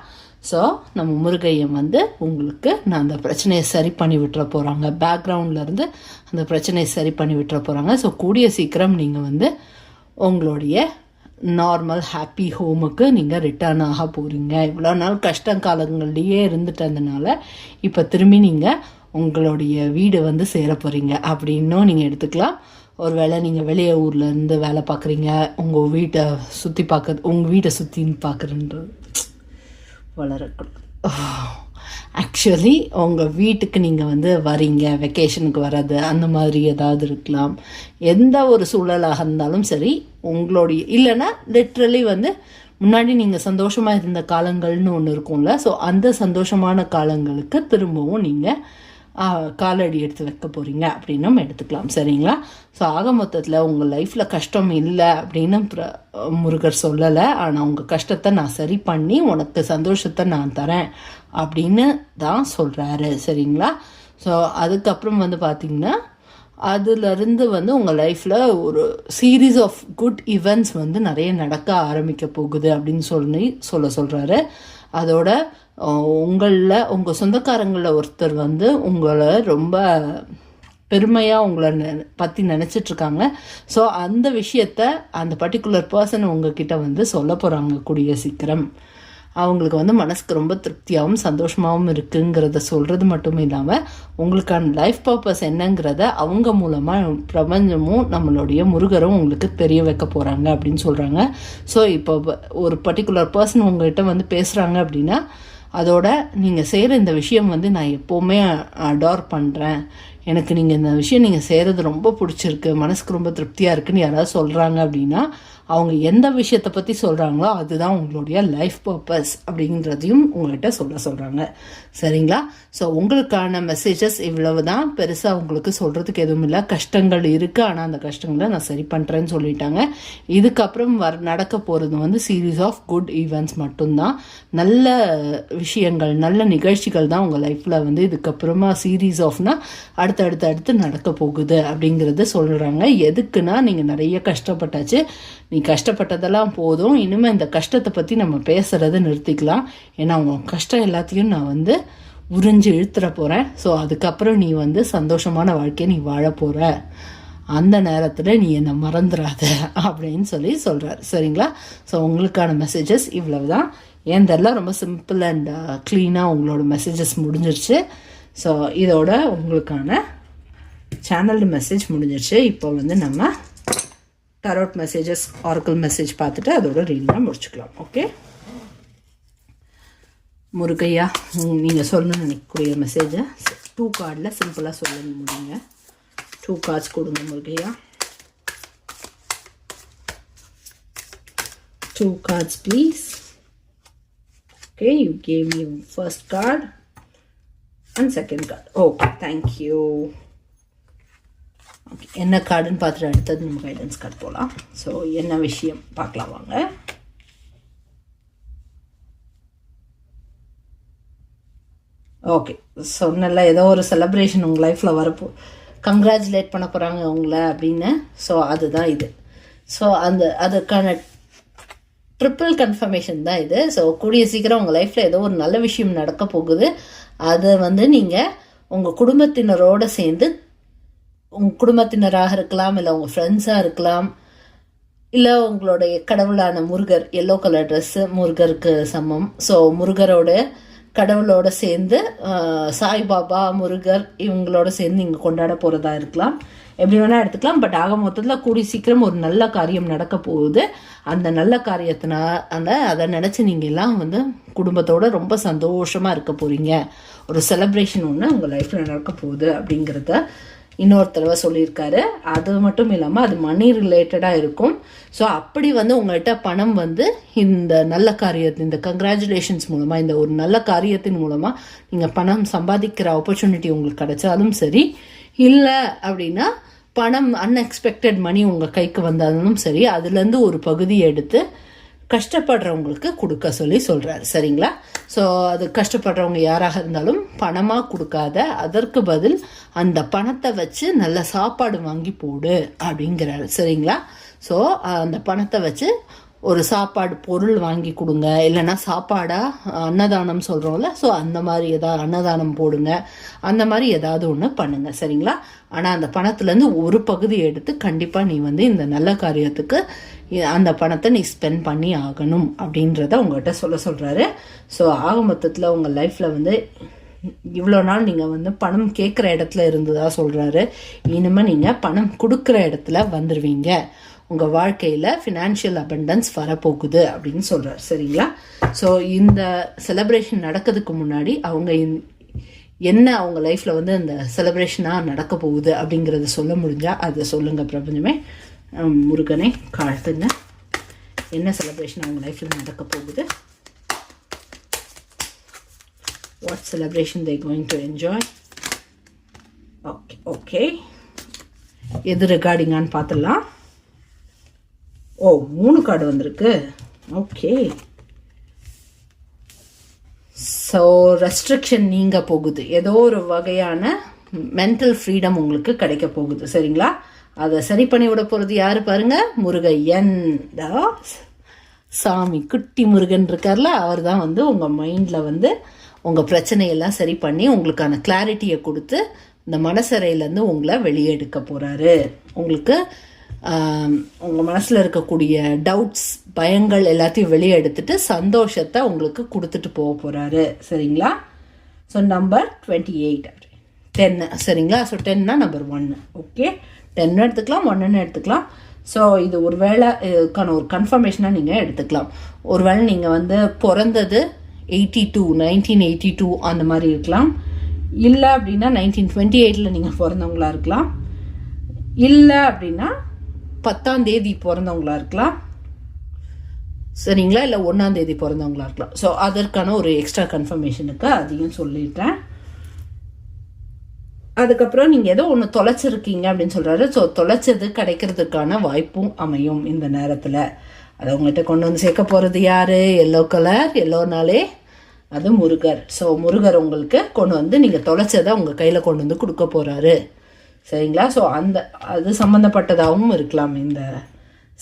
ஸோ நம்ம முருகையன் வந்து உங்களுக்கு நான் அந்த பிரச்சனையை சரி பண்ணி விட்டுற போகிறாங்க. பேக்ரவுண்ட்லேருந்து அந்த பிரச்சனையை சரி பண்ணி விட்டுற போகிறாங்க. ஸோ கூடிய சீக்கிரம் நீங்கள் வந்து உங்களுடைய நார்மல் ஹாப்பி ஹோமுக்கு நீங்கள் ரிட்டர்ன் ஆக போகிறீங்க. இவ்வளோ நாள் கஷ்ட காலங்கள்லேயே இருந்துட்டதுனால இப்போ திரும்பி நீங்கள் உங்களுடைய வீடு வந்து சேர போகிறீங்க அப்படின்னும் நீங்கள் எடுத்துக்கலாம். ஒரு வேளை நீங்கள் வெளியே ஊர்லேருந்து வேலை பார்க்குறீங்க, உங்கள் வீட்டை சுற்றின்னு பார்க்குறன்றது வளரக்கூடாது. ஆக்சுவலி உங்கள் வீட்டுக்கு நீங்கள் வந்து வரீங்க, வெக்கேஷனுக்கு வர்றது அந்த மாதிரி ஏதாவது இருக்கலாம். எந்த ஒரு சூழலாக இருந்தாலும் சரி, உங்களுடைய இல்லைன்னா லிட்ரலி வந்து முன்னாடி நீங்கள் சந்தோஷமாக இருந்த காலங்கள்னு ஒன்று இருக்கும்ல. ஸோ அந்த சந்தோஷமான காலங்களுக்கு திரும்பவும் நீங்கள் காலடி எடுத்து வைக்க போகிறீங்க அப்படின்னும் எடுத்துக்கலாம். சரிங்களா? ஸோ ஆக மொத்தத்தில் உங்கள் லைஃப்பில் கஷ்டம் இல்லை அப்படின்னு முருகர் சொல்லலை. ஆனால் உங்கள் கஷ்டத்தை நான் சரி பண்ணி உனக்கு சந்தோஷத்தை நான் தரேன் அப்படின்னு தான் சொல்கிறாரு. சரிங்களா? ஸோ அதுக்கப்புறம் வந்து பார்த்திங்கன்னா அதுலேருந்து வந்து உங்கள் லைஃப்பில் ஒரு சீரீஸ் ஆஃப் குட் ஈவெண்ட்ஸ் வந்து நிறைய நடக்க ஆரம்பிக்க போகுது அப்படின்னு சொல்கிறாரு. அதோட உங்கள் சொந்தக்காரங்களில் ஒருத்தர் வந்து உங்களை ரொம்ப பெருமையாக உங்களை பற்றி நினச்சிட்ருக்காங்க. ஸோ அந்த விஷயத்த அந்த பர்டிகுலர் பர்சன் உங்ககிட்ட வந்து சொல்ல போகிறாங்க கூடிய சீக்கிரம். அவங்களுக்கு வந்து மனசுக்கு ரொம்ப திருப்தியாகவும் சந்தோஷமாகவும் இருக்குங்கிறத சொல்கிறது மட்டும் இல்லாமல் உங்களுக்கான லைஃப் பர்பஸ் என்னங்கிறத அவங்க மூலமாக பிரபஞ்சமும் நம்மளுடைய முருகரும் உங்களுக்கு தெரிய வைக்க போகிறாங்க அப்படின்னு சொல்கிறாங்க. ஸோ இப்போ ஒரு பர்டிகுலர் பர்சன் உங்கள்கிட்ட வந்து பேசுகிறாங்க அப்படின்னா அதோட நீங்கள் செய்கிற இந்த விஷயம் வந்து நான் எப்போவுமே அடார் பண்ணுறேன், எனக்கு நீங்கள் இந்த விஷயம் நீங்கள் செய்கிறது ரொம்ப பிடிச்சிருக்கு, மனசுக்கு ரொம்ப திருப்தியாக இருக்குன்னு யாராவது சொல்கிறாங்க அப்படின்னா அவங்க எந்த விஷயத்தை பற்றி சொல்கிறாங்களோ அதுதான் உங்களுடைய லைஃப் பர்பஸ் அப்படின்றதையும் உங்கள்கிட்ட சொல்கிறாங்க. சரிங்களா? ஸோ உங்களுக்கான மெசேஜஸ் இவ்வளவு தான். பெருசாக உங்களுக்கு சொல்கிறதுக்கு எதுவும் இல்லை. கஷ்டங்கள் இருக்குது, ஆனால் அந்த கஷ்டங்களை நான் சரி பண்ணுறேன்னு சொல்லிட்டாங்க. இதுக்கப்புறம் நடக்க போகிறது வந்து சீரீஸ் ஆஃப் குட் ஈவெண்ட்ஸ் மட்டும்தான். நல்ல விஷயங்கள், நல்ல நிகழ்ச்சிகள் தான் உங்கள் லைஃப்பில் வந்து இதுக்கப்புறமா சீரீஸ் ஆஃப்னா அடுத்து நடக்க போகுது அப்படிங்கிறது சொல்கிறாங்க. எதுக்குன்னா நீங்கள் நிறைய கஷ்டப்பட்டாச்சு, நீ கஷ்டப்பட்டதெல்லாம் போதும், இனிமேல் இந்த கஷ்டத்தை பற்றி நம்ம பேசுகிறத நிறுத்திக்கலாம். ஏன்னா உங்கள் கஷ்டம் எல்லாத்தையும் நான் வந்து உறிஞ்சு இழுத்துற போகிறேன். ஸோ அதுக்கப்புறம் நீ வந்து சந்தோஷமான வாழ்க்கையை நீ வாழ போகிற, அந்த நேரத்தில் நீ என்னை மறந்துடாத அப்படின்னு சொல்கிறார். சரிங்களா? ஸோ உங்களுக்கான மெசேஜஸ் இவ்வளவு தான். ஏந்தெல்லாம் ரொம்ப சிம்பிள் அண்ட் க்ளீனாக உங்களோட மெசேஜஸ் முடிஞ்சிருச்சு. ஸோ இதோட உங்களுக்கான சேனல்டு மெசேஜ் முடிஞ்சிருச்சு. இப்போ வந்து நம்ம டரோட் மெசேஜஸ், ஆரக்கிள் மெசேஜ் பார்த்துட்டு அதோட ரீடிங்காக முடிச்சுக்கலாம். ஓகே முருகையா, நீங்கள் சொல்லணும்னு நினைக்கக்கூடிய மெசேஜை 2 கார்டில் சிம்பிளாக சொல்ல முடியுங்க. 2 கார்ட்ஸ் கொடுங்க முருகையா. 2 cards please. Okay, you gave me first card and second card. Okay, thank you. Okay, என்ன கார்டுன்னு பார்த்துட்டு அடுத்தது நம்ம கைடன்ஸ் கார்டு போகலாம். ஸோ என்ன விஷயம் பார்க்கலாம் வாங்க. ஓகே, சொன்னல ஏதோ ஒரு செலிப்ரேஷன் உங்கள் லைஃப்பில் வரப்போ கங்க்ராச்சுலேட் பண்ண போகிறாங்க உங்களை அப்படின்னு. ஸோ அதுதான் இது. ஸோ அதுக்கான ட்ரிப்பிள் கன்ஃபர்மேஷன் தான் இது. ஸோ கூடிய சீக்கிரம் உங்கள் லைஃப்பில் ஏதோ ஒரு நல்ல விஷயம் நடக்க போகுது. அதை வந்து நீங்கள் உங்கள் குடும்பத்தினரோடு சேர்ந்து, உங்கள் குடும்பத்தினராக இருக்கலாம், இல்லை உங்கள் ஃப்ரெண்ட்ஸாக இருக்கலாம், இல்லை உங்களுடைய கடவுளான முருகர், எல்லோ கலர் ட்ரெஸ்ஸு முருகருக்கு சமம். ஸோ முருகரோட கடவுளோட சேர்ந்து சாய்பாபா, முருகர் இவங்களோட சேர்ந்து நீங்கள் கொண்டாட போகிறதா இருக்கலாம். எப்படி வேணால் எடுத்துக்கலாம். பட் ஆக மொத்தத்தில் கூடிய சீக்கிரம் ஒரு நல்ல காரியம் நடக்க போகுது. அந்த நல்ல காரியத்தினால அதை நினச்சி நீங்கள் எல்லாம் வந்து குடும்பத்தோடு ரொம்ப சந்தோஷமாக இருக்க போகிறீங்க. ஒரு செலிப்ரேஷன் ஒன்று உங்கள் லைஃப்பில் நடக்க போகுது அப்படிங்கிறத இன்னொரு தடவை சொல்லியிருக்காரு. அது மட்டும் இல்லாமல் அது மணி ரிலேட்டடாக இருக்கும். ஸோ அப்படி வந்து உங்கள்கிட்ட பணம் வந்து இந்த நல்ல காரியத்தின், இந்த கங்க்ராச்சுலேஷன்ஸ் மூலமாக, இந்த ஒரு நல்ல காரியத்தின் மூலமாக நீங்கள் பணம் சம்பாதிக்கிற ஆப்பர்ச்சுனிட்டி உங்களுக்கு கிடைச்சாலும் சரி, இல்லை அப்படின்னா பணம் அன்எக்ஸ்பெக்டட் மணி உங்கள் கைக்கு வந்தாலும் சரி, அதுலேருந்து ஒரு பகுதி எடுத்து கஷ்டப்படுறவங்களுக்கு கொடுக்க சொல்லி சொல்கிறாரு. சரிங்களா? ஸோ அது கஷ்டப்படுறவங்க யாராக இருந்தாலும் பணமாக கொடுக்காத, அதற்கு பதில் அந்த பணத்தை வச்சு நல்ல சாப்பாடு வாங்கி போடு அப்படிங்கிறாரு. சரிங்களா? ஸோ அந்த பணத்தை வச்சு ஒரு சாப்பாடு பொருள் வாங்கி கொடுங்க, இல்லைன்னா சாப்பாடாக அன்னதானம் சொல்கிறோம்ல, ஸோ அந்த மாதிரி ஏதாவது அன்னதானம் போடுங்க, அந்த மாதிரி ஏதாவது ஒன்று பண்ணுங்கள். சரிங்களா? ஆனால் அந்த பணத்துலேருந்து ஒரு பகுதி எடுத்து கண்டிப்பாக நீ வந்து இந்த நல்ல காரியத்துக்கு அந்த பணத்தை நீ ஸ்பெண்ட் பண்ணி ஆகணும் அப்படின்றத உங்கள்கிட்ட சொல்கிறாரு. ஸோ ஆக மொத்தத்தில் உங்கள் லைஃப்பில் வந்து இவ்வளோ நாள் நீங்கள் வந்து பணம் கேட்குற இடத்துல இருந்ததா சொல்கிறாரு. இனிமேல் நீங்கள் பணம் கொடுக்குற இடத்துல வந்துடுவீங்க. உங்கள் வாழ்க்கையில் ஃபினான்ஷியல் அபண்டன்ஸ் வரப்போகுது அப்படின்னு சொல்கிறார். சரிங்களா? ஸோ இந்த செலிப்ரேஷன் நடக்கிறதுக்கு முன்னாடி அவங்க என்ன அவங்க லைஃப்பில் வந்து அந்த செலிப்ரேஷனாக நடக்க போகுது அப்படிங்கிறத சொல்ல முடிஞ்சால் அதை சொல்லுங்கள். பிரபஞ்சமே, முருகனே காத்துங்க, என்ன செலிப்ரேஷன் அவங்க லைஃப்பில் நடக்க போகுது? What celebration they going to enjoy? Okay எது ரிகார்டிங்கான்னு பார்த்துடலாம். ஓ, 3 கார்டு வந்திருக்கு. ஓகே, ஸோ ரெஸ்ட்ரிக்ஷன் நீங்க போகுது. ஏதோ ஒரு வகையான மென்டல் ஃப்ரீடம் உங்களுக்கு கிடைக்க போகுது. சரிங்களா? அதை சரி பண்ணி விட போகிறது யாரு பாருங்க, முருகையன். சாமி குட்டி முருகன் இருக்கார்ல, அவர் தான் வந்து உங்கள் மைண்டில் வந்து உங்கள் பிரச்சனையெல்லாம் சரி பண்ணி உங்களுக்கான கிளாரிட்டியை கொடுத்து இந்த மனசறையிலேருந்து உங்களை வெளியே எடுக்க போகிறாரு. உங்களுக்கு உங்கள் மனசில் இருக்கக்கூடிய டவுட்ஸ், பயங்கள் எல்லாத்தையும் வெளியே எடுத்துட்டு சந்தோஷத்தை உங்களுக்கு கொடுத்துட்டு போக போகிறாரு. சரிங்களா? So number 28 10. சரிங்களா? So 10னா number 1. ஓகே, 10 எடுத்துக்கலாம், 1 எடுத்துக்கலாம். ஸோ இது ஒரு வேளை இதுக்கான ஒரு கன்ஃபர்மேஷனாக நீங்கள் எடுத்துக்கலாம். ஒரு வேளை நீங்கள் வந்து பிறந்தது 1982 அந்த மாதிரி இருக்கலாம். இல்லை அப்படின்னா 1928 நீங்கள் பிறந்தவங்களா இருக்கலாம். இல்லை அப்படின்னா 10ஆம் தேதி பிறந்தவங்களா இருக்கலாம். சரிங்களா? இல்லை 1ஆம் தேதி பிறந்தவங்களா இருக்கலாம். ஸோ அதற்கான ஒரு எக்ஸ்ட்ரா கன்ஃபர்மேஷனுக்கு அதையும் சொல்லிட்டேன். அதுக்கப்புறம் நீங்கள் ஏதோ ஒன்று தொலைச்சிருக்கீங்க அப்படின்னு சொல்கிறாரு. ஸோ தொலைச்சது கிடைக்கிறதுக்கான வாய்ப்பும் அமையும் இந்த நேரத்தில். அதை உங்கள்கிட்ட கொண்டு வந்து சேர்க்க போகிறது யார்? Yellow colour. எல்லோனாலே அது முருகர். ஸோ முருகர் உங்களுக்கு கொண்டு வந்து நீங்கள் தொலைச்சதை உங்கள் கையில் கொண்டு வந்து கொடுக்க போகிறாரு. சரிங்களா? ஸோ அது சம்மந்தப்பட்டதாகவும் இருக்கலாம் இந்த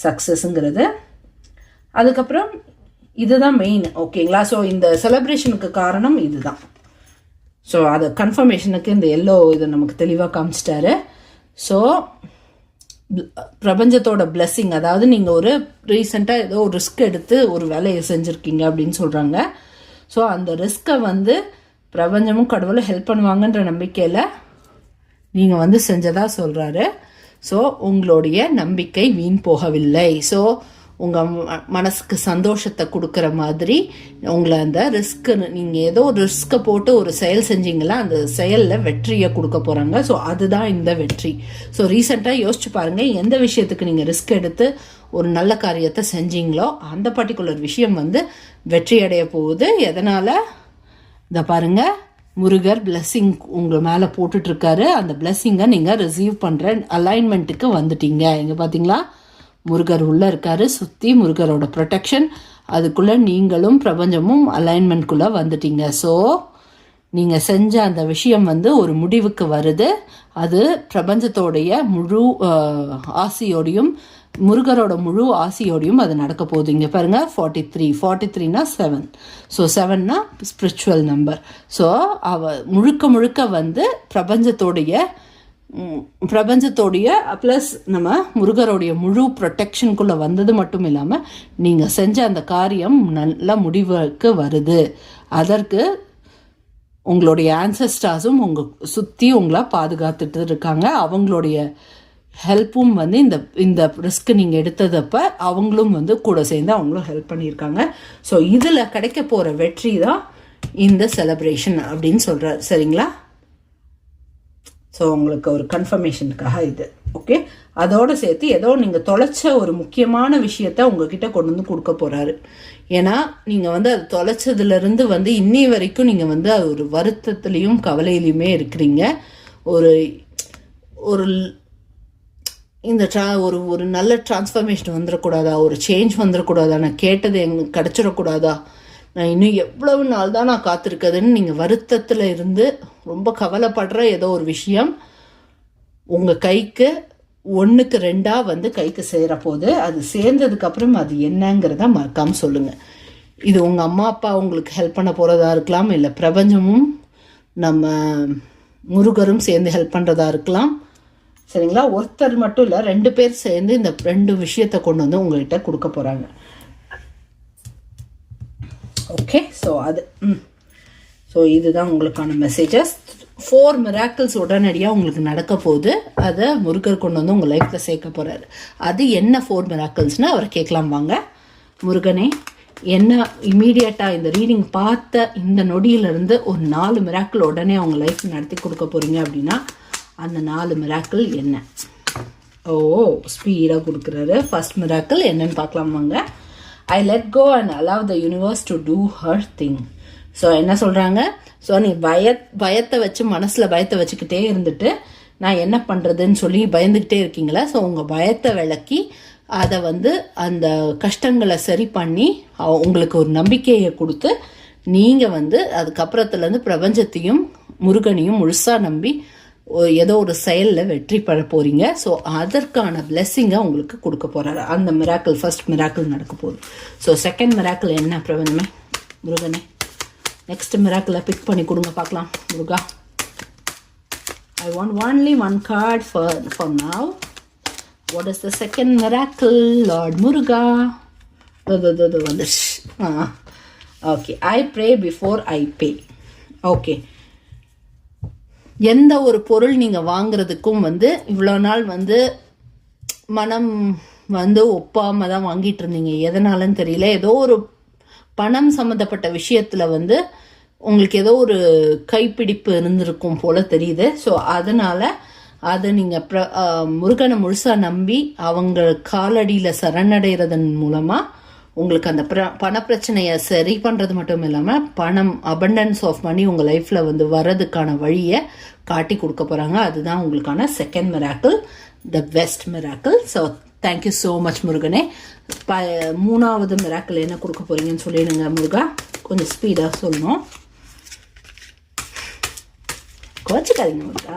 சக்ஸஸ்ங்கிறது. அதுக்கப்புறம் இதுதான் மெயின். ஓகேங்களா? ஸோ இந்த செலிப்ரேஷனுக்கு காரணம் இதுதான். ஸோ அது கன்ஃபர்மேஷனுக்கு இந்த எல்லோ இதை நமக்கு தெளிவாக காமிச்சிட்டாரு. ஸோ பிரபஞ்சத்தோட பிளெஸ்ஸிங், அதாவது நீங்கள் ஒரு ரீசெண்டாக ஏதோ ஒரு ரிஸ்க் எடுத்து ஒரு வேலையை செஞ்சுருக்கீங்க அப்படின்னு சொல்கிறாங்க. ஸோ அந்த ரிஸ்க்கை வந்து பிரபஞ்சமும் கடவுளும் ஹெல்ப் பண்ணுவாங்கன்ற நம்பிக்கையில் நீங்கள் வந்து செஞ்சதா சொல்கிறாரு. ஸோ உங்களுடைய நம்பிக்கை வீண் போகவில்லை. ஸோ உங்கள் மனசுக்கு சந்தோஷத்தை கொடுக்குற மாதிரி உங்களை அந்த ரிஸ்க்கு, நீங்கள் ஏதோ ஒரு ரிஸ்க்கை போட்டு ஒரு செயல் செஞ்சீங்களா, அந்த செயலில் வெற்றியை கொடுக்க போகிறாங்க. ஸோ அதுதான் இந்த வெற்றி. ஸோ ரீசெண்டாக யோசிச்சு பாருங்கள், எந்த விஷயத்துக்கு நீங்கள் ரிஸ்க் எடுத்து ஒரு நல்ல காரியத்தை செஞ்சீங்களோ அந்த பர்டிகுலர் விஷயம் வந்து வெற்றி அடைய போகுது. எதனால்? இதை பாருங்கள், முருகர் பிளெஸ்ஸிங் உங்கள் மேலே போட்டுட்ருக்காரு. அந்த பிளெஸ்ஸிங்கை நீங்கள் ரிசீவ் பண்ணுற அலைன்மெண்ட்டுக்கு வந்துட்டீங்க. இங்கே பார்த்தீங்களா, முருகர் உள்ளே இருக்காரு, சுற்றி முருகரோட ப்ரொடெக்ஷன், அதுக்குள்ளே நீங்களும் பிரபஞ்சமும் அலைன்மெண்ட்குள்ளே வந்துட்டீங்க. ஸோ நீங்கள் செஞ்ச அந்த விஷயம் வந்து ஒரு முடிவுக்கு வருது. அது பிரபஞ்சத்தோடைய முழு ஆசியோடையும் முருகரோட முழு ஆசியோடையும் அது நடக்க போகுது. இங்கே பாருங்கள், 43னா 7. ஸோ 7னா ஸ்பிரிச்சுவல் நம்பர். ஸோ முழுக்க முழுக்க வந்து பிரபஞ்சத்தோடைய ப்ளஸ் நம்ம முருகரோடைய முழு ப்ரொடெக்ஷனுக்குள்ளே வந்தது மட்டும் இல்லாமல் நீங்கள் செஞ்ச அந்த காரியம் நல்ல முடிவுக்கு வருது. அதற்கு உங்களுடைய ஆன்சஸ்டார்ஸும் உங்கள் சுற்றி உங்களை பாதுகாத்துட்டு இருக்காங்க. அவங்களுடைய ஹெல்ப்பும் வந்து இந்த ரிஸ்க் நீங்கள் எடுத்ததப்ப அவங்களும் வந்து கூட சேர்ந்து அவங்களும் ஹெல்ப் பண்ணியிருக்காங்க. ஸோ இதில் கிடைக்க போகிற வெற்றி தான் இந்த செலிப்ரேஷன் அப்படின்னு சொல்கிறார். சரிங்களா? ஸோ உங்களுக்கு ஒரு கன்ஃபர்மேஷனுக்காக இது. ஓகே, அதோடு சேர்த்து ஏதோ நீங்கள் தொலைச்ச ஒரு முக்கியமான விஷயத்த உங்ககிட்ட கொண்டு வந்து கொடுக்க போகிறாரு. ஏன்னா நீங்கள் வந்து அது தொலைச்சதுலேருந்து வந்து இன்னி வரைக்கும் நீங்கள் வந்து அது ஒரு வருத்தத்துலேயும் கவலையிலையுமே இருக்கிறீங்க. ஒரு ஒரு இந்த ஒரு நல்ல டிரான்ஸ்ஃபர்மேஷன் வந்துடக்கூடாதா, ஒரு சேஞ்ச் வந்துடக்கூடாதா, நான் கேட்டது எங்களுக்கு கிடச்சிடக்கூடாதா, நான் இன்னும் எவ்வளவு நாள் தான் நான் காத்திருக்கதுன்னு நீங்கள் வருத்தத்தில் இருந்து ரொம்ப கவலைப்படுற ஏதோ ஒரு விஷயம் உங்கள் கைக்கு 1க்கு 2 வந்து கைக்கு சேரப்போகுது. அது சேர்ந்ததுக்கப்புறம் அது என்னங்கிறத மறக்காமல் சொல்லுங்கள். இது உங்கள் அம்மா அப்பா உங்களுக்கு ஹெல்ப் பண்ண போகிறதா இருக்கலாம், இல்லை பிரபஞ்சமும் நம்ம முருகரும் சேர்ந்து ஹெல்ப் பண்ணுறதா இருக்கலாம். சரிங்களா? ஒருத்தர் மட்டும் இல்லை, 2 பேர் சேர்ந்து இந்த 2 விஷயத்தை கொண்டு வந்து உங்கள்கிட்ட கொடுக்க போகிறாங்க. ஓகே, ஸோ இதுதான் உங்களுக்கான மெசேஜஸ். 4 மிராக்கிள்ஸ் உடனடியாக உங்களுக்கு நடக்க போகுது. அதை முருகர் கொண்டு வந்து உங்கள் லைஃப்பில் சேர்க்க போகிறாரு. அது என்ன 4 மிராக்கிள்ஸ்னால் அவரை கேட்கலாம் வாங்க. முருகனே, என்ன இமீடியட்டாக இந்த ரீடிங் பார்த்த இந்த நொடியிலிருந்து ஒரு 4 மிராக்கிள் உடனே அவங்க லைஃப் நடத்தி கொடுக்க போகிறீங்க அப்படின்னா அந்த 4 மிராக்கிள் என்ன? ஸ்பீடாக கொடுக்குறாரு. ஃபர்ஸ்ட் மிராக்கிள் என்னன்னு பார்க்கலாம் வாங்க. I let go and allow the universe to do her thing. So என்ன சொல்கிறாங்க? ஸோ நீ பயத்தை வச்சு மனசில் பயத்தை வச்சுக்கிட்டே இருந்துட்டு நான் என்ன பண்ணுறதுன்னு சொல்லி பயந்துக்கிட்டே இருக்கீங்களா? ஸோ உங்கள் பயத்தை விளக்கி அதை வந்து அந்த கஷ்டங்களை சரி பண்ணி உங்களுக்கு ஒரு நம்பிக்கையை கொடுத்து நீங்கள் வந்து அதுக்கப்புறத்துலேருந்து பிரபஞ்சத்தையும் முருகனையும் முழுசாக நம்பி ஏதோ ஒரு செயலில் வெற்றி பெற போகிறீங்க. ஸோ அதற்கான பிளெஸ்ஸிங்கை உங்களுக்கு கொடுக்க போகிறாரு. அந்த மிராக்கிள் ஃபர்ஸ்ட் மிராக்கிள் நடக்க போகுது. ஸோ செகண்ட் மிராக்கிள் என்ன பிரபஞ்சமே முருகனே? நெக்ஸ்ட் மிராக்கிளை பிக் பண்ணி கொடுங்க பார்க்கலாம். முருகா, I want only one card for now. What is the second miracle, Lord Muruga? Okay, I pray before I pay. Okay, எந்த ஒரு பொருள் நீங்கள் வாங்குறதுக்கும் வந்து இவ்வளோ நாள் வந்து மனம் வந்து ஒப்பாமல் தான் வாங்கிட்டு இருந்தீங்க. எதனாலன்னு தெரியல. ஏதோ ஒரு பணம் சம்மந்தப்பட்ட விஷயத்தில் வந்து உங்களுக்கு ஏதோ ஒரு கைப்பிடிப்பு இருந்திருக்கும் போல தெரியுது. ஸோ அதனால் அதை நீங்கள் முருகனை முழுசாக நம்பி அவங்க காலடியில் சரணடைகிறதன் மூலமாக உங்களுக்கு அந்த பண பிரச்சனையை சரி பண்ணுறது மட்டும் இல்லாமல் பணம் அபண்டன்ஸ் ஆஃப் மணி உங்கள் லைஃப்பில் வந்து வர்றதுக்கான வழியை காட்டி கொடுக்க போகிறாங்க. அதுதான் உங்களுக்கான second miracle, the best miracle. So thank you so much முருகனே. மூணாவது மிராக்கிள் என்ன கொடுக்க போகிறீங்கன்னு சொல்லிடுங்க முருகா. கொஞ்சம் ஸ்பீடாக சொல்லணும், குறைச்சிக்காதீங்க முருகா.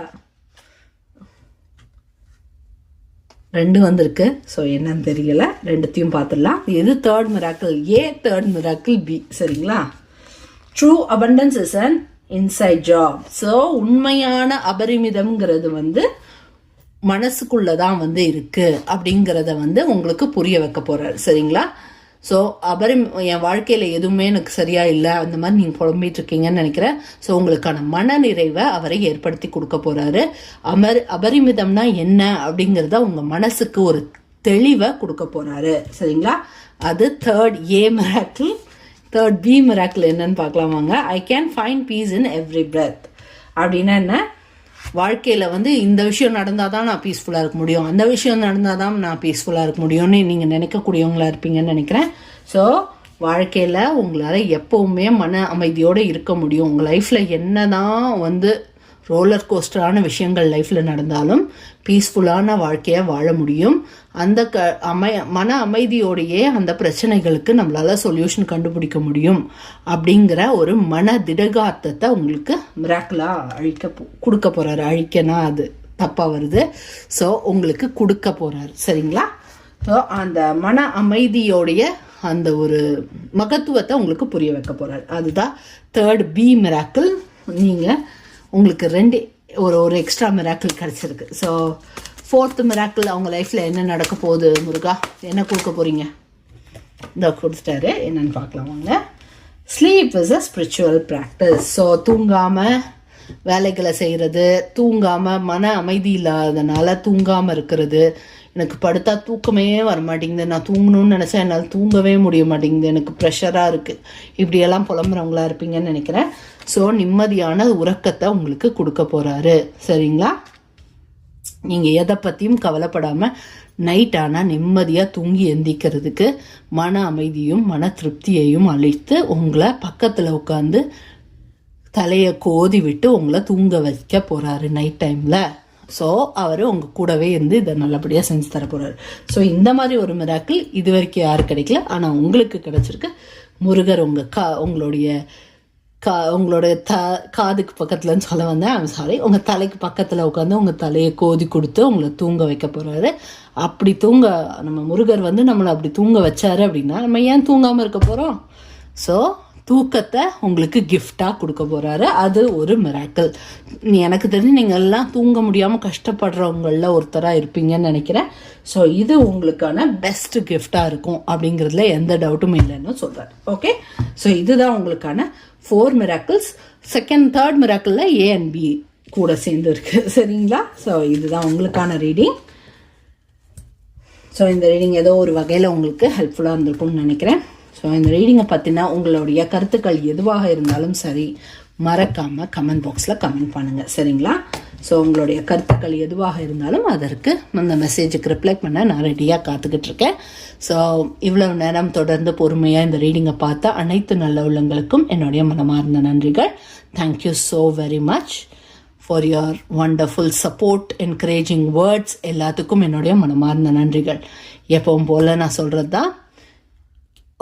2 வந்திருக்கு. ஸோ என்னன்னு தெரியல, 2த்தையும் பார்த்துடலாம். எது third miracle? Third miracle B. சரிங்களா? True abundance is an inside job. So உண்மையான அபரிமிதம்ங்கிறது வந்து மனசுக்குள்ளதான் வந்து இருக்கு அப்படிங்கிறத வந்து உங்களுக்கு புரிய வைக்க போறாரு. சரிங்களா? ஸோ என் வாழ்க்கையில் எதுவுமே எனக்கு சரியாக இல்லை, அந்த மாதிரி நீங்கள் புலம்பிட்டு இருக்கீங்கன்னு நினைக்கிறேன். ஸோ உங்களுக்கான மன நிறைவை அவரை ஏற்படுத்தி கொடுக்க போகிறாரு. அபரிமிதம்னா என்ன அப்படிங்கிறத உங்கள் மனசுக்கு ஒரு தெளிவை கொடுக்க போகிறாரு. சரிங்களா? அது third A miracle. Third B miracle என்னன்னு பார்க்கலாம் வாங்க. I can find peace in every breath. அப்படின்னா என்ன? வாழ்க்கையில் வந்து இந்த விஷயம் நடந்தால் தான் நான் பீஸ்ஃபுல்லாக இருக்க முடியும், அந்த விஷயம் நடந்தால் தான் நான் பீஸ்ஃபுல்லாக இருக்க முடியும்னு நீங்கள் நினைக்கக்கூடியவங்களா இருப்பீங்கன்னு நினைக்கிறேன். ஸோ வாழ்க்கையில் உங்களால் எப்போவுமே மன அமைதியோடு இருக்க முடியும். உங்கள் லைஃப்பில் என்ன தான் வந்து ரோலர் கோஸ்டரான விஷயங்கள் லைஃப்பில் நடந்தாலும் பீஸ்ஃபுல்லான வாழ்க்கையை வாழ முடியும். அந்த மன அமைதியோடையே அந்த பிரச்சனைகளுக்கு நம்மளால் சொல்யூஷன் கண்டுபிடிக்க முடியும் அப்படிங்கிற ஒரு மன திடகாத்தத்தை உங்களுக்கு மிராக்கிளாக கொடுக்க போகிறாரு. அழிக்கனா அது தப்பாக வருது. ஸோ உங்களுக்கு கொடுக்க போகிறாரு. சரிங்களா? ஸோ அந்த மன அமைதியோடைய அந்த ஒரு மகத்துவத்தை உங்களுக்கு புரிய வைக்க போகிறாரு. அதுதான் தேர்ட் பி மிராக்கிள். நீங்கள் உங்களுக்கு ஒரு எக்ஸ்ட்ரா மிராக்கிள் கிடச்சிருக்கு. ஸோ ஃபோர்த்து மிராக்கிள் அவங்க லைஃப்பில் என்ன நடக்க போகுது? முருகா என்ன கொடுக்க போகிறீங்க? இந்த கொடுத்துட்டாரு. என்னென்னு பார்க்கலாம் வாங்க. Sleep is a spiritual practice. So தூங்காமல் வேலைகளை செய்கிறது, தூங்காமல் மன அமைதி இல்லாதனால தூங்காமல் இருக்கிறது, எனக்கு படுத்தா தூக்கமே வர மாட்டேங்குது, நான் தூங்கணும்னு நினச்சா என்னால் தூங்கவே முடிய மாட்டேங்குது, எனக்கு ப்ரெஷராக இருக்குது, இப்படியெல்லாம் புலம்புறவங்களா இருப்பீங்கன்னு நினைக்கிறேன். ஸோ நிம்மதியான உறக்கத்தை உங்களுக்கு கொடுக்க போகிறாரு. சரிங்களா? நீங்கள் எதை பற்றியும் கவலைப்படாமல் நைட் ஆனால் நிம்மதியாக தூங்கி எந்திக்கிறதுக்கு மன அமைதியும் மன திருப்தியையும் அளித்து உங்களை பக்கத்தில் உட்காந்து தலையை கோதி விட்டு உங்களை தூங்க வைக்க போகிறாரு நைட் டைமில். ஸோ அவர் உங்கள் கூடவே இருந்து இதை நல்லபடியாக செஞ்சு தர போகிறாரு. ஸோ இந்த மாதிரி ஒரு மிராக்கிள் இது வரைக்கும் யாரும் கிடைக்கல, ஆனால் உங்களுக்கு கிடச்சிருக்கு. முருகர் உங்களுடைய காதுக்கு பக்கத்துலன்னு சொல்ல வந்தேன், ஐம் சாரி, உங்கள் தலைக்கு பக்கத்தில் உட்காந்து உங்கள் தலையை கோதி கொடுத்து உங்களை தூங்க வைக்க போகிறாரு. அப்படி நம்ம முருகர் வந்து நம்மளை அப்படி தூங்க வச்சாரு அப்படின்னா நம்ம ஏன் தூங்காமல் இருக்க போகிறோம்? ஸோ தூக்கத்தை உங்களுக்கு கிஃப்டாக கொடுக்க போகிறாரு. அது ஒரு மிராக்கிள். எனக்கு தெரிஞ்சு நீங்கள் எல்லாம் தூங்க முடியாமல் கஷ்டப்படுறவங்களில் ஒருத்தராக இருப்பீங்கன்னு நினைக்கிறேன். ஸோ இது உங்களுக்கான பெஸ்ட் கிஃப்டாக இருக்கும் அப்படிங்கிறதுல எந்த டவுட்டும் இல்லைன்னு சொல்கிறார். ஓகே, ஸோ இதுதான் உங்களுக்கான 4 மிராக்கிள்ஸ். தேர்ட் மிராக்கிளில் ஏ அண்ட் பி கூட சேர்ந்து இருக்கு. சரிங்களா? ஸோ இதுதான் உங்களுக்கான ரீடிங். ஸோ இந்த ரீடிங் ஏதோ ஒரு வகையில் உங்களுக்கு ஹெல்ப்ஃபுல்லாக இருந்திருக்கும்னு நினைக்கிறேன். ஸோ இந்த ரீடிங்கை பற்றினா உங்களுடைய கருத்துக்கள் எதுவாக இருந்தாலும் சரி, மறக்காமல் கமெண்ட் பாக்ஸில் கமெண்ட் பண்ணுங்கள். சரிங்களா? ஸோ உங்களுடைய கருத்துக்கள் எதுவாக இருந்தாலும் அதற்கு அந்த மெசேஜுக்கு ரிப்ளை பண்ண நான் ரெடியாக காத்துக்கிட்டு இருக்கேன். ஸோ இவ்வளவு நேரம் தொடர்ந்து பொறுமையாக இந்த ரீடிங்கை பார்த்த அனைத்து நல்ல உள்ளங்களுக்கும் என்னுடைய மனமார்ந்த நன்றிகள். Thank you so very much for your wonderful support, encouraging words எல்லாத்துக்கும் என்னுடைய மனமார்ந்த நன்றிகள். எப்பவும் போல் நான் சொல்கிறது தான்,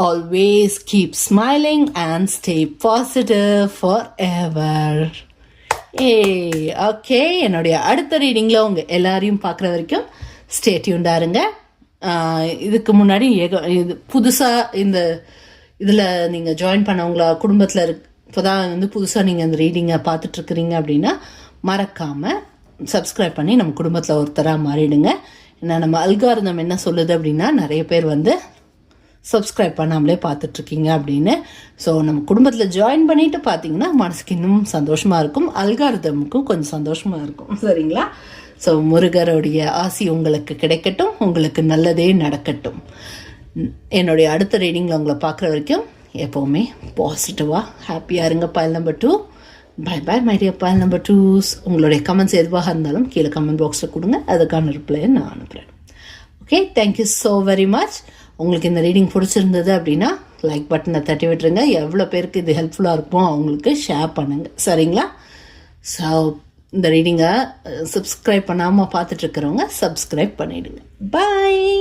always keep smiling and stay positive forever. Okay, என்னுடைய அடுத்த ரீடிங்கில் உங்கள் எல்லாரையும் பார்க்குற வரைக்கும் ஸ்டே டியூன்டாக இருங்க. இதுக்கு முன்னாடி இது புதுசாக இதில் நீங்கள் ஜாயின் பண்ணவங்களா குடும்பத்தில் இப்போ தான் வந்து புதுசாக நீங்கள் இந்த ரீடிங்கை பார்த்துட்ருக்குறீங்க அப்படின்னா மறக்காமல் சப்ஸ்கிரைப் பண்ணி நம்ம குடும்பத்தில் ஒருத்தராக மாறிடுங்க. ஏன்னா நம்ம அல்காரிதம் என்ன சொல்லுது அப்படின்னா, நிறைய பேர் வந்து சப்ஸ்கிரைப் பண்ணாமலே பார்த்துட்ருக்கீங்க அப்படின்னு. ஸோ நம்ம குடும்பத்தில் ஜாயின் பண்ணிவிட்டு பார்த்தீங்கன்னா மனசுக்கு இன்னும் சந்தோஷமாக இருக்கும், அல்காரிதமுக்கும் கொஞ்சம் சந்தோஷமாக இருக்கும். சரிங்களா? ஸோ முருகருடைய ஆசி உங்களுக்கு கிடைக்கட்டும், உங்களுக்கு நல்லதே நடக்கட்டும். என்னுடைய அடுத்த ரீடிங்கில் உங்களை பார்க்குற வரைக்கும் எப்போவுமே பாசிட்டிவாக ஹாப்பியாக இருங்க. File number 2. Bye bye my dear file number 2s. உங்களுடைய கமெண்ட்ஸ் எதுவாக இருந்தாலும் கீழே கமெண்ட் பாக்ஸில் கொடுங்க, அதுக்கான ரிப்ளையை நான் அனுப்புகிறேன். Okay, thank you so very much. உங்களுக்கு இந்த ரீடிங் பிடிச்சிருந்தது அப்படின்னா லைக் பட்டனை தட்டி விட்டுருங்க. எவ்வளோ பேருக்கு இது ஹெல்ப்ஃபுல்லாக இருக்கும் அவங்களுக்கு ஷேர் பண்ணுங்கள். சரிங்களா? ஸோ இந்த ரீடிங்கை சப்ஸ்கிரைப் பண்ணாமல் பார்த்துட்ருக்கிறவங்க சப்ஸ்கிரைப் பண்ணிவிடுங்க. பாய்.